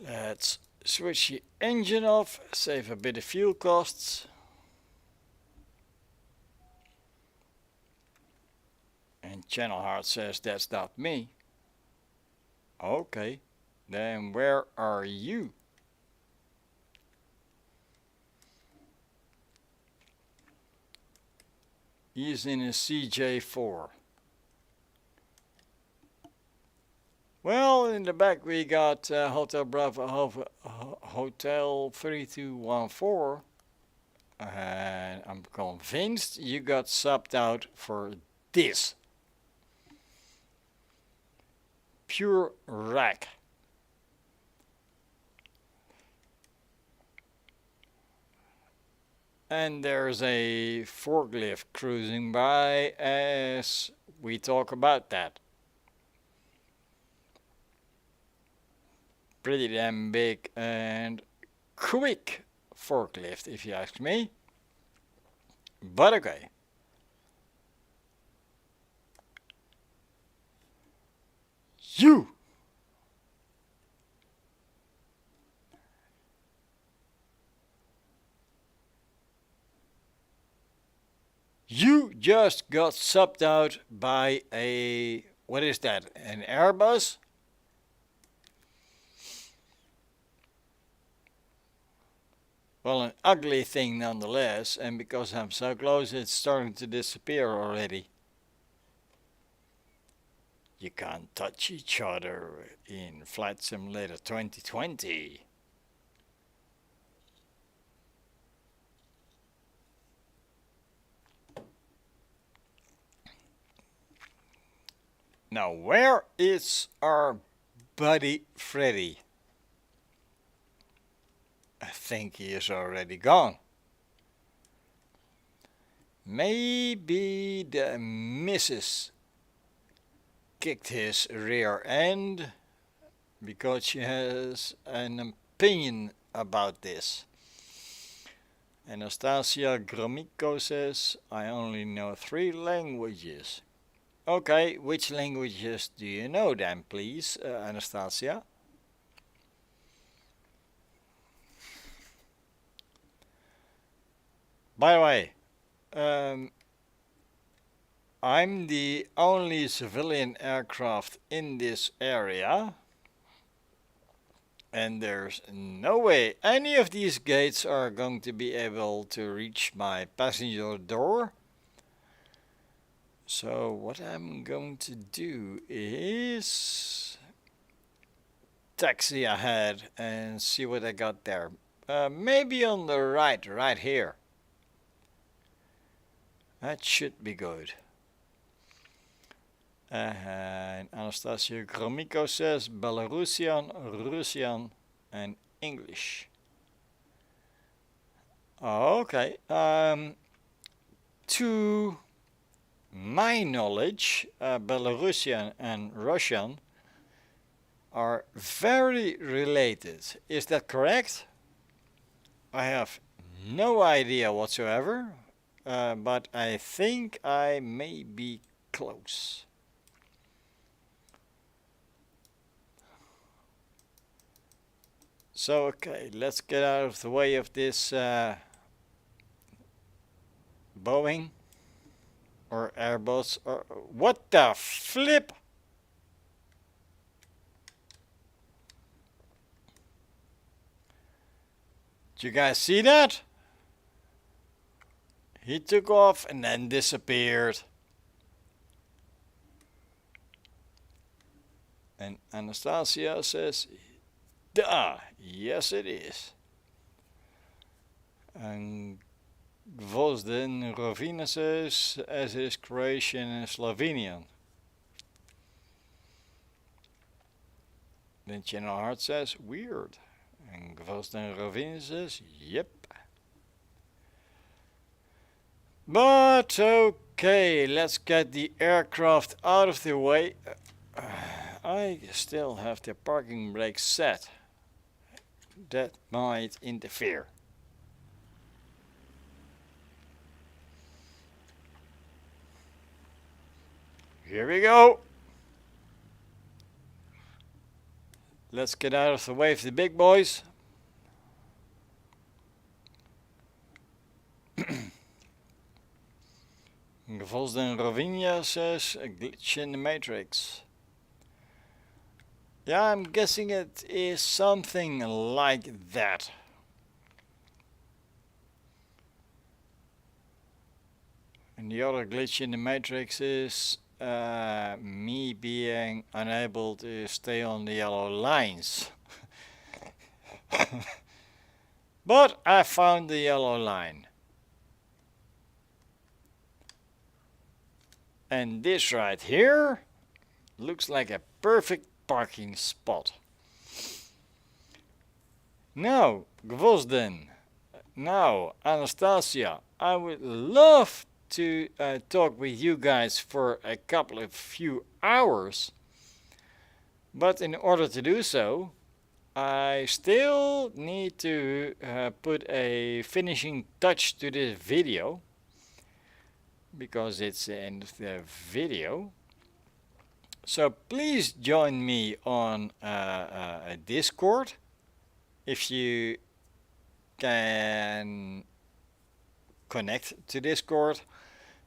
Let's switch the engine off, save a bit of fuel costs. And channel heart says that's not me. Okay, then where are you? He's in a CJ4. Well, in the back we got Hotel Bravo Hotel 3214. And I'm convinced you got subbed out for this. Pure rack. And there's a forklift cruising by as we talk about that. Pretty damn big and quick forklift, if you ask me. But okay. You just got subbed out by a, what is that, an Airbus? Well, an ugly thing nonetheless, and because I'm so close it's starting to disappear already. You can't touch each other in Flight Simulator 2020. Now, where is our buddy Freddy? I think he is already gone. Maybe the missus kicked his rear end because she has an opinion about this. Anastasia Gromiko says, I only know 3 languages. Okay, which languages do you know then, please, Anastasia? By the way, I'm the only civilian aircraft in this area, and there's no way any of these gates are going to be able to reach my passenger door. So what I'm going to do is taxi ahead and see what I got there. Maybe on the right here. That should be good. And Anastasia Gromiko says Belarusian, Russian and English. Okay. To my knowledge, Belarusian and Russian are very related. Is that correct? I have no idea whatsoever, but I think I may be close. So, okay, let's get out of the way of this Boeing or Airbus or what the flip? Did you guys see that? He took off and then disappeared. And Anastasia says, duh, yes it is. And Gvozden Rovina says, as is Croatian and Slovenian. Then Channel Heart says, weird. And Gvozden Rovina says, yep. But okay, let's get the aircraft out of the way. I still have the parking brake set. That might interfere. Here we go. Let's get out of the way of the big boys. Gevolsden Rovinia says a glitch in the matrix. Yeah, I'm guessing it is something like that. And the other glitch in the matrix is me being unable to stay on the yellow lines. But I found the yellow line. And this right here looks like a perfect parking spot. Now, Gvozden, now Anastasia, I would love to talk with you guys for a couple of few hours, but in order to do so, I still need to put a finishing touch to this video, because it's the end of the video. So please join me on a Discord if you can connect to Discord.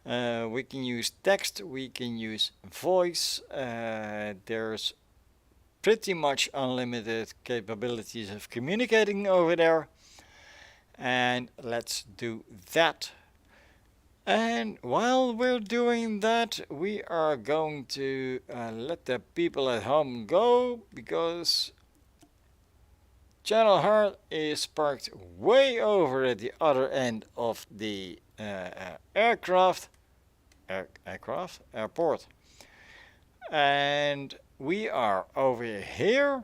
We can use text, we can use voice. There's pretty much unlimited capabilities of communicating over there, and let's do that. And while we're doing that, we are going to let the people at home go, because Channel Heart is parked way over at the other end of the airport, and we are over here,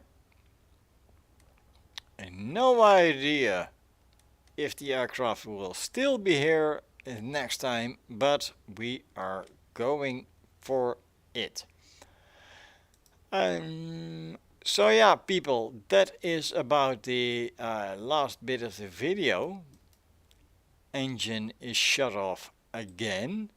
and no idea if the aircraft will still be here next time, but we are going for it. So yeah, people, that is about the last bit of the video. Engine is shut off again.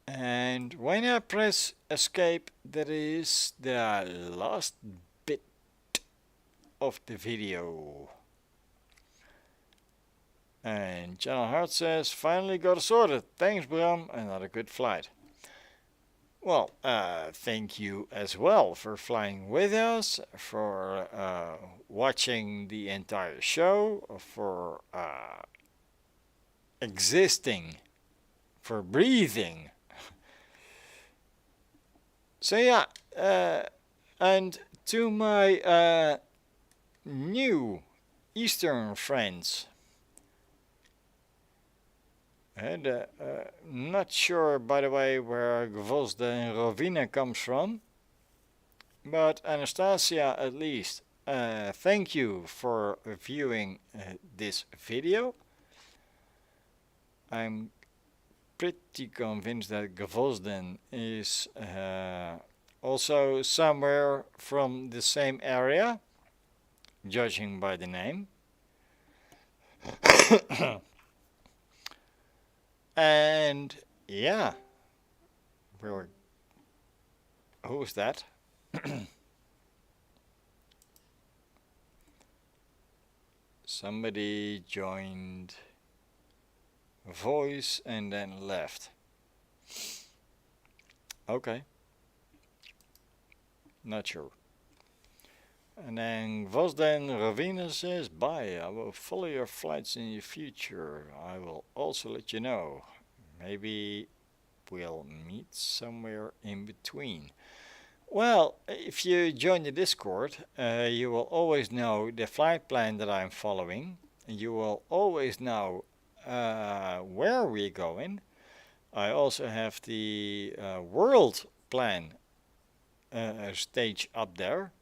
And when I press escape, that is the last bit of the video. And Channel Heart says, finally got it sorted. Thanks, Bram. Another good flight. Well, thank you as well for flying with us, for watching the entire show, for existing, for breathing. So yeah, and to my new Eastern friends, and not sure, by the way, where Gvozda and Rovina comes from, but Anastasia at least, thank you for viewing this video. I'm pretty convinced that Gvozden is also somewhere from the same area, judging by the name. And yeah, who's that? Somebody joined voice and then left. Okay, not sure. And then Vosden Ravina says, bye, I will follow your flights in the future. I will also let you know. Maybe we'll meet somewhere in between. Well, if you join the Discord, you will always know the flight plan that I'm following. And you will always know where we're going. I also have the world plan stage up there.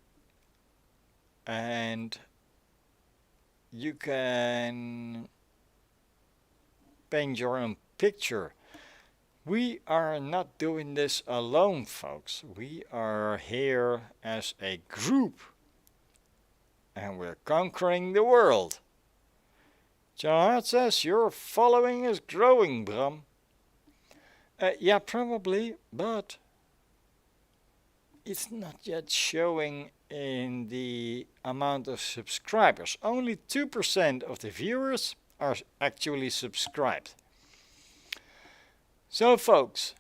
And you can paint your own picture. We are not doing this alone, folks. We are here as a group, and we're conquering the world. John Hart says, your following is growing, Bram. Yeah, probably, but it's not yet showing in the amount of subscribers. Only 2% of the viewers are actually subscribed. So folks,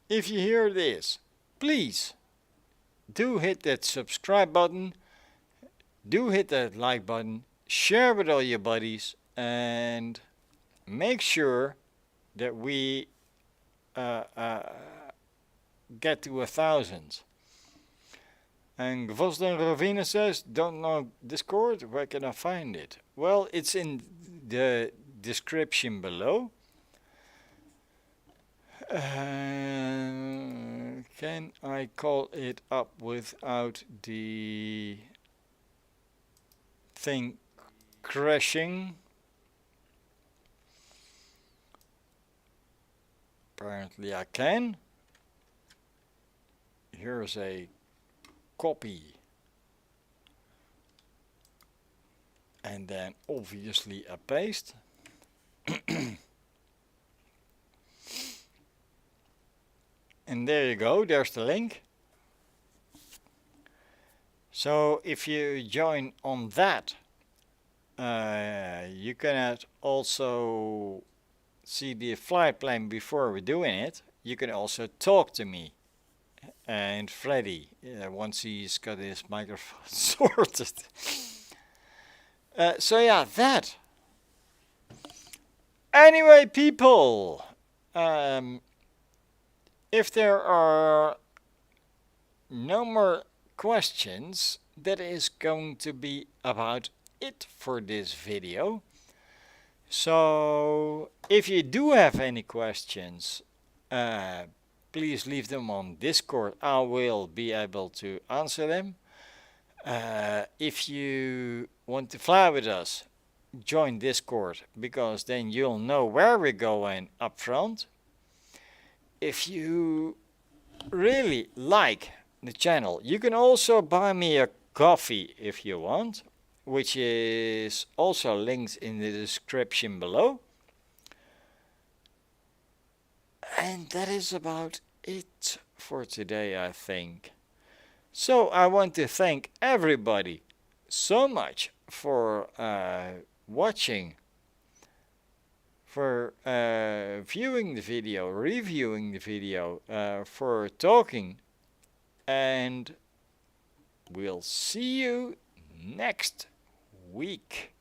if you hear this, please do hit that subscribe button, do hit that like button, share with all your buddies, and make sure that we get to 1,000. And Gvozden Ravina says, don't know Discord, where can I find it? Well, it's in the description below. Can I call it up without the thing crashing? Apparently I can. Here's a copy. And then obviously a paste. And there you go, there's the link. So if you join on that, you can also see the flight plan before we're doing it. You can also talk to me and Freddy once he's got his microphone sorted. So yeah, that. Anyway, people, if there are no more questions, that is going to be about it for this video. So if you do have any questions, please leave them on Discord. I will be able to answer them. If you want to fly with us, join Discord, because then you'll know where we're going up front. If you really like the channel, you can also buy me a coffee if you want, which is also linked in the description below. And that is about it for today, I think. So I want to thank everybody so much for watching, for viewing the video, reviewing the video, for talking, and we'll see you next week.